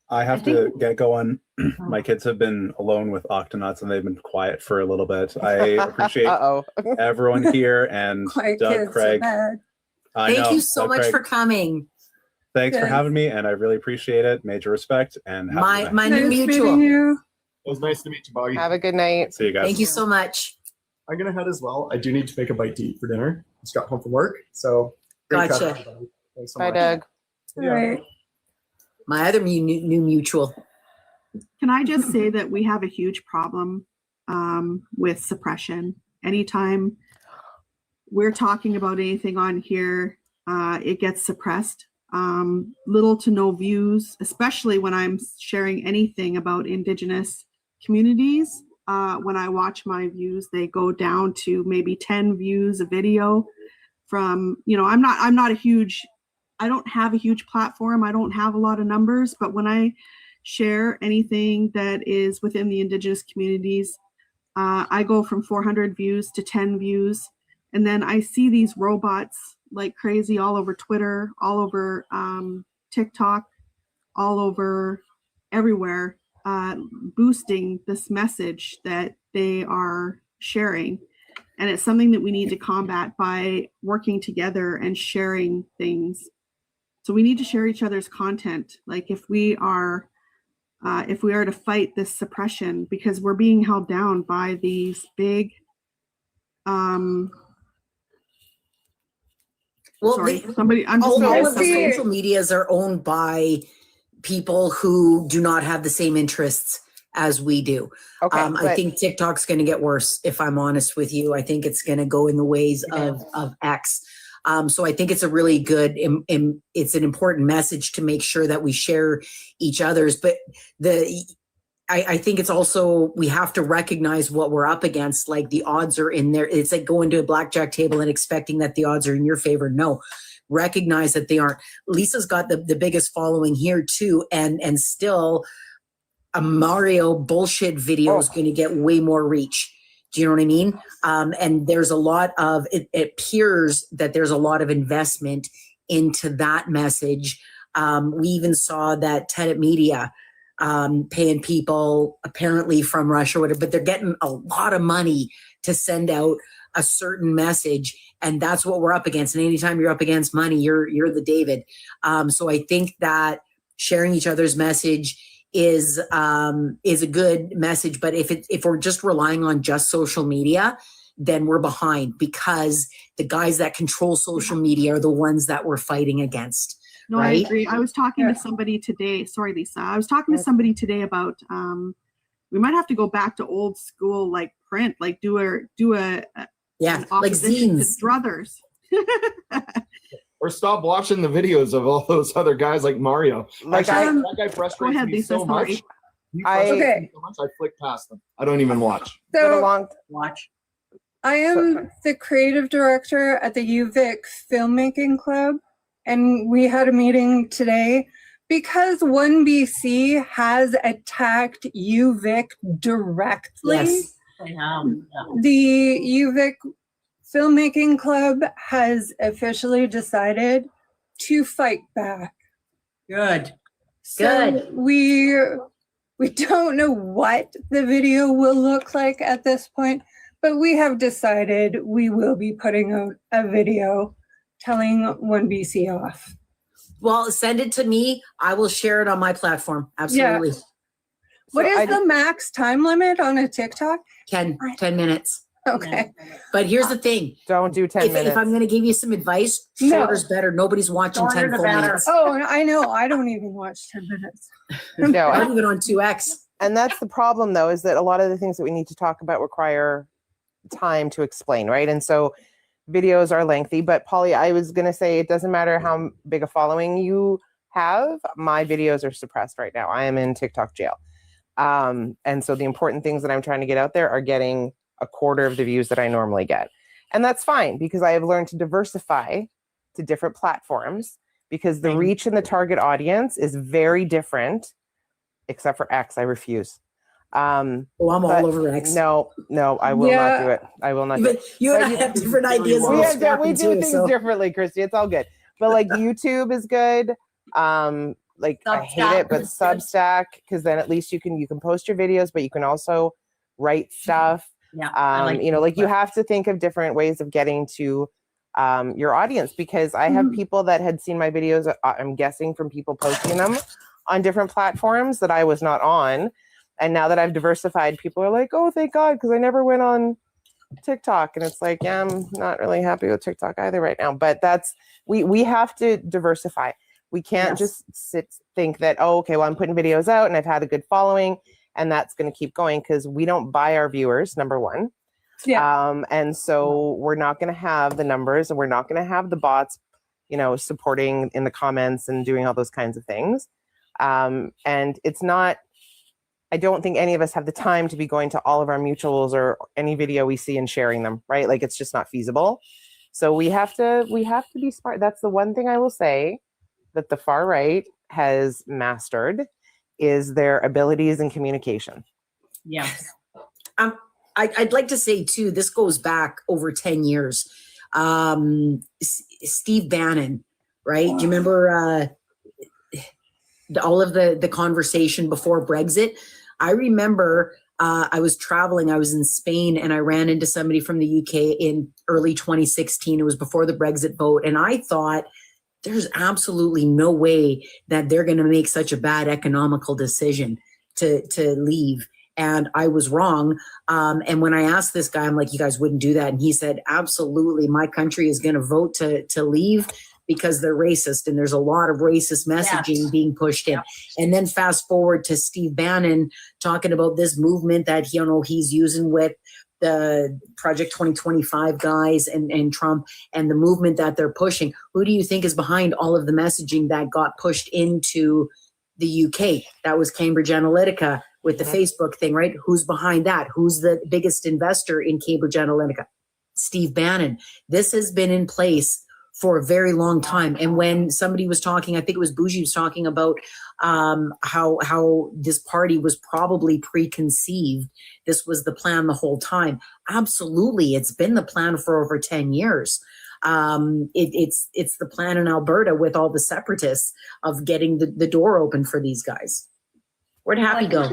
[SPEAKER 7] I have to get going. My kids have been alone with Octonauts and they've been quiet for a little bit. I appreciate everyone here and Doug, Craig.
[SPEAKER 1] Thank you so much for coming.
[SPEAKER 7] Thanks for having me, and I really appreciate it. Major respect, and
[SPEAKER 1] my new mutual.
[SPEAKER 2] You.
[SPEAKER 5] It was nice to meet you, Boggy.
[SPEAKER 8] Have a good night.
[SPEAKER 7] See you guys.
[SPEAKER 1] Thank you so much.
[SPEAKER 9] I'm gonna head as well. I do need to make a bite to eat for dinner. Just got home from work, so great
[SPEAKER 1] Gotcha.
[SPEAKER 9] chatting, everybody. Thanks so
[SPEAKER 8] Bye,
[SPEAKER 9] much.
[SPEAKER 8] Doug.
[SPEAKER 9] Yeah.
[SPEAKER 2] Right.
[SPEAKER 1] My other new mutual.
[SPEAKER 4] Can I just say that we have a huge problem with suppression? Anytime we're talking about anything on here, it gets suppressed. Little to no views, especially when I'm sharing anything about Indigenous communities. When I watch my views, they go down to maybe 10 views a video from, I'm not a huge, I don't have a huge platform. I don't have a lot of numbers, but when I share anything that is within the Indigenous communities, I go from 400 views to 10 views. And then I see these robots like crazy all over Twitter, all over TikTok, all over everywhere, boosting this message that they are sharing. And it's something that we need to combat by working together and sharing things. So we need to share each other's content. Like if we are to fight this suppression, because we're being held down by these big,
[SPEAKER 1] Well,
[SPEAKER 4] sorry,
[SPEAKER 1] they-
[SPEAKER 4] somebody, I'm just
[SPEAKER 1] all
[SPEAKER 4] gonna
[SPEAKER 1] of the social medias are owned by people who do not have the same interests as we do.
[SPEAKER 8] Okay,
[SPEAKER 1] I think TikTok's going to get worse, if I'm honest with you. I think it's going to go in the ways of X. So I think it's a really good, it's an important message to make sure that we share each other's. But I think it's also, we have to recognize what we're up against. Like the odds are in there. It's like going to a blackjack table and expecting that the odds are in your favor. No, recognize that they aren't. Lisa's got the biggest following here too. And still a Mario bullshit video is going to get way more reach. Do you know what I mean? And there's a lot of, it appears that there's a lot of investment into that message. We even saw that Tenet Media paying people apparently from Russia, or whatever, but they're getting a lot of money to send out a certain message. And that's what we're up against. And anytime you're up against money, you're the David. So I think that sharing each other's message is a good message. But if we're just relying on just social media, then we're behind, because the guys that control social media are the ones that we're fighting against.
[SPEAKER 4] No,
[SPEAKER 1] right?
[SPEAKER 4] I agree. I was talking to somebody today. Sorry, Lisa. I was talking to somebody today about we might have to go back to old school, like print, like do a
[SPEAKER 1] like
[SPEAKER 4] opposition to
[SPEAKER 1] zines.
[SPEAKER 4] Druthers.
[SPEAKER 5] Or stop watching the videos of all those other guys like Mario.
[SPEAKER 8] Like
[SPEAKER 5] Actually, that guy frustrates
[SPEAKER 4] ahead,
[SPEAKER 5] me
[SPEAKER 4] Lisa,
[SPEAKER 5] so much.
[SPEAKER 4] sorry.
[SPEAKER 5] He frustrates
[SPEAKER 2] Okay.
[SPEAKER 5] me so much, I flick past them. I don't even watch.
[SPEAKER 2] So
[SPEAKER 1] Watch.
[SPEAKER 2] I am the creative director at the UVic Filmmaking Club, and we had a meeting today because OneBC has attacked UVic directly.
[SPEAKER 1] Yes.
[SPEAKER 2] The UVic Filmmaking Club has officially decided to fight back.
[SPEAKER 1] Good.
[SPEAKER 2] So
[SPEAKER 1] Good.
[SPEAKER 2] we don't know what the video will look like at this point, but we have decided we will be putting out a video telling OneBC off.
[SPEAKER 1] Well, send it to me. I will share it on my platform. Absolutely.
[SPEAKER 2] What is the max time limit on a TikTok?
[SPEAKER 1] 10 minutes.
[SPEAKER 2] Okay.
[SPEAKER 1] But here's the thing.
[SPEAKER 8] Don't do 10 minutes.
[SPEAKER 1] If I'm going to give you some advice,
[SPEAKER 2] No.
[SPEAKER 1] shorter's better. Nobody's watching 10 full minutes.
[SPEAKER 2] Oh, I know. I don't even watch 10 minutes.
[SPEAKER 8] No,
[SPEAKER 1] Not even on 2X.
[SPEAKER 8] and that's the problem, though, is that a lot of the things that we need to talk about require time to explain, right? And so videos are lengthy. But Polly, I was going to say, it doesn't matter how big a following you have, my videos are suppressed right now. I am in TikTok jail. And so the important things that I'm trying to get out there are getting a quarter of the views that I normally get. And that's fine because I have learned to diversify to different platforms because the reach and the target audience is very different, except for X. I refuse.
[SPEAKER 1] I'm all over X.
[SPEAKER 8] No, I will not do it. I will not do it.
[SPEAKER 1] You and I have different ideas.
[SPEAKER 8] We do things differently, Christy. It's all good. But like YouTube is good. Like I hate it, but Substack, because then at least you can post your videos, but you can also write stuff.
[SPEAKER 3] Yeah.
[SPEAKER 8] You have to think of different ways of getting to your audience, because I have people that had seen my videos, I'm guessing from people posting them on different platforms that I was not on. And now that I've diversified, people are like, oh, thank God, because I never went on TikTok. And it's like, yeah, I'm not really happy with TikTok either right now. But we have to diversify. We can't just think that, oh, okay, well, I'm putting videos out and I've had a good following and that's going to keep going, because we don't buy our viewers, number one.
[SPEAKER 2] Yeah.
[SPEAKER 8] And so we're not going to have the numbers, and we're not going to have the bots, supporting in the comments and doing all those kinds of things. And it's not, I don't think any of us have the time to be going to all of our mutuals or any video we see and sharing them, right? Like, it's just not feasible. So we have to be smart. That's the one thing I will say that the far right has mastered, is their abilities in communication.
[SPEAKER 3] Yes.
[SPEAKER 1] I'd like to say too, this goes back over 10 years. Steve Bannon, right? Do you remember all of the conversation before Brexit? I remember I was traveling, I was in Spain, and I ran into somebody from the UK in early 2016. It was before the Brexit vote. And I thought, there's absolutely no way that they're going to make such a bad economical decision to leave. And I was wrong. And when I asked this guy, I'm like, you guys wouldn't do that. And he said, absolutely. My country is going to vote to leave because they're racist. And there's a lot of racist messaging being pushed in. And then fast forward to Steve Bannon talking about this movement that he's using with the Project 2025 guys and Trump and the movement that they're pushing. Who do you think is behind all of the messaging that got pushed into the UK? That was Cambridge Analytica with the Facebook thing, right? Who's behind that? Who's the biggest investor in Cambridge Analytica? Steve Bannon. This has been in place for a very long time. And when somebody was talking, I think it was Bougie was talking about how this party was probably preconceived. This was the plan the whole time. Absolutely. It's been the plan for over 10 years. It's the plan in Alberta with all the separatists of getting the door open for these guys. Where'd Happy go?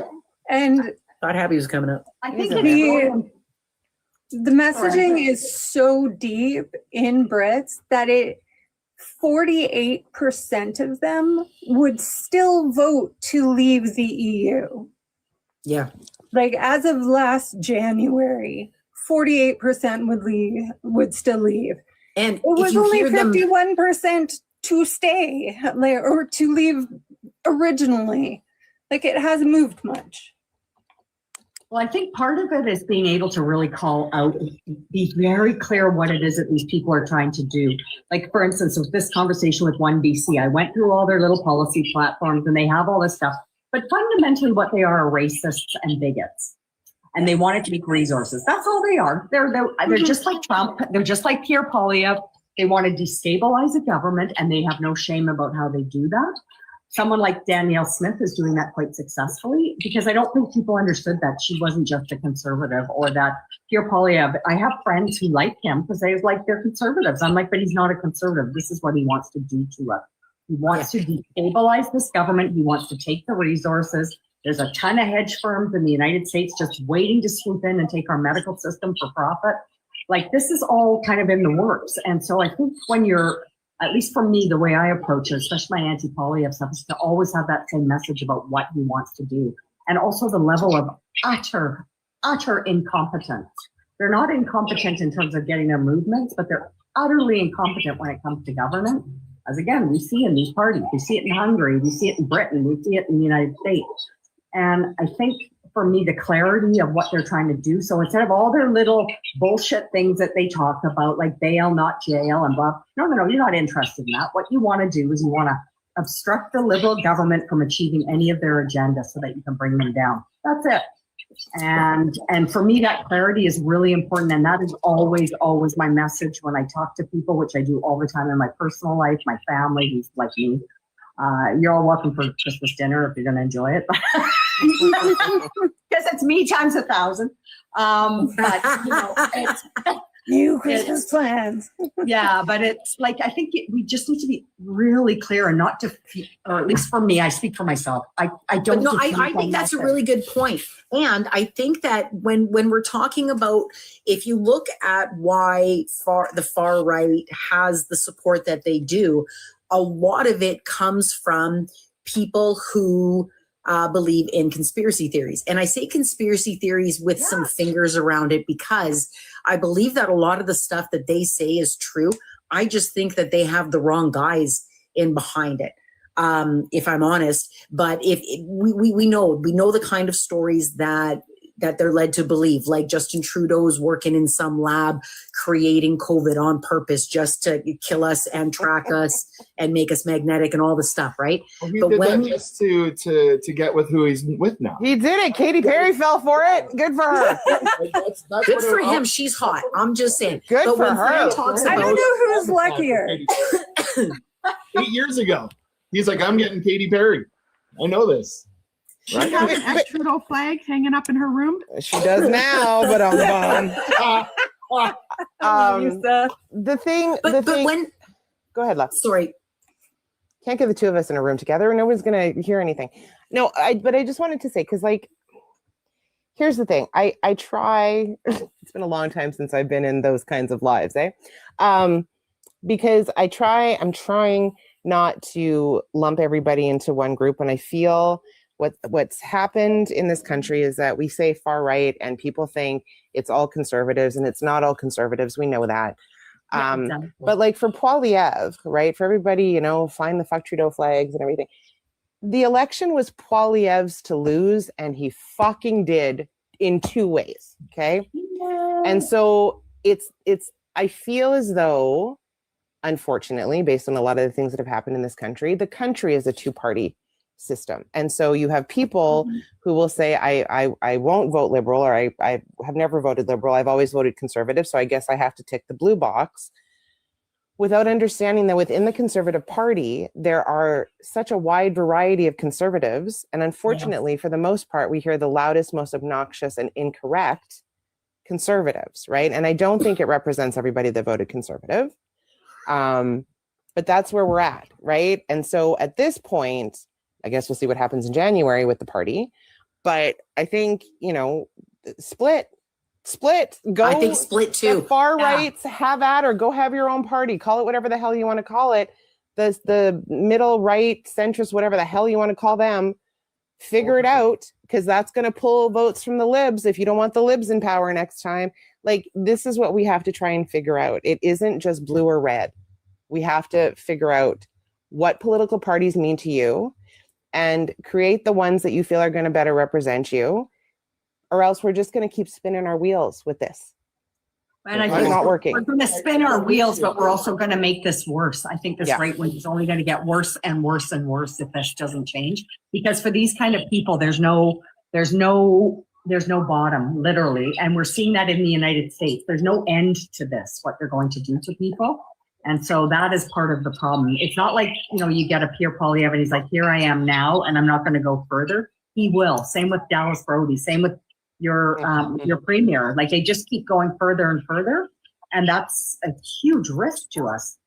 [SPEAKER 2] And
[SPEAKER 1] Thought Happy was coming up.
[SPEAKER 3] I think
[SPEAKER 2] the messaging is so deep in Brits that 48% of them would still vote to leave the EU.
[SPEAKER 1] Yeah.
[SPEAKER 2] Like, as of last January, 48% would still leave.
[SPEAKER 1] And
[SPEAKER 2] it was
[SPEAKER 1] if you
[SPEAKER 2] only
[SPEAKER 1] hear them,
[SPEAKER 2] 51% to stay, or to leave originally. Like, it hasn't moved much.
[SPEAKER 3] Well, I think part of it is being able to really call out, be very clear what it is that these people are trying to do. Like, for instance, with this conversation with OneBC, I went through all their little policy platforms and they have all this stuff. But fundamentally what they are racists and bigots. And they want to take resources. That's all they are. They're just like Trump. They're just like Pierre Poilievre. They want to destabilize the government, and they have no shame about how they do that. Someone like Danielle Smith is doing that quite successfully, because I don't think people understood that she wasn't just a conservative, or that Pierre Poilievre. I have friends who like him because they're conservatives. I'm like, but he's not a conservative. This is what he wants to do to us. He wants to destabilize this government. He wants to take the resources. There's a ton of hedge firms in the United States just waiting to swoop in and take our medical system for profit. Like, this is all kind of in the works. And so I think when you're, at least for me, the way I approach it, especially my anti-Poilievre stuff, is to always have that same message about what he wants to do. And also the level of utter incompetence. They're not incompetent in terms of getting their movements, but they're utterly incompetent when it comes to government. As again, we see in these parties, we see it in Hungary, we see it in Britain, we see it in the United States. And I think for me, the clarity of what they're trying to do. So instead of all their little bullshit things that they talk about, like bail, not jail, and blah, no, you're not interested in that. What you want to do is you want to obstruct the Liberal government from achieving any of their agenda so that you can bring them down. That's it. And for me, that clarity is really important. And that is always my message when I talk to people, which I do all the time in my personal life, my family who's like me. You're all welcome for Christmas dinner if you're going to enjoy it. Because it's me times 1,000. But, you know, it's,
[SPEAKER 2] New Christmas plans.
[SPEAKER 3] yeah, but it's like, I think we just need to be really clear and not to, or at least for me, I speak for myself. I don't.
[SPEAKER 1] But no, I think that's a really good point. And I think that when we're talking about, if you look at why the far right has the support that they do, a lot of it comes from people who believe in conspiracy theories. And I say conspiracy theories with some fingers around it because I believe that a lot of the stuff that they say is true. I just think that they have the wrong guys in behind it, if I'm honest. But if we know the kind of stories that they're led to believe, like Justin Trudeau's working in some lab creating COVID on purpose just to kill us and track us and make us magnetic and all the stuff, right?
[SPEAKER 5] Well, he
[SPEAKER 1] But
[SPEAKER 5] did
[SPEAKER 1] when-
[SPEAKER 5] that just to get with who he's with now.
[SPEAKER 8] He did it. Katy Perry fell for it. Good for her.
[SPEAKER 5] That's
[SPEAKER 1] Good
[SPEAKER 5] what
[SPEAKER 1] for
[SPEAKER 5] it-
[SPEAKER 1] him. She's hot. I'm just saying.
[SPEAKER 8] Good
[SPEAKER 1] But
[SPEAKER 8] for
[SPEAKER 1] when Fran
[SPEAKER 8] her.
[SPEAKER 1] talks
[SPEAKER 2] I don't
[SPEAKER 1] about
[SPEAKER 2] know who's luckier.
[SPEAKER 5] 8 years ago, he's like, I'm getting Katy Perry. I know this.
[SPEAKER 4] She
[SPEAKER 5] Right?
[SPEAKER 4] has an Trudeau flag hanging up in her room.
[SPEAKER 8] She does now, but the thing.
[SPEAKER 1] but when
[SPEAKER 8] Go ahead, Lex.
[SPEAKER 1] sorry.
[SPEAKER 8] Can't get the two of us in a room together. No one's gonna hear anything. No, but I just wanted to say, because like, here's the thing. I try. It's been a long time since I've been in those kinds of lives, because I'm trying not to lump everybody into one group, and I feel what's happened in this country is that we say far right and people think it's all conservatives, and it's not all conservatives. We know that.
[SPEAKER 3] Exactly.
[SPEAKER 8] But like for Poilievre, right? For everybody, flying the fuck Trudeau flags and everything. The election was Poilievre's to lose, and he fucking did in two ways. Okay. And so I feel as though, unfortunately, based on a lot of the things that have happened in this country, the country is a two-party system. And so you have people who will say, I won't vote Liberal, or I have never voted Liberal. I've always voted Conservative. So I guess I have to tick the blue box, without understanding that within the Conservative Party, there are such a wide variety of conservatives. And unfortunately, for the most part, we hear the loudest, most obnoxious and incorrect conservatives, right? And I don't think it represents everybody that voted Conservative. But that's where we're at, right? And so at this point, I guess we'll see what happens in January with the party. But I think, split, go.
[SPEAKER 1] I think split too.
[SPEAKER 8] The far
[SPEAKER 1] Yeah.
[SPEAKER 8] rights, have at, or go have your own party. Call it whatever the hell you want to call it. The middle right, centrist, whatever the hell you want to call them, figure it out, because that's going to pull votes from the libs if you don't want the libs in power next time. Like, this is what we have to try and figure out. It isn't just blue or red. We have to figure out what political parties mean to you and create the ones that you feel are going to better represent you, or else we're just going to keep spinning our wheels with this.
[SPEAKER 3] And I
[SPEAKER 8] It's
[SPEAKER 3] think
[SPEAKER 8] not working.
[SPEAKER 3] we're going to spin our wheels, but we're also going to make this worse. I think this
[SPEAKER 8] Yeah.
[SPEAKER 3] right wing is only going to get worse and worse and worse if this doesn't change. Because for these kind of people, there's no bottom, literally. And we're seeing that in the United States. There's no end to this, what they're going to do to people. And so that is part of the problem. It's not like, you get a Pierre Poilievre and he's like, here I am now, and I'm not going to go further. He will. Same with Dallas Brody. Same with your premier. Like, they just keep going further and further. And that's a huge risk to us.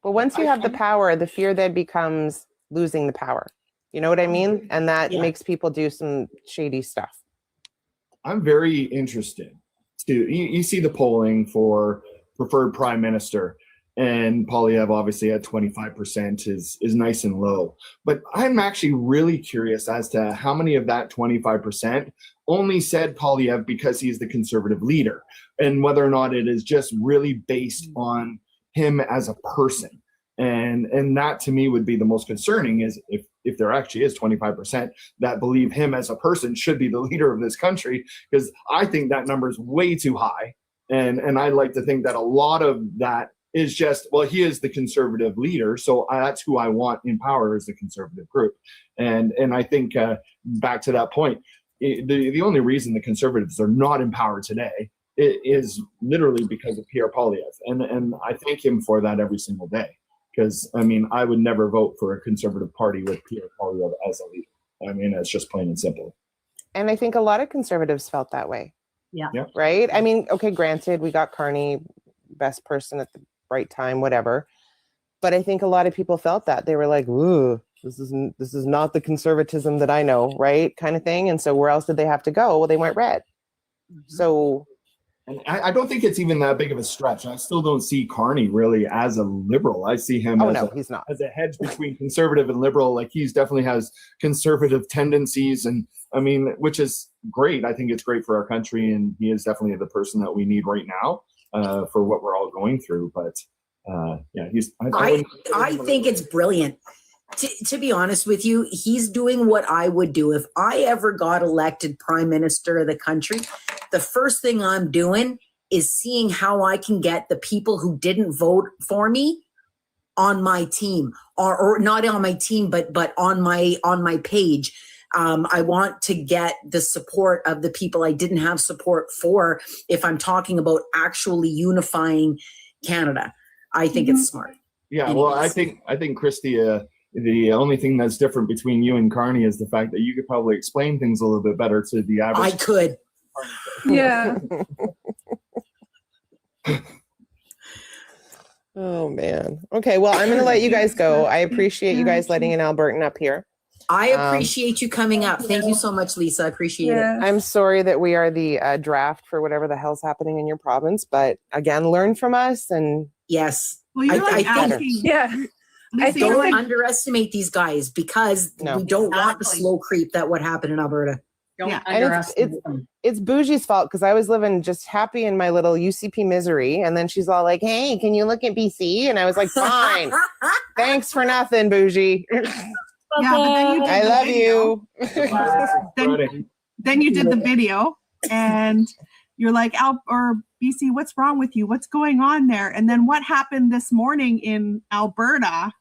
[SPEAKER 8] But once you have the power, the fear then becomes losing the power. You know what I mean? And that makes people do some shady stuff.
[SPEAKER 5] I'm very interested you see the polling for preferred prime minister, and Poilievre obviously at 25% is nice and low. But I'm actually really curious as to how many of that 25% only said Poilievre because he's the conservative leader, and whether or not it is just really based on him as a person. And that to me would be the most concerning, is if there actually is 25% that believe him as a person should be the leader of this country, because I think that number is way too high. And I'd like to think that a lot of that is just, well, he is the conservative leader, so that's who I want in power, is the conservative group. And I think back to that point, the only reason the conservatives are not in power today is literally because of Pierre Poilievre, and I thank him for that every single day. Because I mean, I would never vote for a conservative party with Pierre Poilievre as a leader. I mean, it's just plain and simple.
[SPEAKER 8] And I think a lot of conservatives felt that way.
[SPEAKER 3] Yeah.
[SPEAKER 5] Yeah.
[SPEAKER 8] Right. I mean, okay, granted, we got Carney, best person at the right time, whatever. But I think a lot of people felt that. They were like, ooh, this is not the conservatism that I know, right? Kind of thing. And so where else did they have to go? Well, they went red. So,
[SPEAKER 5] And I don't think it's even that big of a stretch. I still don't see Carney really as a liberal. I see him
[SPEAKER 8] oh
[SPEAKER 5] as
[SPEAKER 8] no,
[SPEAKER 5] a,
[SPEAKER 8] he's not.
[SPEAKER 5] as a hedge between conservative and liberal. Like, he's definitely has conservative tendencies, and I mean, which is great. I think it's great for our country, and he is definitely the person that we need right now for what we're all going through. But yeah, he's.
[SPEAKER 1] I think it's brilliant. To be honest with you, he's doing what I would do if I ever got elected prime minister of the country. The first thing I'm doing is seeing how I can get the people who didn't vote for me on my team, or not on my team, but on my page. I want to get the support of the people I didn't have support for. If I'm talking about actually unifying Canada, I think it's smart.
[SPEAKER 5] Yeah, well, I think Christy, the only thing that's different between you and Carney is the fact that you could probably explain things a little bit better to the average.
[SPEAKER 1] I could.
[SPEAKER 2] Yeah.
[SPEAKER 8] Oh man. Okay, well, I'm gonna let you guys go. I appreciate you guys letting an Albertan up here.
[SPEAKER 1] I appreciate you coming up. Thank you so much, Lisa. I appreciate it.
[SPEAKER 2] Yeah.
[SPEAKER 8] I'm sorry that we are the draft for whatever the hell's happening in your province, but again, learn from us. And
[SPEAKER 1] Yes.
[SPEAKER 4] Well, you're
[SPEAKER 1] I
[SPEAKER 4] like
[SPEAKER 1] think-
[SPEAKER 4] asking.
[SPEAKER 2] Yeah. I
[SPEAKER 4] Lisa,
[SPEAKER 2] think
[SPEAKER 4] you're
[SPEAKER 1] Don't
[SPEAKER 4] like-
[SPEAKER 1] underestimate these guys, because
[SPEAKER 8] No.
[SPEAKER 1] we don't want the
[SPEAKER 3] Exactly.
[SPEAKER 1] slow creep that would happen in Alberta.
[SPEAKER 3] Don't
[SPEAKER 4] Yeah,
[SPEAKER 8] and
[SPEAKER 3] underestimate them.
[SPEAKER 8] it's Bougie's fault because I was living just happy in my little UCP misery, and then she's all like, "Hey, can you look at BC?" And I was like, "Fine, thanks for nothing, Bougie.
[SPEAKER 4] Yeah, but then you did
[SPEAKER 8] I
[SPEAKER 4] the
[SPEAKER 8] love
[SPEAKER 4] video.
[SPEAKER 8] you."
[SPEAKER 4] Then you did the video, and you're like, Al or BC, what's wrong with you? What's going on there? And then what happened this morning in Alberta?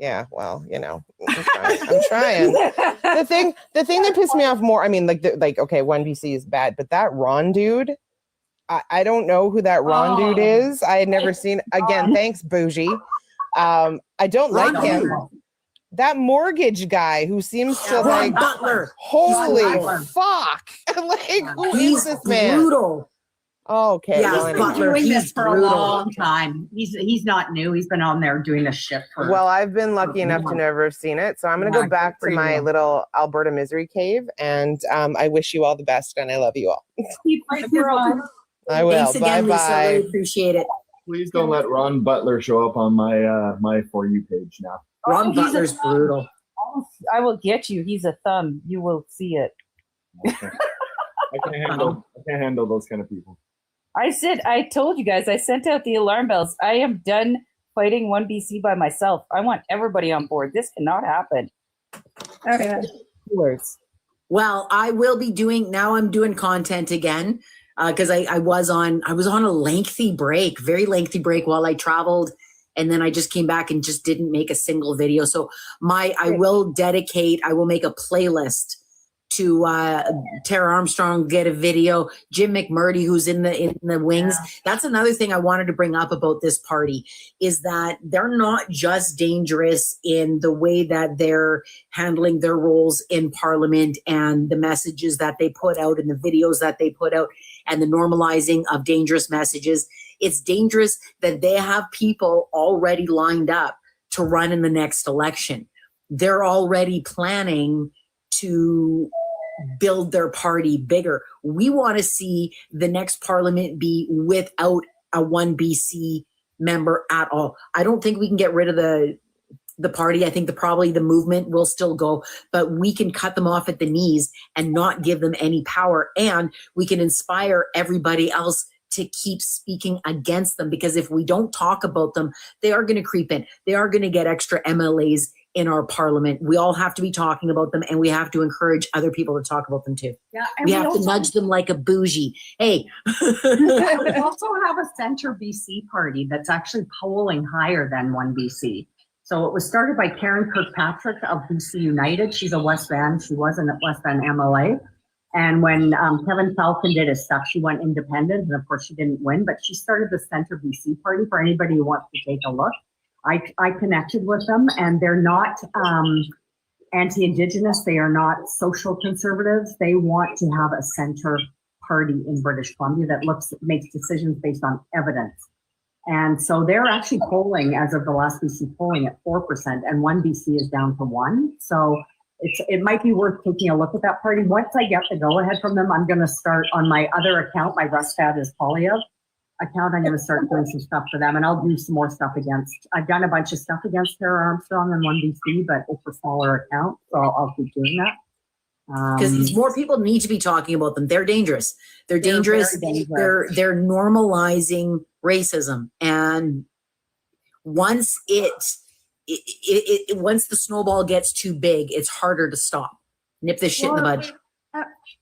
[SPEAKER 8] Yeah, well, you know, I'm trying. The thing that pissed me off more, I mean, like, okay, OneBC is bad, but that Ron dude, I don't know who that Ron dude is. I had never seen. Again, thanks, Bougie. I don't
[SPEAKER 1] Ron
[SPEAKER 8] like him.
[SPEAKER 1] who?
[SPEAKER 8] That mortgage guy who seems to
[SPEAKER 1] Ron
[SPEAKER 8] like,
[SPEAKER 1] Butler.
[SPEAKER 8] holy
[SPEAKER 1] He's
[SPEAKER 8] fuck! Like, who is
[SPEAKER 1] He's
[SPEAKER 8] this man?
[SPEAKER 1] brutal.
[SPEAKER 8] Okay,
[SPEAKER 1] Yeah,
[SPEAKER 8] well,
[SPEAKER 1] he's
[SPEAKER 8] anyway.
[SPEAKER 1] Butler.
[SPEAKER 3] Doing
[SPEAKER 1] He's
[SPEAKER 3] this for a
[SPEAKER 1] brutal.
[SPEAKER 3] long time. He's not new. He's been on there doing this shit for.
[SPEAKER 8] Well, I've been lucky enough to never have seen it, so I'm going to
[SPEAKER 3] Yeah,
[SPEAKER 8] go back
[SPEAKER 3] good
[SPEAKER 8] to
[SPEAKER 3] for
[SPEAKER 8] my
[SPEAKER 3] you.
[SPEAKER 8] little Alberta misery cave, and I wish you all the best, and I love you all.
[SPEAKER 3] keep right here on.
[SPEAKER 8] I will.
[SPEAKER 1] Thanks again, Lisa. I
[SPEAKER 8] Bye
[SPEAKER 1] really
[SPEAKER 8] bye.
[SPEAKER 1] appreciate it.
[SPEAKER 5] Please don't let Ron Butler show up on my my For You page now.
[SPEAKER 1] Ron
[SPEAKER 6] he's a
[SPEAKER 1] Butler's
[SPEAKER 6] thumb.
[SPEAKER 1] brutal.
[SPEAKER 6] I will get you. He's a thumb. You will see it.
[SPEAKER 5] Okay. I can't handle those kind of people.
[SPEAKER 6] I told you guys, I sent out the alarm bells. I am done fighting OneBC by myself. I want everybody on board. This cannot happen.
[SPEAKER 2] Okay.
[SPEAKER 1] Well, I will be doing, now I'm doing content again, because I was on a lengthy break, very lengthy break while I traveled. And then I just came back and just didn't make a single video. So I will make a playlist to Tara Armstrong, get a video, Jim McMurdy, who's in the wings.
[SPEAKER 3] Yeah.
[SPEAKER 1] That's another thing I wanted to bring up about this party, is that they're not just dangerous in the way that they're handling their roles in Parliament and the messages that they put out and the videos that they put out and the normalizing of dangerous messages. It's dangerous that they have people already lined up to run in the next election. They're already planning to build their party bigger. We want to see the next parliament be without a OneBC member at all. I don't think we can get rid of the party. I think probably the movement will still go, but we can cut them off at the knees and not give them any power. And we can inspire everybody else to keep speaking against them, because if we don't talk about them, they are going to creep in. They are going to get extra MLAs in our parliament. We all have to be talking about them, and we have to encourage other people to talk about them too.
[SPEAKER 3] Yeah, and
[SPEAKER 1] We have to
[SPEAKER 3] also-
[SPEAKER 1] nudge them like a bougie. Hey.
[SPEAKER 3] We also have a Centre BC party that's actually polling higher than OneBC. So it was started by Karen Kirkpatrick of BC United. She's a West Van. She was in West Van MLA. And when Kevin Falcon did his stuff, she went independent. And of course, she didn't win, but she started the Centre BC party for anybody who wants to take a look. I connected with them, and they're not anti-Indigenous. They are not social conservatives. They want to have a centre party in British Columbia that makes decisions based on evidence. And so they're actually polling, as of the last BC polling, at 4%, and OneBC is down to 1%. So it might be worth taking a look at that party. Once I get the go-ahead from them, I'm going to start on my other account. My Rustad is Polyev account. I'm going to start doing some stuff for them, and I'll do some more stuff I've done a bunch of stuff against Tara Armstrong on OneBC, but it's a smaller account, so I'll keep doing that.
[SPEAKER 1] Because more people need to be talking about them. They're dangerous. They're dangerous.
[SPEAKER 3] very dangerous.
[SPEAKER 1] They're normalizing racism, and once once the snowball gets too big, it's harder to stop. Nip this shit in the bud.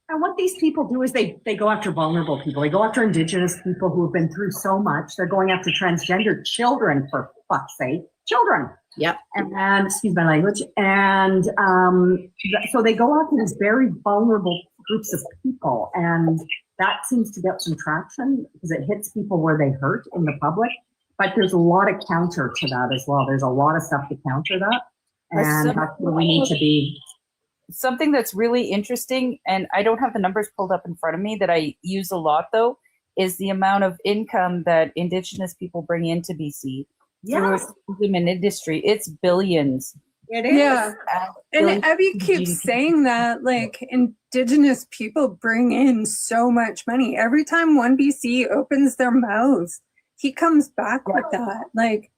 [SPEAKER 3] And what these people do is they go after vulnerable people. They go after Indigenous people who have been through so much. They're going after transgender children, for fuck's sake. Children.
[SPEAKER 1] Yep.
[SPEAKER 3] And excuse my language. And so they go after these very vulnerable groups of people. And that seems to get some traction because it hits people where they hurt in the public. But there's a lot of counter to that as well. There's a lot of stuff to counter that. And that's where we need to be.
[SPEAKER 6] Something that's really interesting, and I don't have the numbers pulled up in front of me that I use a lot though, is the amount of income that Indigenous people bring into BC.
[SPEAKER 3] Yeah.
[SPEAKER 6] Through an industry. It's billions.
[SPEAKER 3] It is.
[SPEAKER 2] Yeah. And
[SPEAKER 6] Billions
[SPEAKER 2] Abby
[SPEAKER 6] in
[SPEAKER 2] keeps
[SPEAKER 6] GDP.
[SPEAKER 2] saying that, like, Indigenous people bring in so much money. Every time OneBC opens their mouths, he comes back with that. Like,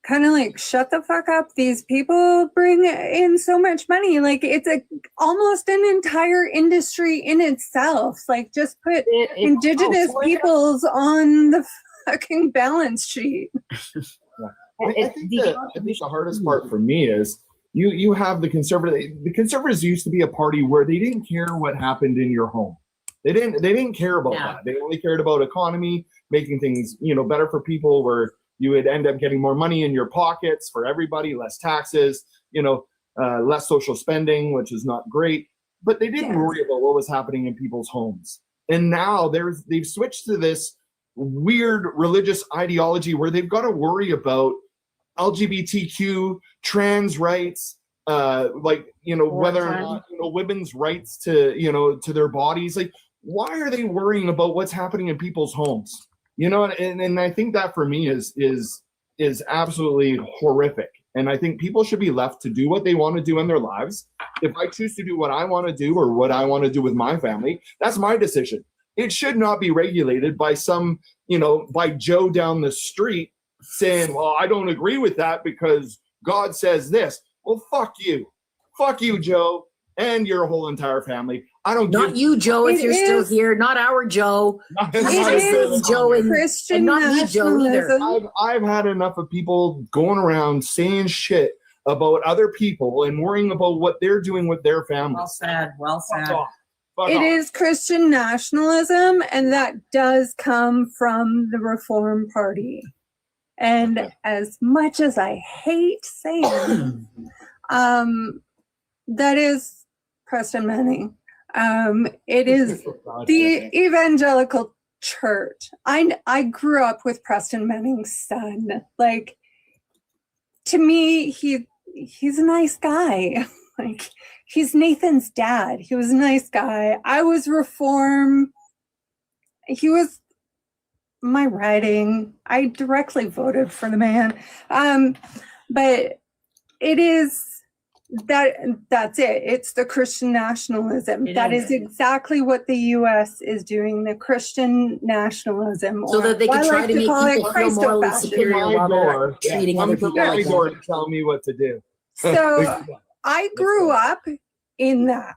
[SPEAKER 2] kind of like, shut the fuck up. These people bring in so much money. Like, it's almost an entire industry in itself. Like, just put Indigenous peoples on the fucking balance sheet.
[SPEAKER 5] I think the hardest part for me is you have the conservative. The conservatives used to be a party where they didn't care what happened in your home. They didn't care about that. They only cared about economy, making things better for people, where you would end up getting more money in your pockets for everybody, less taxes, less social spending, which is not great. But they didn't worry about what was happening in people's homes. And now they've switched to this weird religious ideology where they've got to worry about LGBTQ, trans rights, whether or not women's rights to their bodies. Like, why are they worrying about what's happening in people's homes? And I think that for me is absolutely horrific. And I think people should be left to do what they want to do in their lives. If I choose to do what I want to do or what I want to do with my family, that's my decision. It should not be regulated by by Joe down the street saying, well, I don't agree with that because God says this. Well, fuck you. Fuck you, Joe, and your whole entire family. I don't
[SPEAKER 1] Not you, Joe, if you're still here. Not our Joe.
[SPEAKER 2] It is
[SPEAKER 1] Joe and
[SPEAKER 2] Christian
[SPEAKER 1] not me, Joe, either.
[SPEAKER 2] nationalism.
[SPEAKER 5] I've had enough of people going around saying shit about other people and worrying about what they're doing with their families.
[SPEAKER 3] Well said. Well
[SPEAKER 5] Fuck
[SPEAKER 3] said.
[SPEAKER 5] off. Fuck
[SPEAKER 2] It
[SPEAKER 5] off.
[SPEAKER 2] is Christian nationalism, and that does come from the Reform Party. And as much as I hate saying, that is Preston Manning. It is the evangelical church. I grew up with Preston Manning's son. Like, to me, he's a nice guy. Like, he's Nathan's dad. He was a nice guy. I was Reform. He was my writing. I directly voted for the man. But it is that's it. It's the Christian nationalism. That is exactly what the US is doing, the Christian nationalism.
[SPEAKER 1] So that they can try to make people feel morally
[SPEAKER 2] Christofascism.
[SPEAKER 1] superior while they're treating other people like that.
[SPEAKER 5] Door to tell me what to do.
[SPEAKER 2] So I grew up in that.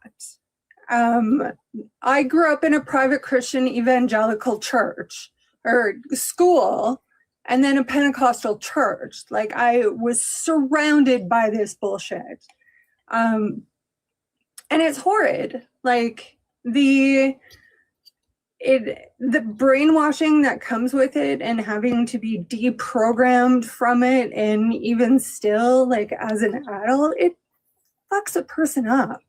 [SPEAKER 2] I grew up in a private Christian evangelical church or school and then a Pentecostal church. Like, I was surrounded by this bullshit. And it's horrid. Like, the brainwashing that comes with it and having to be deprogrammed from it, and even still, like, as an adult, it fucks a person up.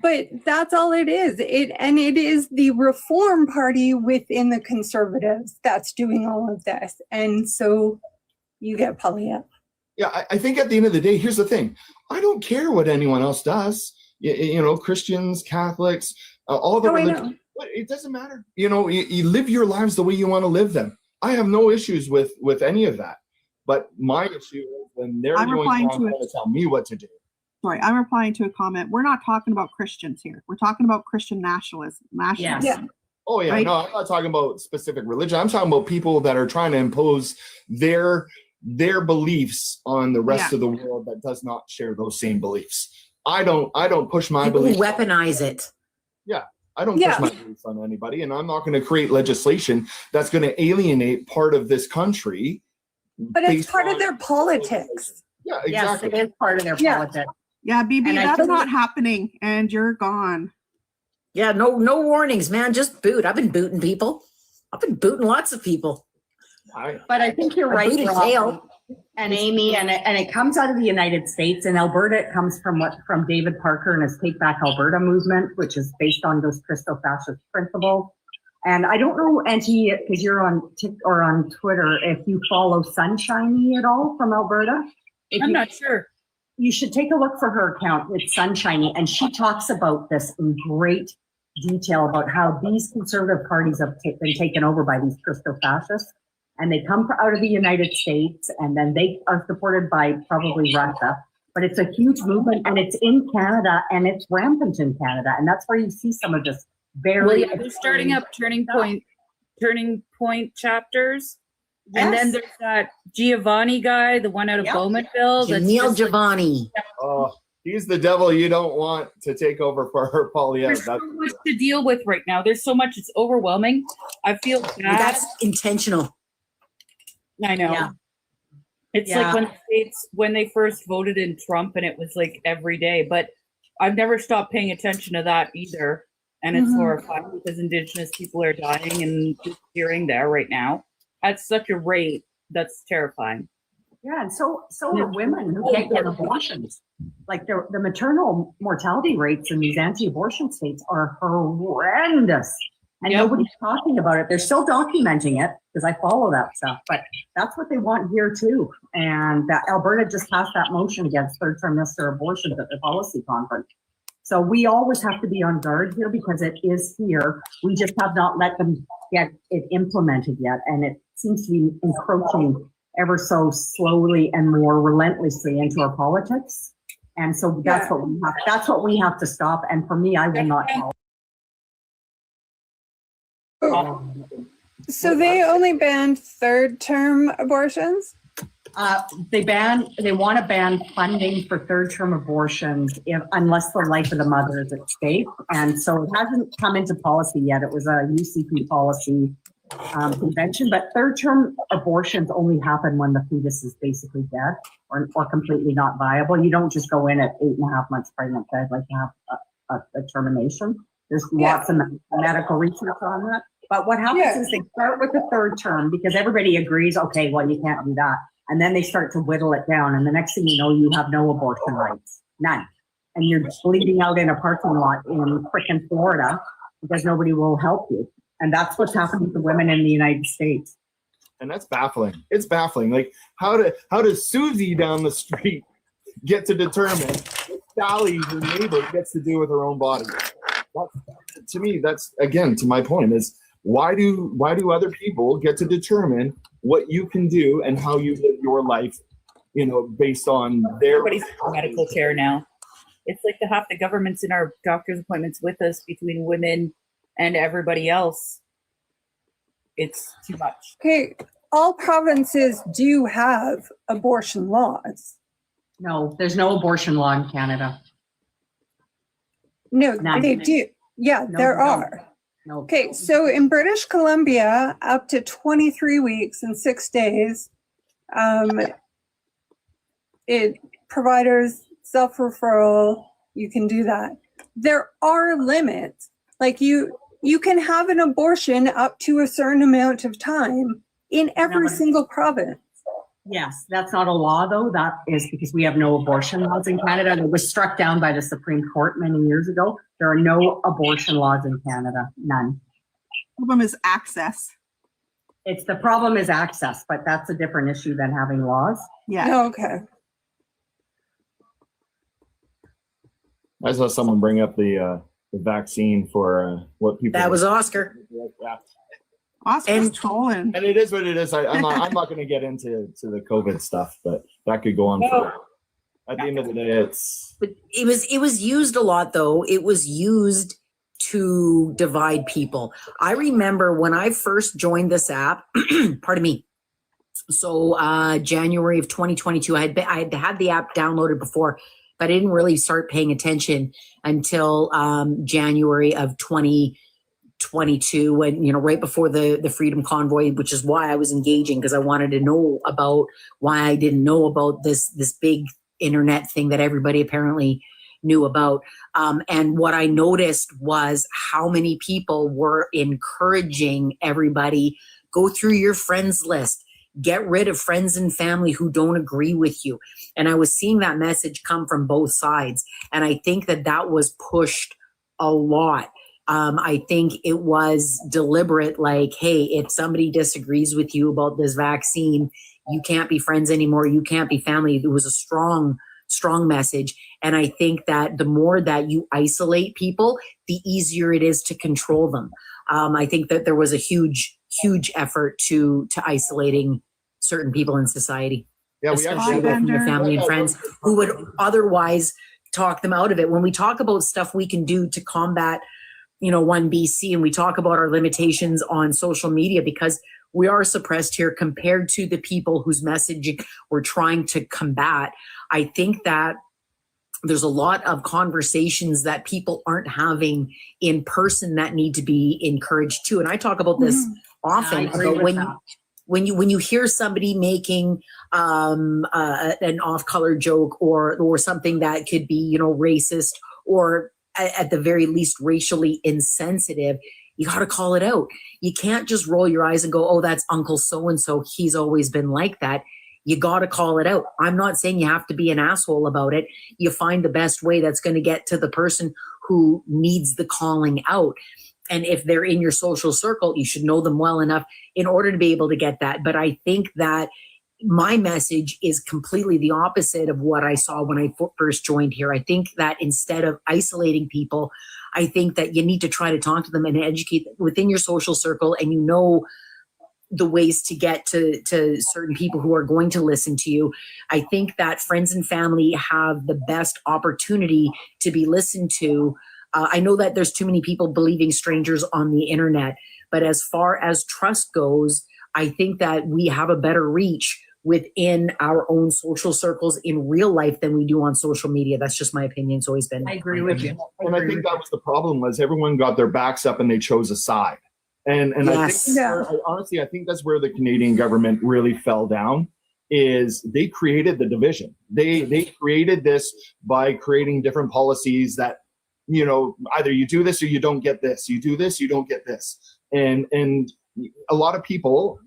[SPEAKER 2] But that's all it is. It is the Reform Party within the Conservatives that's doing all of this. And so you get Polly.
[SPEAKER 5] Yeah, I think at the end of the day, here's the thing. I don't care what anyone else does. You know, Christians, Catholics, all the religions. It doesn't matter. You know, you live your lives the way you want to live them. I have no issues with any of that. But my issue is when they're going around trying to tell me what to do.
[SPEAKER 4] Sorry, I'm replying to a comment. We're not talking about Christians here. We're talking about Christian nationalism.
[SPEAKER 6] Yes.
[SPEAKER 2] Yeah.
[SPEAKER 5] Oh, yeah.
[SPEAKER 4] Right?
[SPEAKER 5] No, I'm not talking about specific religion. I'm talking about people that are trying to impose their beliefs on the rest of the world that does not share those same beliefs. I don't push my
[SPEAKER 1] People
[SPEAKER 5] beliefs.
[SPEAKER 1] Weaponize it.
[SPEAKER 5] Yeah. I don't push my beliefs on anybody, and I'm not going to create legislation that's going to alienate part of this country.
[SPEAKER 2] But it's part of their politics.
[SPEAKER 5] Yeah,
[SPEAKER 3] Yes,
[SPEAKER 5] exactly.
[SPEAKER 3] it is part of their politics.
[SPEAKER 4] Yeah, BB,
[SPEAKER 3] And I
[SPEAKER 4] that's
[SPEAKER 3] think-
[SPEAKER 4] not happening, and you're gone.
[SPEAKER 1] Yeah, no warnings, man. Just boot. I've been booting people. I've been booting lots of people.
[SPEAKER 3] But I think you're right,
[SPEAKER 1] booted
[SPEAKER 3] Rob,
[SPEAKER 1] tail.
[SPEAKER 3] and Amy, and it comes out of the United States. In Alberta, it comes from David Parker and his Take Back Alberta movement, which is based on those Christo-fascist principles. And I don't know, Auntie, because you're on or on Twitter, if you follow Sunshiny at all from Alberta.
[SPEAKER 6] I'm not sure.
[SPEAKER 3] You should take a look for her account. It's Sunshiny, and she talks about this in great detail about how these conservative parties have been taken over by these Christo-fascists, and they come out of the United States, and then they are supported by probably Russia. But it's a huge movement, and it's in Canada, and it's rampant in Canada, and that's where you see some of this very.
[SPEAKER 6] Well, they're starting up turning point chapters. And then there's that Giovanni guy, the one out of Bowmanville.
[SPEAKER 1] Neil Giovanni.
[SPEAKER 5] Oh, he's the devil you don't want to take over for her, Polly.
[SPEAKER 6] There's so much to deal with right now. There's so much. It's overwhelming. I feel bad.
[SPEAKER 1] That's intentional.
[SPEAKER 6] I know.
[SPEAKER 1] Yeah.
[SPEAKER 6] It's
[SPEAKER 1] Yeah.
[SPEAKER 6] like when the states, when they first voted in Trump, and it was like every day. But I've never stopped paying attention to that either. And it's horrifying because Indigenous people are dying and disappearing there right now at such a rate that's terrifying.
[SPEAKER 3] Yeah, and so are women who can't get abortions. Like the maternal mortality rates in these anti-abortion states are horrendous. And nobody's talking about it. They're still documenting it because I follow that stuff. But that's what they want here too. And Alberta just passed that motion against third trimester abortions at the policy conference. So we always have to be on guard here because it is here. We just have not let them get it implemented yet. And it seems to be encroaching ever so slowly and more relentlessly into our politics. And so that's what we have to stop. And for me, I will not help.
[SPEAKER 2] So they only banned third-term abortions?
[SPEAKER 3] They want to ban funding for third-term abortions unless the life of the mother is at stake. And so it hasn't come into policy yet. It was a UCP policy convention, but third-term abortions only happen when the fetus is basically dead or completely not viable. You don't just go in at 8.5 months pregnant. I'd like to have a termination. There's lots of medical research on that. But what happens is they start with the third term because everybody agrees, okay, well, you can't do that. And then they start to whittle it down. And the next thing you know, you have no abortion rights, none. And you're bleeding out in a parking lot in frickin' Florida because nobody will help you. And that's what's happening to women in the United States.
[SPEAKER 5] And that's baffling. It's baffling. Like how does Susie down the street get to determine what Sally, her neighbor, gets to do with her own body? To me, that's again to my point is why do other people get to determine what you can do and how you live your life, based on their
[SPEAKER 6] Everybody's in medical care now. It's like half the government's in our doctor's appointments with us between women and everybody else. It's too much.
[SPEAKER 2] Okay, all provinces do have abortion laws.
[SPEAKER 3] No, there's no abortion law in Canada.
[SPEAKER 2] No,
[SPEAKER 3] None.
[SPEAKER 2] they do. Yeah,
[SPEAKER 3] No,
[SPEAKER 2] there
[SPEAKER 3] they don't.
[SPEAKER 2] are.
[SPEAKER 3] No.
[SPEAKER 2] Okay, so in British Columbia, up to 23 weeks and 6 days, it providers self-referral, you can do that. There are limits. Like you can have an abortion up to a certain amount of time in every single province.
[SPEAKER 3] Yes, that's not a law though. That is because we have no abortion laws in Canada. It was struck down by the Supreme Court many years ago. There are no abortion laws in Canada, none.
[SPEAKER 4] Problem is access.
[SPEAKER 3] It's the problem is access, but that's a different issue than having laws.
[SPEAKER 4] Yeah.
[SPEAKER 2] Okay.
[SPEAKER 5] I saw someone bring up the vaccine for what people.
[SPEAKER 1] That was Oscar.
[SPEAKER 5] Yeah.
[SPEAKER 4] Oscar's
[SPEAKER 1] And-
[SPEAKER 4] trolling.
[SPEAKER 5] And it is what it is. I'm not going to get into the COVID stuff, but that could go on for. At the end of the day, it's.
[SPEAKER 1] But it was used a lot though. It was used to divide people. I remember when I first joined this app, pardon me. So January of 2022, I had had the app downloaded before, but I didn't really start paying attention until January of 2022, when, you know, right before the Freedom Convoy, which is why I was engaging, because I wanted to know about why I didn't know about this big internet thing that everybody apparently knew about. And what I noticed was how many people were encouraging everybody, go through your friends list, get rid of friends and family who don't agree with you. And I was seeing that message come from both sides. And I think that was pushed a lot. I think it was deliberate, like, hey, if somebody disagrees with you about this vaccine, you can't be friends anymore. You can't be family. It was a strong message. And I think that the more that you isolate people, the easier it is to control them. I think that there was a huge effort to isolating certain people in society,
[SPEAKER 5] Yeah, we
[SPEAKER 1] especially
[SPEAKER 5] actually.
[SPEAKER 1] from your family and friends who would otherwise talk them out of it. When we talk about stuff we can do to combat, you know, OneBC, and we talk about our limitations on social media, because we are suppressed here compared to the people whose messaging we're trying to combat. I think that there's a lot of conversations that people aren't having in person that need to be encouraged too. And I talk about this often,
[SPEAKER 3] I agree
[SPEAKER 1] about
[SPEAKER 3] with that.
[SPEAKER 1] when you hear somebody making an off-color joke or something that could be, you know, racist or at the very least racially insensitive, you got to call it out. You can't just roll your eyes and go, oh, that's Uncle so-and-so. He's always been like that. You got to call it out. I'm not saying you have to be an asshole about it. You find the best way that's going to get to the person who needs the calling out. And if they're in your social circle, you should know them well enough in order to be able to get that. But I think that my message is completely the opposite of what I saw when I first joined here. I think that instead of isolating people, I think that you need to try to talk to them and educate them within your social circle, and you know the ways to get to certain people who are going to listen to you. I think that friends and family have the best opportunity to be listened to. I know that there's too many people believing strangers on the internet, but as far as trust goes, I think that we have a better reach within our own social circles in real life than we do on social media. That's just my opinion. It's always been.
[SPEAKER 3] I agree with you.
[SPEAKER 5] And I think that was the problem, was everyone got their backs up and they chose a side. And
[SPEAKER 1] Yes.
[SPEAKER 5] I think honestly, I think that's where the Canadian government really fell down, is they created the division. They created this by creating different policies that, you know, either you do this or you don't get this. You do this, you don't get this. And a lot of people,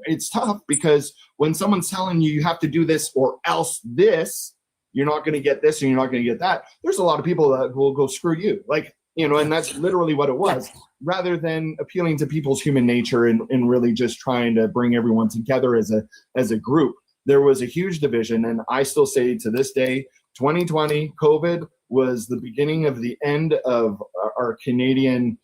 [SPEAKER 5] it's tough because when someone's telling you you have to do this or else this, you're not going to get this and you're not going to get that. There's a lot of people that will go, screw you. Like, you know, and that's literally what it was, rather than appealing to people's human nature and really just trying to bring everyone together as a group. There was a huge division. And I still say to this day, 2020 COVID was the beginning of the end of our Canadian,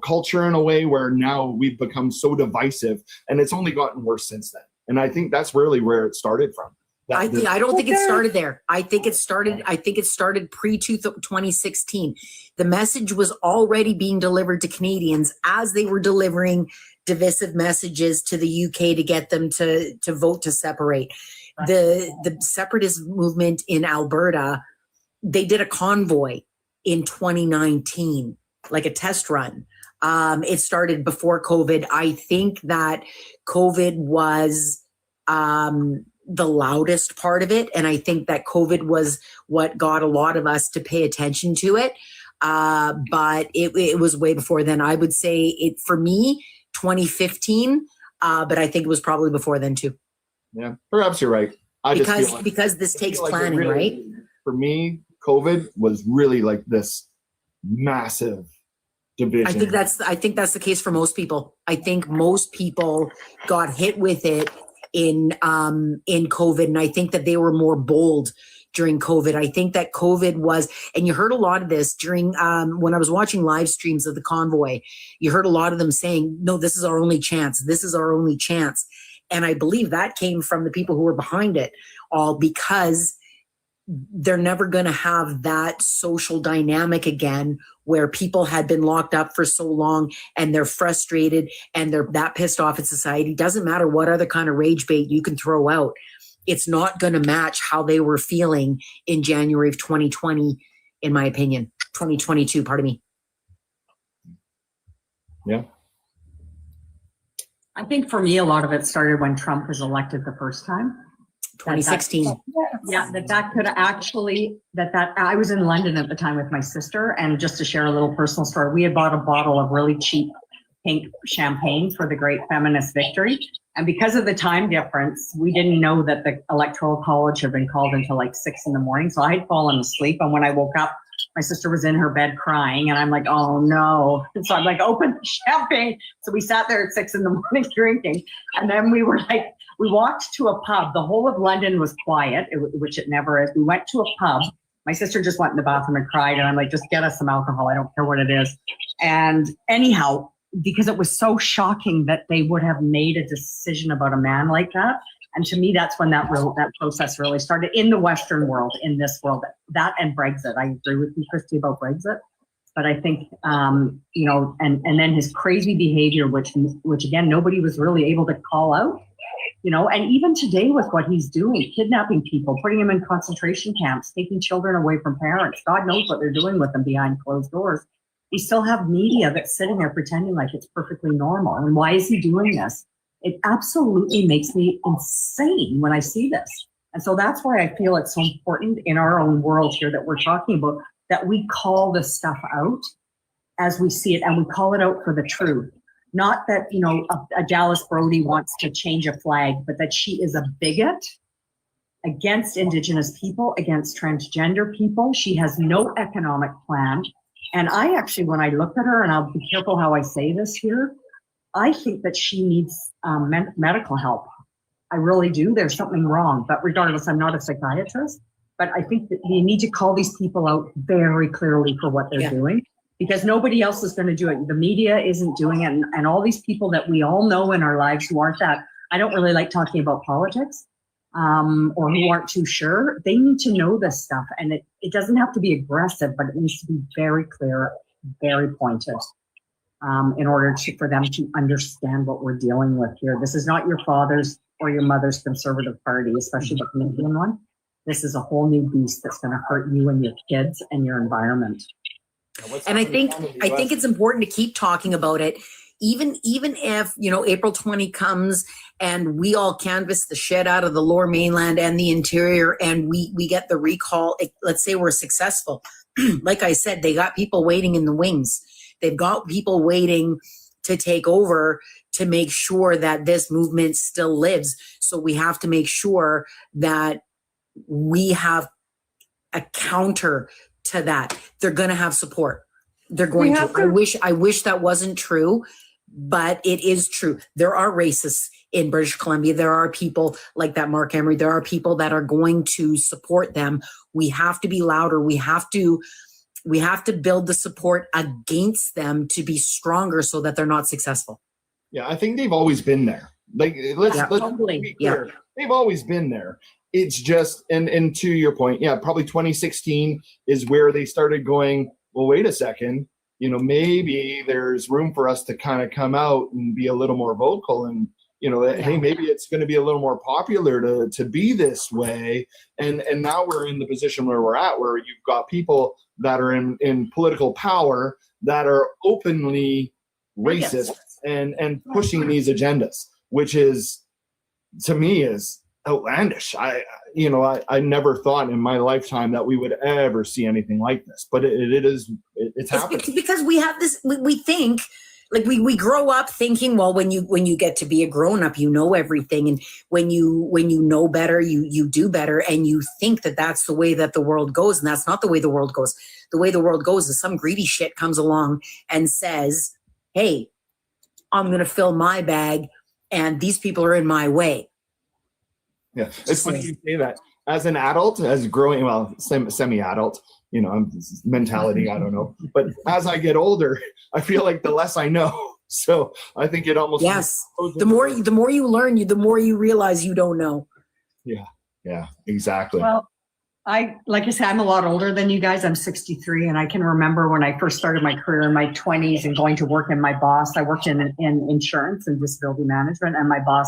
[SPEAKER 5] culture in a way, where now we've become so divisive, and it's only gotten worse since then. And I think that's really where it started from.
[SPEAKER 1] I don't think it started there. I think it started pre-2016. The message was already being delivered to Canadians as they were delivering divisive messages to the UK to get them to vote to separate. Right. The separatist movement in Alberta, they did a convoy in 2019 like a test run. It started before COVID. I think that COVID was the loudest part of it. And I think that COVID was what got a lot of us to pay attention to it. But it was way before then. I would say it, for me, 2015, but I think it was probably before then too.
[SPEAKER 5] Yeah, perhaps you're right.
[SPEAKER 1] Because this takes
[SPEAKER 5] like
[SPEAKER 1] planning,
[SPEAKER 5] really,
[SPEAKER 1] right?
[SPEAKER 5] For me, COVID was really like this massive division.
[SPEAKER 1] I think that's the case for most people. I think most people got hit with it in COVID, and I think that they were more bold during COVID. I think that COVID was, and you heard a lot of this during when I was watching live streams of the convoy. You heard a lot of them saying, "No, this is our only chance. This is our only chance." And I believe that came from the people who were behind it all, because they're never going to have that social dynamic again where people had been locked up for so long and they're frustrated and they're that pissed off at society. Doesn't matter what other kind of rage bait you can throw out. It's not going to match how they were feeling in January of 2020, in my opinion. 2022, pardon me.
[SPEAKER 5] Yeah.
[SPEAKER 3] I think for me, a lot of it started when Trump was elected the first time.
[SPEAKER 1] 2016.
[SPEAKER 3] Yeah, that could actually, I was in London at the time with my sister, and just to share a little personal story, we had bought a bottle of really cheap pink champagne for the great feminist victory. And because of the time difference, we didn't know that the Electoral College had been called until like 6 a.m. So I had fallen asleep. And when I woke up, my sister was in her bed crying, and I'm like, oh no. And so I'm like, open the champagne. So we sat there at 6 a.m. drinking. And then we were like, we walked to a pub. The whole of London was quiet, which it never is. We went to a pub. My sister just went in the bathroom and cried. And I'm like, just get us some alcohol. I don't care what it is. And anyhow, because it was so shocking that they would have made a decision about a man like that. And to me, that's when that process really started in the Western world, in this world. That and Brexit. I agree with you, Christy, about Brexit. But I think, and then his crazy behavior, which again, nobody was really able to call out. And even today with what he's doing, kidnapping people, putting them in concentration camps, taking children away from parents. God knows what they're doing with them behind closed doors. We still have media that's sitting there pretending like it's perfectly normal. And why is he doing this? It absolutely makes me insane when I see this. And so that's why I feel it's so important in our own world here that we're talking about, that we call this stuff out as we see it, and we call it out for the truth. Not that, a Dallas Brody wants to change a flag, but that she is a bigot against Indigenous people, against transgender people. She has no economic plan. And I actually, when I look at her, and I'll be careful how I say this here, I think that she needs medical help. I really do. There's something wrong. But regardless, I'm not a psychiatrist. But I think that you need to call these people out very clearly for what they're doing, because nobody else is going to do it. The media isn't doing it. And all these people that we all know in our lives who aren't that, I don't really like talking about politics, or who aren't too sure. They need to know this stuff. And it doesn't have to be aggressive, but it needs to be very clear, very pointed, in order for them to understand what we're dealing with here. This is not your father's or your mother's Conservative Party, especially the Canadian one. This is a whole new beast that's going to hurt you and your kids and your environment.
[SPEAKER 1] And I think it's important to keep talking about it, even if April 20 comes and we all canvass the shit out of the Lower Mainland and the interior, and we get the recall. Let's say we're successful. Like I said, they got people waiting in the wings. They've got people waiting to take over to make sure that this movement still lives. So we have to make sure that we have a counter to that. They're going to have support. They're going to. I wish that wasn't true, but it is true. There are racists in British Columbia. There are people like that Mark Emery. There are people that are going to support them. We have to be louder. We have to build the support against them to be stronger so that they're not successful.
[SPEAKER 5] Yeah, I think they've always been there. Let's be clear. Yeah. They've always been there. It's just, and to your point, probably 2016 is where they started going, well, wait a second, maybe there's room for us to kind of come out and be a little more vocal, and hey, maybe it's going to be a little more popular to be this way. And now we're in the position where we're at, where you've got people that are in political power that are openly racist and pushing these agendas, which is, to me, is outlandish. I never thought in my lifetime that we would ever see anything like this, but it's happening.
[SPEAKER 1] Because we have this, we think, like we grow up thinking, well, when you get to be a grown up, you know everything, and when you know better, you do better, and you think that that's the way that the world goes, and that's not the way the world goes. The way the world goes is some greedy shit comes along and says, "Hey, I'm going to fill my bag, and these people are in my way."
[SPEAKER 5] Yeah, it's funny you say that. As an adult, as growing, well, semi-adult, mentality, I don't know. But as I get older, I feel like the less I know. So I think it almost
[SPEAKER 1] the more you learn, the more you realize you don't know.
[SPEAKER 5] Yeah, exactly.
[SPEAKER 3] Well, like I said, I'm a lot older than you guys. I'm 63, and I can remember when I first started my career in my 20s and going to work, and my boss, I worked in insurance and disability management, and my boss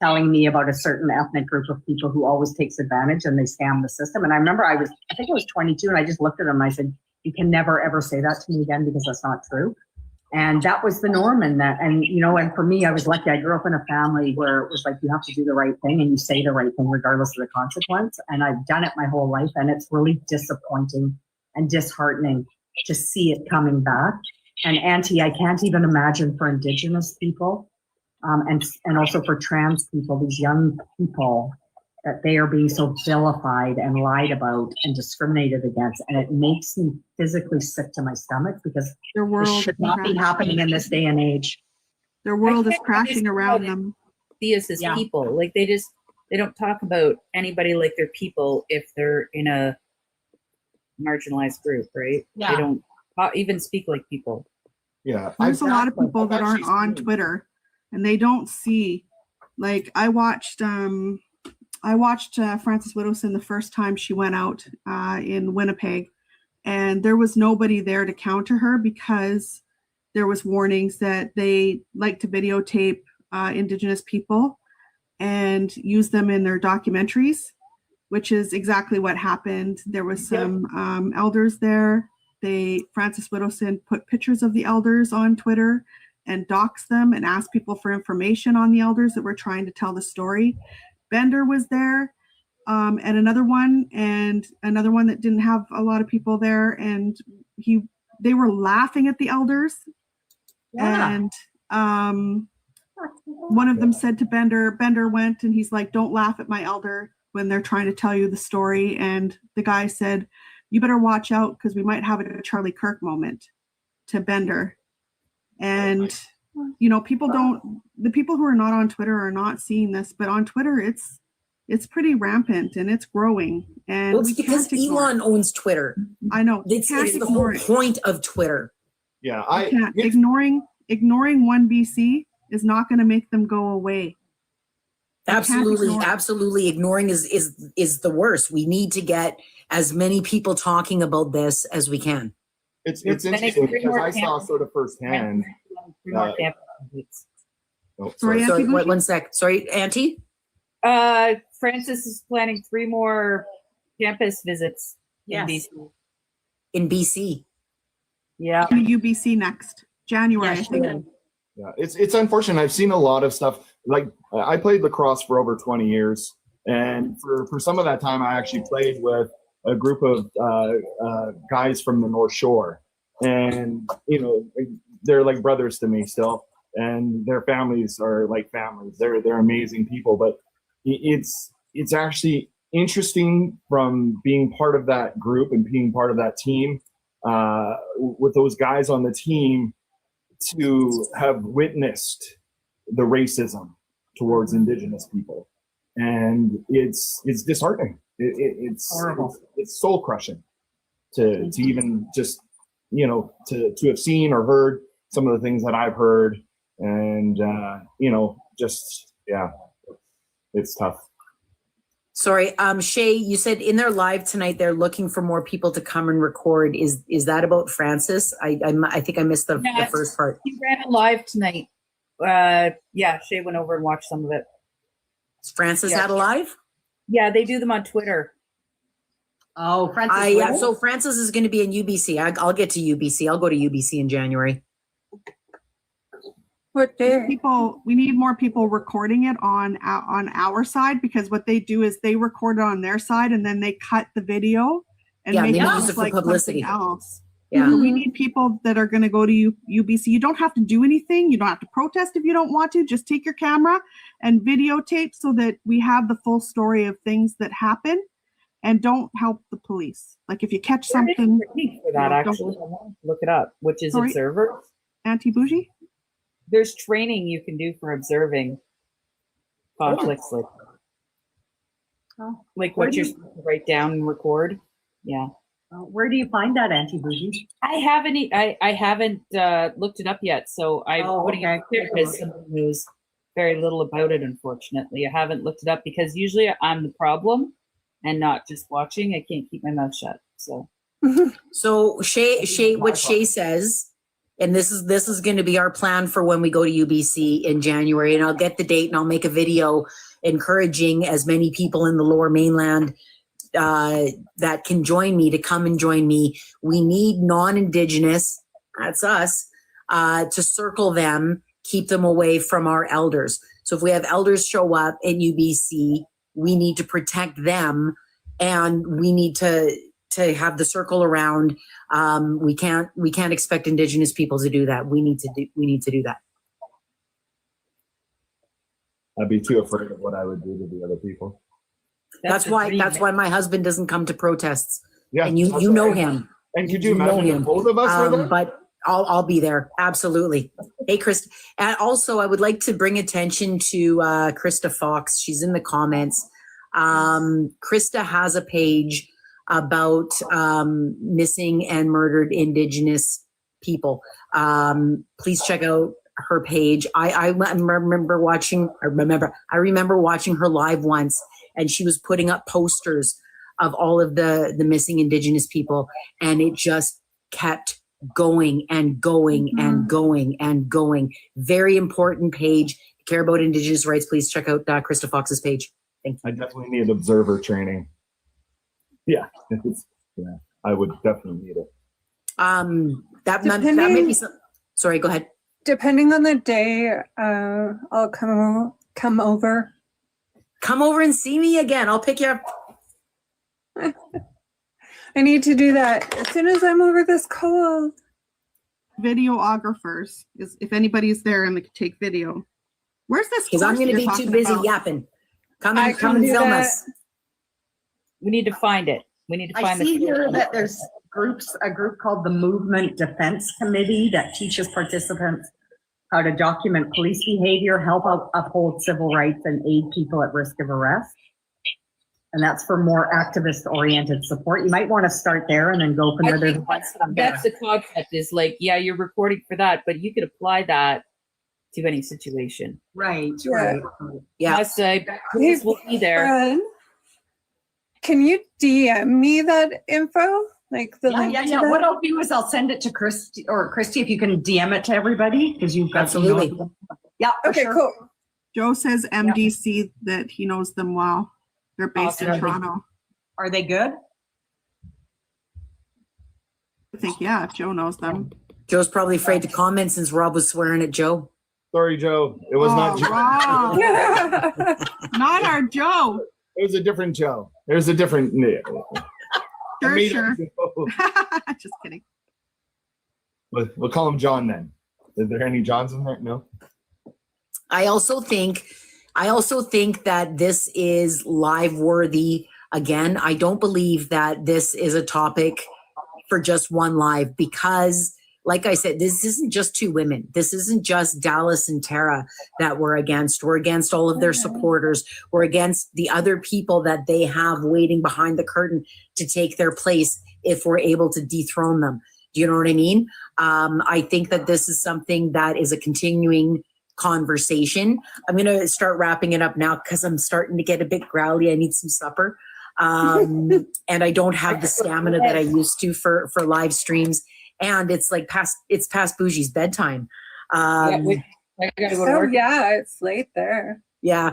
[SPEAKER 3] telling me about a certain ethnic group of people who always takes advantage and they scam the system. And I remember I think I was 22, and I just looked at him and I said, "You can never ever say that to me again, because that's not true." And that was the norm and for me, I was lucky. I grew up in a family where it was like, you have to do the right thing and you say the right thing regardless of the consequence. And I've done it my whole life, and it's really disappointing and disheartening to see it coming back. And I can't even imagine for Indigenous people, and also for trans people, these young people, that they are being so vilified and lied about and discriminated against. And it makes me physically sick to my stomach, because
[SPEAKER 4] Their
[SPEAKER 3] this
[SPEAKER 4] world
[SPEAKER 3] should not be happening in this day and age.
[SPEAKER 4] Their world is
[SPEAKER 6] can't
[SPEAKER 4] crashing
[SPEAKER 6] understand
[SPEAKER 4] around
[SPEAKER 6] how
[SPEAKER 4] them.
[SPEAKER 6] See us as
[SPEAKER 3] Yeah.
[SPEAKER 6] people. Like they don't talk about anybody like they're people if they're in a marginalized group, right?
[SPEAKER 3] Yeah.
[SPEAKER 6] They don't even speak like people.
[SPEAKER 5] Yeah,
[SPEAKER 4] There's a lot of people
[SPEAKER 5] I've
[SPEAKER 4] that aren't
[SPEAKER 5] actually
[SPEAKER 4] on
[SPEAKER 5] seen-
[SPEAKER 4] Twitter, and they don't see. Like I watched Frances Widdowson the first time she went out in Winnipeg, and there was nobody there to counter her, because there was warnings that they like to videotape Indigenous people and use them in their documentaries, which is exactly what happened. There was some elders there. Frances Widdowson put pictures of the elders on Twitter and doxed them and asked people for information on the elders that were trying to tell the story. Bender was there, and another one that didn't have a lot of people there, and they were laughing at the elders.
[SPEAKER 3] Yeah.
[SPEAKER 4] And one of them said to Bender went and he's like, "Don't laugh at my elder when they're trying to tell you the story." And the guy said, "You better watch out, because we might have a Charlie Kirk moment," to Bender. And the people who are not on Twitter are not seeing this, but on Twitter it's pretty rampant and it's growing. And
[SPEAKER 1] Well, it's because Elon owns Twitter.
[SPEAKER 4] I know.
[SPEAKER 1] It's the whole point of Twitter.
[SPEAKER 5] Yeah,
[SPEAKER 4] ignoring OneBC is not going to make them go away.
[SPEAKER 1] Absolutely. Ignoring is the worst. We need to get as many people talking about this as we can.
[SPEAKER 5] It's interesting because I saw sort of firsthand.
[SPEAKER 4] Sorry,
[SPEAKER 1] Sorry,
[SPEAKER 4] Auntie,
[SPEAKER 1] one sec. Sorry, Auntie.
[SPEAKER 6] Francis is planning 3 more campus visits in BC.
[SPEAKER 1] In BC.
[SPEAKER 6] Yeah.
[SPEAKER 4] UBC next January, I think.
[SPEAKER 5] Yeah, it's unfortunate. I've seen a lot of stuff. Like I played lacrosse for over 20 years, and for some of that time, I actually played with a group of guys from the North Shore, and they're like brothers to me still, and their families are like families. They're amazing people, but it's actually interesting from being part of that group and being part of that team with those guys on the team to have witnessed the racism towards Indigenous people, and it's disheartening. It's horrible. It's soul crushing to even just to have seen or heard some of the things that I've heard, and it's tough.
[SPEAKER 1] Sorry, Shay, you said in their live tonight they're looking for more people to come and record. Is that about Francis? I think I missed the first part.
[SPEAKER 6] He ran it live tonight. Shay went over and watched some of it.
[SPEAKER 1] Is Francis had a live?
[SPEAKER 6] Yeah, they do them on Twitter.
[SPEAKER 3] Oh, Francis.
[SPEAKER 1] Yeah,
[SPEAKER 3] Will?
[SPEAKER 1] so Francis is going to be in UBC. I'll get to UBC. I'll go to UBC in January.
[SPEAKER 2] What day?
[SPEAKER 4] We need more people recording it on our side, because what they do is they record it on their side and then they cut the video and
[SPEAKER 1] Yeah,
[SPEAKER 4] make
[SPEAKER 1] they
[SPEAKER 4] it
[SPEAKER 1] use
[SPEAKER 4] look
[SPEAKER 1] it for
[SPEAKER 4] like
[SPEAKER 1] publicity.
[SPEAKER 4] something else.
[SPEAKER 1] Yeah.
[SPEAKER 4] So we need people that are going to go to UBC. You don't have to do anything. You don't have to protest if you don't want to. Just take your camera and videotape so that we have the full story of things that happen, and don't help the police. Like if you catch
[SPEAKER 10] There is
[SPEAKER 4] something,
[SPEAKER 10] training for that,
[SPEAKER 4] don't-
[SPEAKER 10] actually. I want to look it up, which is
[SPEAKER 4] Sorry?
[SPEAKER 10] observers.
[SPEAKER 4] anti-bougie.
[SPEAKER 10] There's training you can do for observing conflicts, like what you're supposed to write down and record. Yeah.
[SPEAKER 3] Where do you find that, anti-bougie?
[SPEAKER 10] I haven't looked it up yet, so I'm putting it here as someone who knows very little about it. Unfortunately, I haven't looked it up because usually I'm the problem and not just watching. I can't keep my mouth shut. So
[SPEAKER 1] Shay, what Shay says, and this is going to be our plan for when we go to UBC in January, and I'll get the date and I'll make a video encouraging as many people in the Lower Mainland that can join me to come and join me. We need non-Indigenous, that's us, to circle them, keep them away from our elders. So if we have elders show up in UBC, we need to protect them, and we need to have the circle around. We can't expect Indigenous people to do that. We need to do that.
[SPEAKER 5] I'd be too afraid of what I would do to the other people.
[SPEAKER 1] That's why my husband doesn't come to protests.
[SPEAKER 5] Yeah,
[SPEAKER 1] And you know him.
[SPEAKER 5] And could you
[SPEAKER 1] You know
[SPEAKER 5] imagine
[SPEAKER 1] him.
[SPEAKER 5] if both of us were there?
[SPEAKER 1] But I'll be there. Absolutely. Hey, Chris. And also, I would like to bring attention to Krista Fox. She's in the comments. Krista has a page about missing and murdered Indigenous people. Please check out her page. I remember watching her live once, and she was putting up posters of all of the missing Indigenous people, and it just kept going and going and going and going. Very important page. If you care about Indigenous rights, please check out Krista Fox's page. Thank you.
[SPEAKER 5] I definitely need observer training. Yeah, I would definitely need it.
[SPEAKER 1] That may be some. Sorry, go ahead.
[SPEAKER 2] Depending on the day, I'll come over.
[SPEAKER 1] Come over and see me again. I'll pick you up.
[SPEAKER 2] I need to do that as soon as I'm over this cold.
[SPEAKER 4] Videographers, is if anybody's there and they could take video. Where's this?
[SPEAKER 1] Because I'm
[SPEAKER 4] course
[SPEAKER 1] going to
[SPEAKER 4] you're
[SPEAKER 1] be too
[SPEAKER 4] talking
[SPEAKER 1] busy
[SPEAKER 4] about?
[SPEAKER 1] yapping. Come
[SPEAKER 2] I
[SPEAKER 1] and
[SPEAKER 2] can do
[SPEAKER 1] film
[SPEAKER 2] that.
[SPEAKER 1] us.
[SPEAKER 10] We need to find it. We need to
[SPEAKER 3] I
[SPEAKER 10] find
[SPEAKER 3] see
[SPEAKER 10] the
[SPEAKER 3] here that there's a group called the Movement Defense Committee that teaches participants how to document police behavior, help uphold civil rights, and aid people at risk of arrest. And that's for more activist-oriented support. You might want to start there and then go from
[SPEAKER 10] I
[SPEAKER 3] there. There's
[SPEAKER 10] think
[SPEAKER 3] a
[SPEAKER 10] that's the concept, is like, yeah, you're recording for that, but you could apply that to any situation.
[SPEAKER 3] right.
[SPEAKER 2] Yeah.
[SPEAKER 1] Yeah.
[SPEAKER 10] I say, police will be there.
[SPEAKER 2] Fran, can you DM me that info? Like the link to that?
[SPEAKER 3] What I'll do is I'll send it to Christy, if you can DM it to everybody, because you've got
[SPEAKER 1] Absolutely.
[SPEAKER 3] Yeah. for
[SPEAKER 2] Okay,
[SPEAKER 3] sure.
[SPEAKER 2] cool.
[SPEAKER 4] Joe says MDC that he knows them well. They're based in
[SPEAKER 3] Awesome.
[SPEAKER 4] Toronto.
[SPEAKER 3] Are they good?
[SPEAKER 4] I think, yeah, if Joe knows them.
[SPEAKER 1] Joe's probably afraid to comment since Rob was swearing at Joe.
[SPEAKER 5] Sorry, Joe. It was not Joe.
[SPEAKER 4] Wow.
[SPEAKER 2] Yeah.
[SPEAKER 4] Not our Joe.
[SPEAKER 5] It was a different Joe. There's a different.
[SPEAKER 4] Sure. Just kidding.
[SPEAKER 5] We'll call him John then. Is there any Johns in there? No.
[SPEAKER 1] I also think that this is live worthy. Again, I don't believe that this is a topic for just one live, because like I said, this isn't just two women. This isn't just Dallas and Tara that we're against. We're against all of their supporters. We're against the other people that they have waiting behind the curtain to take their place if we're able to dethrone them. Do you know what I mean? I think that this is something that is a continuing conversation. I'm going to start wrapping it up now because I'm starting to get a bit growly. I need some supper. And I don't have the stamina that I used to for live streams. And it's like past Bougie's bedtime.
[SPEAKER 10] I gotta go to
[SPEAKER 2] Oh
[SPEAKER 10] work.
[SPEAKER 2] yeah, it's late there.
[SPEAKER 1] Yeah.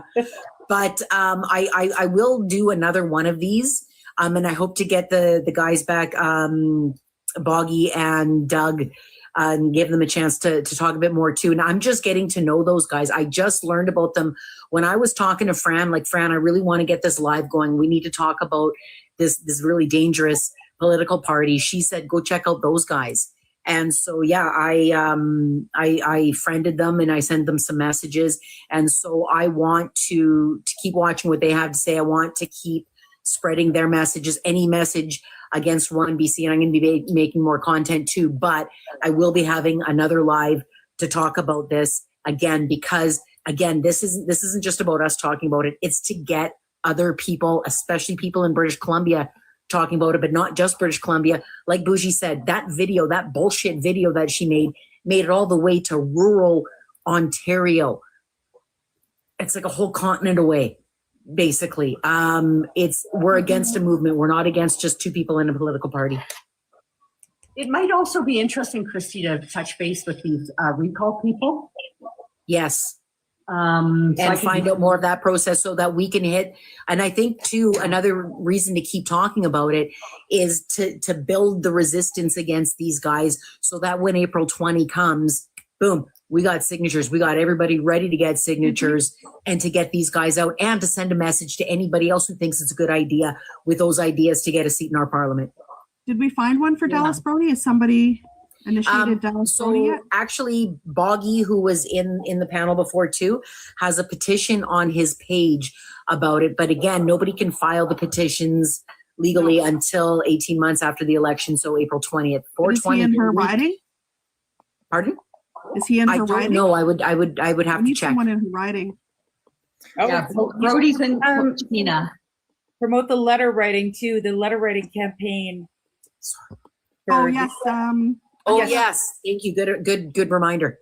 [SPEAKER 1] But I will do another one of these. And I hope to get the guys back, Boggy and Doug, and give them a chance to talk a bit more too. And I'm just getting to know those guys. I just learned about them when I was talking to Fran, like, Fran, I really want to get this live going. We need to talk about this really dangerous political party. She said, go check out those guys. And so, yeah, I friended them and I sent them some messages. And so I want to keep watching what they have to say. I want to keep spreading their messages, any message against OneBC. And I'm going to be making more content too, but I will be having another live to talk about this again, because again, this isn't just about us talking about it. It's to get other people, especially people in British Columbia, talking about it, but not just British Columbia. Like Bougie said, that video, that bullshit video that she made it all the way to rural Ontario. It's like a whole continent away, basically. We're against a movement. We're not against just two people in a political party.
[SPEAKER 3] It might also be interesting, Christy, to touch base with these recall people.
[SPEAKER 1] Yes.
[SPEAKER 3] And
[SPEAKER 1] find out more of that process so that we can hit. And I think too, another reason to keep talking about it is to build the resistance against these guys so that when April 20 comes, boom, we got signatures. We got everybody ready to get signatures and to get these guys out and to send a message to anybody else who thinks it's a good idea with those ideas to get a seat in our parliament.
[SPEAKER 4] Did we find one for Dallas Brody? Is somebody initiated Dallas Brody yet?
[SPEAKER 1] Actually, Boggy, who was in the panel before too, has a petition on his page about it. But again, nobody can file the petitions legally until 18 months after the election. So April 20th.
[SPEAKER 4] Is he in her riding?
[SPEAKER 1] Pardon?
[SPEAKER 4] Is he in her riding?
[SPEAKER 1] I don't know. I would have to check.
[SPEAKER 4] Someone in her riding.
[SPEAKER 3] Yeah, Brody's in Tina.
[SPEAKER 10] Promote the letter writing too, the letter writing campaign.
[SPEAKER 4] Oh yes.
[SPEAKER 1] Oh yes. Thank you. Good reminder.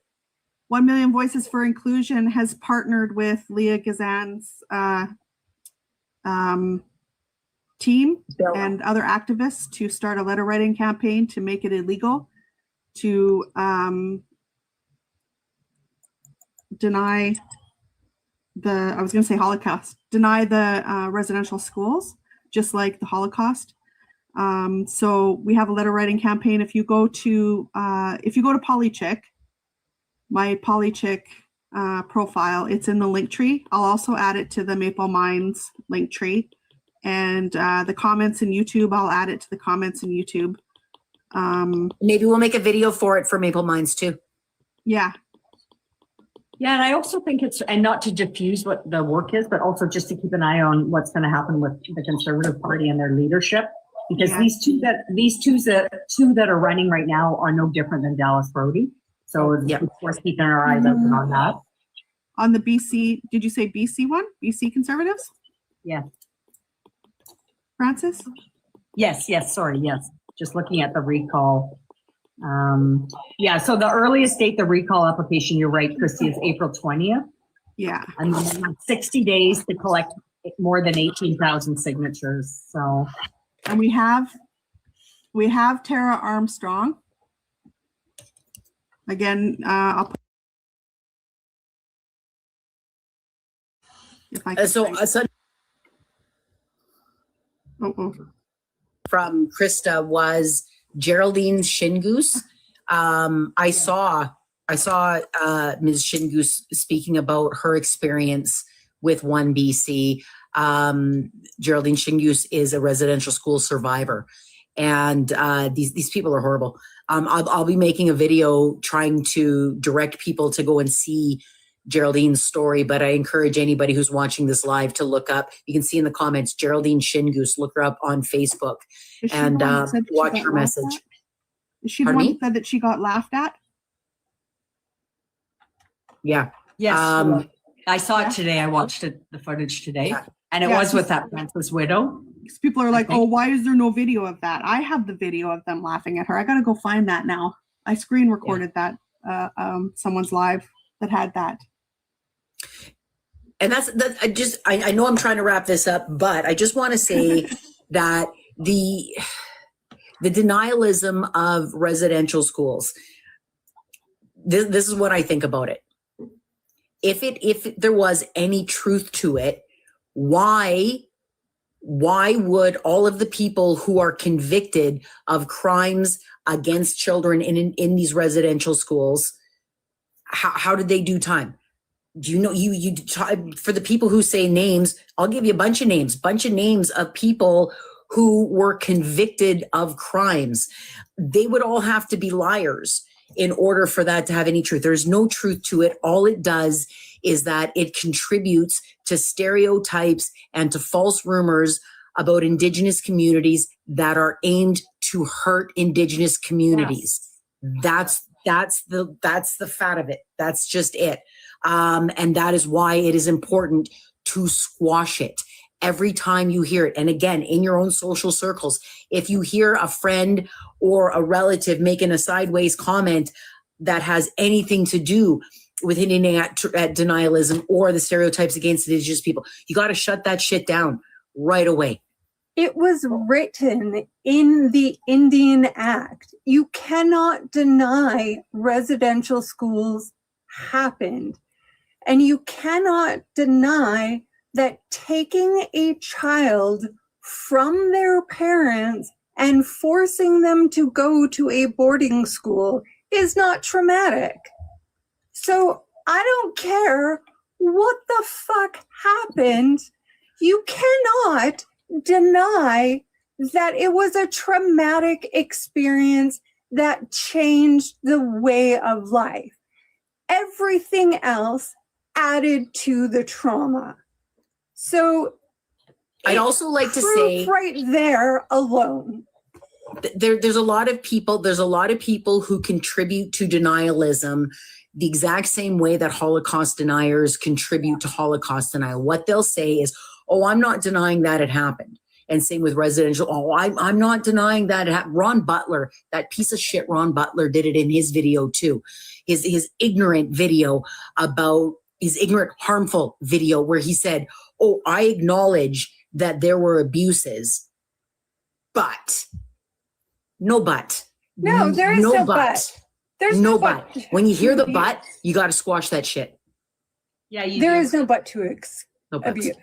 [SPEAKER 4] 1 Million Voices for Inclusion has partnered with Leah Gazan's team and other activists to start a letter writing campaign to make it illegal to deny the residential schools, just like the Holocaust. So we have a letter writing campaign. If you go to Polychick, my Polychick profile, it's in the link tree. I'll also add it to the Maple Mines link tree, and the comments in YouTube, I'll add it to the comments in YouTube.
[SPEAKER 1] Maybe we'll make a video for it for Maple Mines too.
[SPEAKER 4] Yeah.
[SPEAKER 3] Yeah, and I also think it's, and not to diffuse what the work is, but also just to keep an eye on what's going to happen with the Conservative Party and their leadership, because these two that are running right now are no different than Dallas Brody. So of course, keeping our eyes open on that.
[SPEAKER 4] On the BC, did you say BC one? BC Conservatives?
[SPEAKER 3] Yeah.
[SPEAKER 4] Francis?
[SPEAKER 3] Yes. Sorry. Yes. Just looking at the recall. So the earliest date, the recall application, you're right, Christy, is April 20th.
[SPEAKER 4] Yeah.
[SPEAKER 3] And then 60 days to collect more than 18,000 signatures. So.
[SPEAKER 4] And we have Tara Armstrong. Again, I'll put if I can
[SPEAKER 1] from Krista was Geraldine Shingoose. I saw Ms. Shingoose speaking about her experience with OneBC. Geraldine Shingoose is a residential school survivor, and these people are horrible. I'll be making a video trying to direct people to go and see Geraldine's story, but I encourage anybody who's watching this live to look up. You can see in the comments, Geraldine Shingoose. Look her up on Facebook and watch her message.
[SPEAKER 4] Is she the one that said that she got laughed at?
[SPEAKER 1] Yeah.
[SPEAKER 3] Yes. I saw it today. I watched the footage today, and it was with that Francis widow.
[SPEAKER 4] Because people are like, oh, why is there no video of that? I have the video of them laughing at her. I got to go find that now. I screen recorded that someone's live that had that.
[SPEAKER 1] And I know I'm trying to wrap this up, but I just want to say that the denialism of residential schools, this is what I think about it. If there was any truth to it, why Why would all of the people who are convicted of crimes against children in these residential schools, how did they do time? Do you know, for the people who say names, I'll give you a bunch of names of people who were convicted of crimes. They would all have to be liars in order for that to have any truth. There's no truth to it. All it does is that it contributes to stereotypes and to false rumors about Indigenous communities that are aimed to hurt Indigenous communities. Yes. That's the fat of it. That's just it. And that is why it is important to squash it every time you hear it. And again, in your own social circles, if you hear a friend or a relative making a sideways comment that has anything to do with hinting at denialism or the stereotypes against Indigenous people, you got to shut that shit down right away.
[SPEAKER 2] It was written in the Indian Act. You cannot deny residential schools happened. And you cannot deny that taking a child from their parents and forcing them to go to a boarding school is not traumatic. So I don't care what the fuck happened. You cannot deny that it was a traumatic experience that changed the way of life. Everything else added to the trauma. So
[SPEAKER 1] I'd also like to say
[SPEAKER 2] right there alone.
[SPEAKER 1] There's a lot of people who contribute to denialism the exact same way that Holocaust deniers contribute to Holocaust denial. What they'll say is, oh, I'm not denying that it happened. And same with residential. Oh, I'm not denying that it happened. Ron Butler, that piece of shit Ron Butler did it in his video too. His ignorant video about his ignorant, harmful video where he said, oh, I acknowledge that there were abuses, but no but.
[SPEAKER 2] No, there is no but. There's
[SPEAKER 1] no but. When you hear the but, you got to squash that shit.
[SPEAKER 2] Yeah, there is no but to abuse.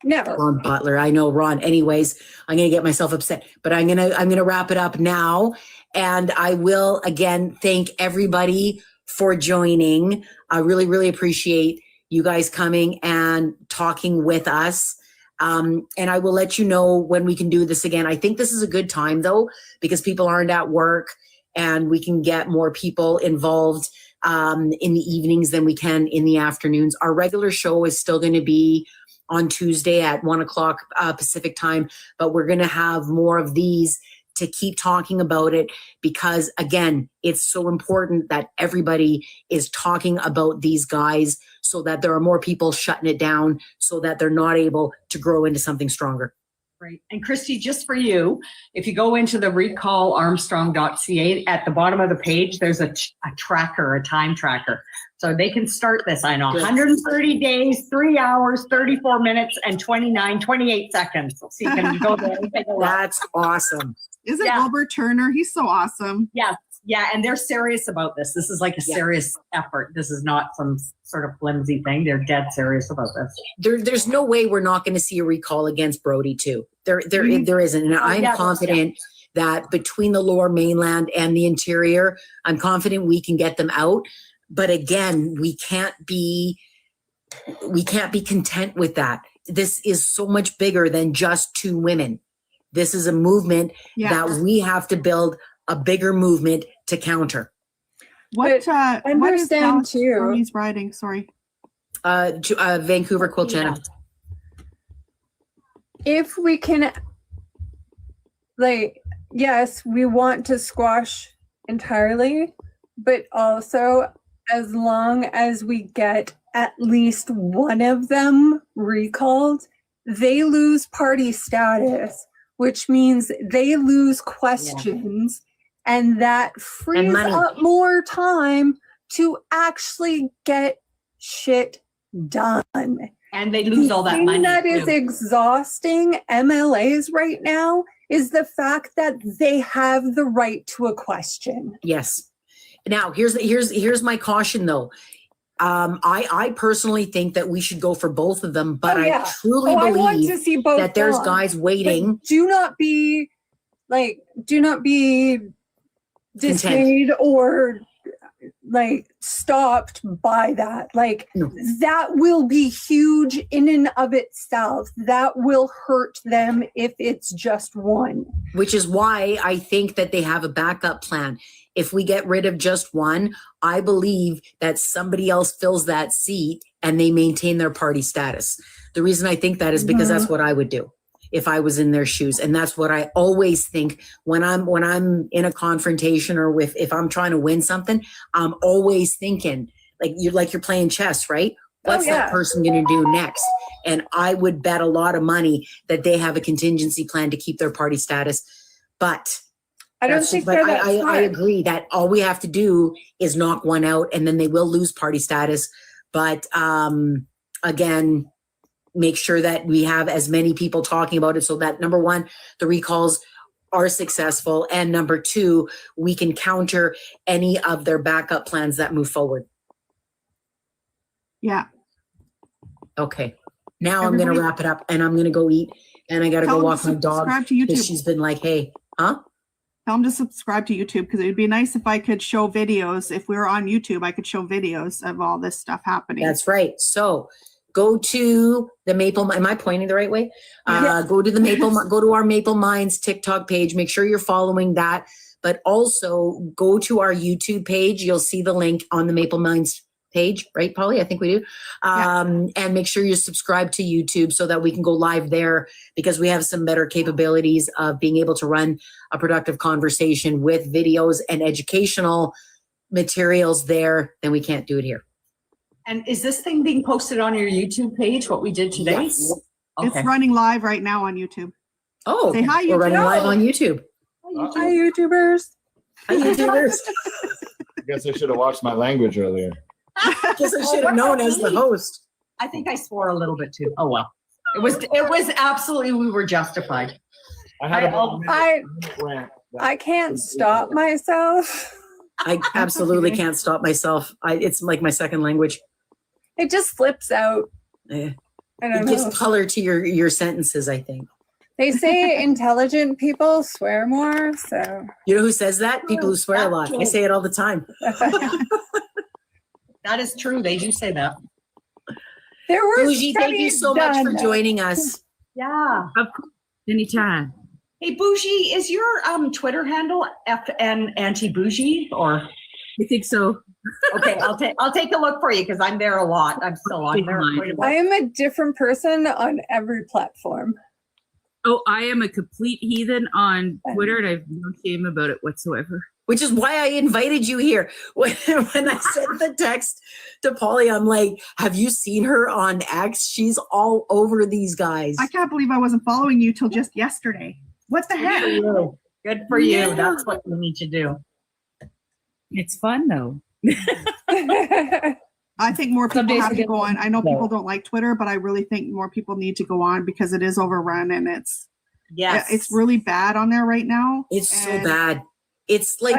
[SPEAKER 2] Never.
[SPEAKER 1] Ron Butler. I know Ron. Anyways, I'm going to get myself upset, but I'm going to wrap it up now. And I will again thank everybody for joining. I really, really appreciate you guys coming and talking with us. And I will let you know when we can do this again. I think this is a good time though, because people aren't at work and we can get more people involved in the evenings than we can in the afternoons. Our regular show is still going to be on Tuesday at 1 o'clock Pacific time, but we're going to have more of these to keep talking about it because again, it's so important that everybody is talking about these guys so that there are more people shutting it down so that they're not able to grow into something stronger.
[SPEAKER 3] Right. And Christy, just for you, if you go into the recalarmstrong.ca, at the bottom of the page, there's a tracker, a time tracker. So they can start this, I know, 130 days, 3 hours, 34 minutes, and 28 seconds. So you can go there and take a look.
[SPEAKER 1] That's awesome.
[SPEAKER 4] Isn't Albert Turner? He's so awesome.
[SPEAKER 3] Yeah. Yeah. And they're serious about this. This is like a serious effort. This is not some sort of flimsy thing. They're dead serious about this.
[SPEAKER 1] There's no way we're not going to see a recall against Brody too. There isn't. And I'm confident that between the Lower Mainland and the interior, I'm confident we can get them out. But again, we can't be content with that. This is so much bigger than just 2 women. This is a movement that we have to build a bigger movement to counter.
[SPEAKER 4] What is
[SPEAKER 2] understand too?
[SPEAKER 4] He's writing. Sorry.
[SPEAKER 1] Vancouver Quilchena.
[SPEAKER 2] If we can, yes, we want to squash entirely, but also as long as we get at least one of them recalled, they lose party status, which means they lose questions, and that frees up more time to actually get shit done.
[SPEAKER 3] And they lose all that money.
[SPEAKER 2] The thing that is exhausting MLAs right now is the fact that they have the right to a question.
[SPEAKER 1] Yes. Now, here's my caution though. I personally think that we should go for both of them, but
[SPEAKER 2] Oh, yeah.
[SPEAKER 1] I truly
[SPEAKER 2] I want to
[SPEAKER 1] believe
[SPEAKER 2] see both
[SPEAKER 1] that there's
[SPEAKER 2] gone.
[SPEAKER 1] guys
[SPEAKER 2] But
[SPEAKER 1] waiting.
[SPEAKER 2] do not be dismayed or like stopped by that. Like
[SPEAKER 1] No.
[SPEAKER 2] that will be huge in and of itself. That will hurt them if it's just one.
[SPEAKER 1] Which is why I think that they have a backup plan. If we get rid of just one, I believe that somebody else fills that seat and they maintain their party status. The reason I think that is because that's what I would do if I was in their shoes. And that's what I always think when I'm in a confrontation or if I'm trying to win something, I'm always thinking like you're playing chess, right? What's that person going to do next? And I would bet a lot of money that they have a contingency plan to keep their party status. But
[SPEAKER 2] I don't think they're that
[SPEAKER 1] I
[SPEAKER 2] smart.
[SPEAKER 1] agree that all we have to do is knock one out and then they will lose party status. But again, make sure that we have as many people talking about it so that number one, the recalls are successful. And number two, we can counter any of their backup plans that move forward.
[SPEAKER 4] Yeah.
[SPEAKER 1] Okay. Now I'm going to
[SPEAKER 4] Everybody-
[SPEAKER 1] wrap it up and I'm going to go eat and I got to
[SPEAKER 4] Tell
[SPEAKER 1] go
[SPEAKER 4] them
[SPEAKER 1] walk
[SPEAKER 4] to
[SPEAKER 1] my dog
[SPEAKER 4] subscribe to
[SPEAKER 1] because
[SPEAKER 4] YouTube.
[SPEAKER 1] she's been like, hey, huh?
[SPEAKER 4] Tell them to subscribe to YouTube because it would be nice if I could show videos. If we were on YouTube, I could show videos of all this stuff happening.
[SPEAKER 1] That's right. So go to the Maple. Am I pointing the right way?
[SPEAKER 2] Yes.
[SPEAKER 1] Go to the go to our Maple Minds TikTok page. Make sure you're following that. But also go to our YouTube page. You'll see the link on the Maple Minds page, right, Polly? I think we do. And make sure you subscribe to YouTube so that we can go live there because we have some better capabilities of being able to run a productive conversation with videos and educational materials there. Then we can't do it here.
[SPEAKER 3] And is this thing being posted on your YouTube page, what we did today?
[SPEAKER 1] Yes.
[SPEAKER 4] It's
[SPEAKER 3] Okay.
[SPEAKER 4] running live right now on YouTube.
[SPEAKER 1] Oh,
[SPEAKER 4] Say hi,
[SPEAKER 1] we're running
[SPEAKER 2] YouTube.
[SPEAKER 1] live on YouTube.
[SPEAKER 2] Hi, YouTubers.
[SPEAKER 1] Hi, YouTubers.
[SPEAKER 5] I guess I should have watched my language earlier.
[SPEAKER 1] Guess I should have known as the host.
[SPEAKER 3] I think I swore a little bit too. Oh, well. It was absolutely, we were justified.
[SPEAKER 5] I had a
[SPEAKER 2] I
[SPEAKER 5] rant.
[SPEAKER 2] I can't stop myself.
[SPEAKER 1] I absolutely
[SPEAKER 4] okay.
[SPEAKER 1] can't stop myself. It's like my second language.
[SPEAKER 2] It just flips out.
[SPEAKER 1] Eh.
[SPEAKER 2] I
[SPEAKER 1] It
[SPEAKER 2] don't know.
[SPEAKER 1] gives color to your sentences, I think.
[SPEAKER 2] They say intelligent people swear more, so
[SPEAKER 1] You know who says that? People who swear a lot. I say it all the time.
[SPEAKER 3] That is true. They do say that.
[SPEAKER 2] there were
[SPEAKER 1] Bougie, thank you
[SPEAKER 2] studies
[SPEAKER 1] so much for
[SPEAKER 2] done.
[SPEAKER 1] joining us.
[SPEAKER 3] Yeah.
[SPEAKER 6] Of course, anytime.
[SPEAKER 3] Hey, Bougie, is your Twitter handle FN Anti-Bougie or?
[SPEAKER 6] I think so.
[SPEAKER 3] Okay, I'll take a look for you because I'm there a lot. I'm still on there.
[SPEAKER 2] I am a different person on every platform.
[SPEAKER 6] Oh, I am a complete heathen on Twitter and I have no shame about it whatsoever.
[SPEAKER 1] Which is why I invited you here. When I sent the text to Polly, I'm like, have you seen her on X? She's all over these guys.
[SPEAKER 4] I can't believe I wasn't following you till just yesterday. What the heck?
[SPEAKER 3] Good for you.
[SPEAKER 1] Yeah.
[SPEAKER 3] That's what you need to do.
[SPEAKER 6] It's fun though.
[SPEAKER 4] I think more
[SPEAKER 10] Some
[SPEAKER 4] people
[SPEAKER 10] days
[SPEAKER 4] have
[SPEAKER 10] we
[SPEAKER 4] to
[SPEAKER 10] get
[SPEAKER 4] go on. I know
[SPEAKER 10] more.
[SPEAKER 4] people don't like Twitter, but I really think more people need to go on because it is overrun and it's really bad on there right now.
[SPEAKER 1] It's so
[SPEAKER 4] And
[SPEAKER 1] bad. It's like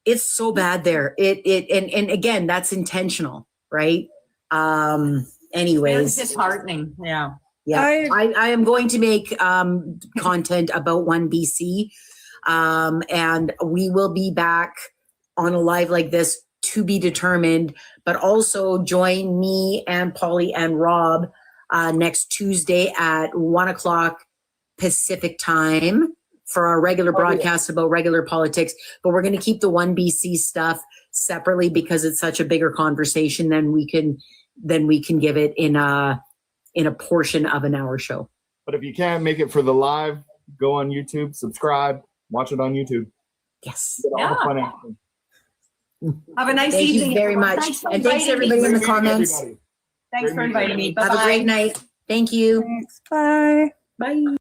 [SPEAKER 1] it's so bad there. And again, that's intentional, right?
[SPEAKER 3] It's
[SPEAKER 1] Anyways,
[SPEAKER 3] disheartening. Yeah.
[SPEAKER 1] yeah, I am going to make content about OneBC, and we will be back on a live like this to be determined. But also join me and Polly and Rob next Tuesday at 1:00 Pacific time for our regular broadcast about regular politics. But we're going to keep the OneBC stuff separately because it's such a bigger conversation than we can give it in a portion of an hour show.
[SPEAKER 5] But if you can't make it for the live, go on YouTube, subscribe, watch it on YouTube.
[SPEAKER 1] Yes.
[SPEAKER 5] Get all the fun action.
[SPEAKER 3] Have a nice
[SPEAKER 1] Thank
[SPEAKER 3] evening.
[SPEAKER 1] you very
[SPEAKER 3] everyone.
[SPEAKER 1] much.
[SPEAKER 3] Thanks for
[SPEAKER 1] And thanks
[SPEAKER 3] inviting
[SPEAKER 1] everybody
[SPEAKER 3] me.
[SPEAKER 1] in the comments.
[SPEAKER 5] Everybody.
[SPEAKER 3] Thanks for inviting me.
[SPEAKER 1] Have a
[SPEAKER 3] Bye-bye.
[SPEAKER 1] great night. Thank you.
[SPEAKER 2] Thanks. Bye.
[SPEAKER 1] Bye.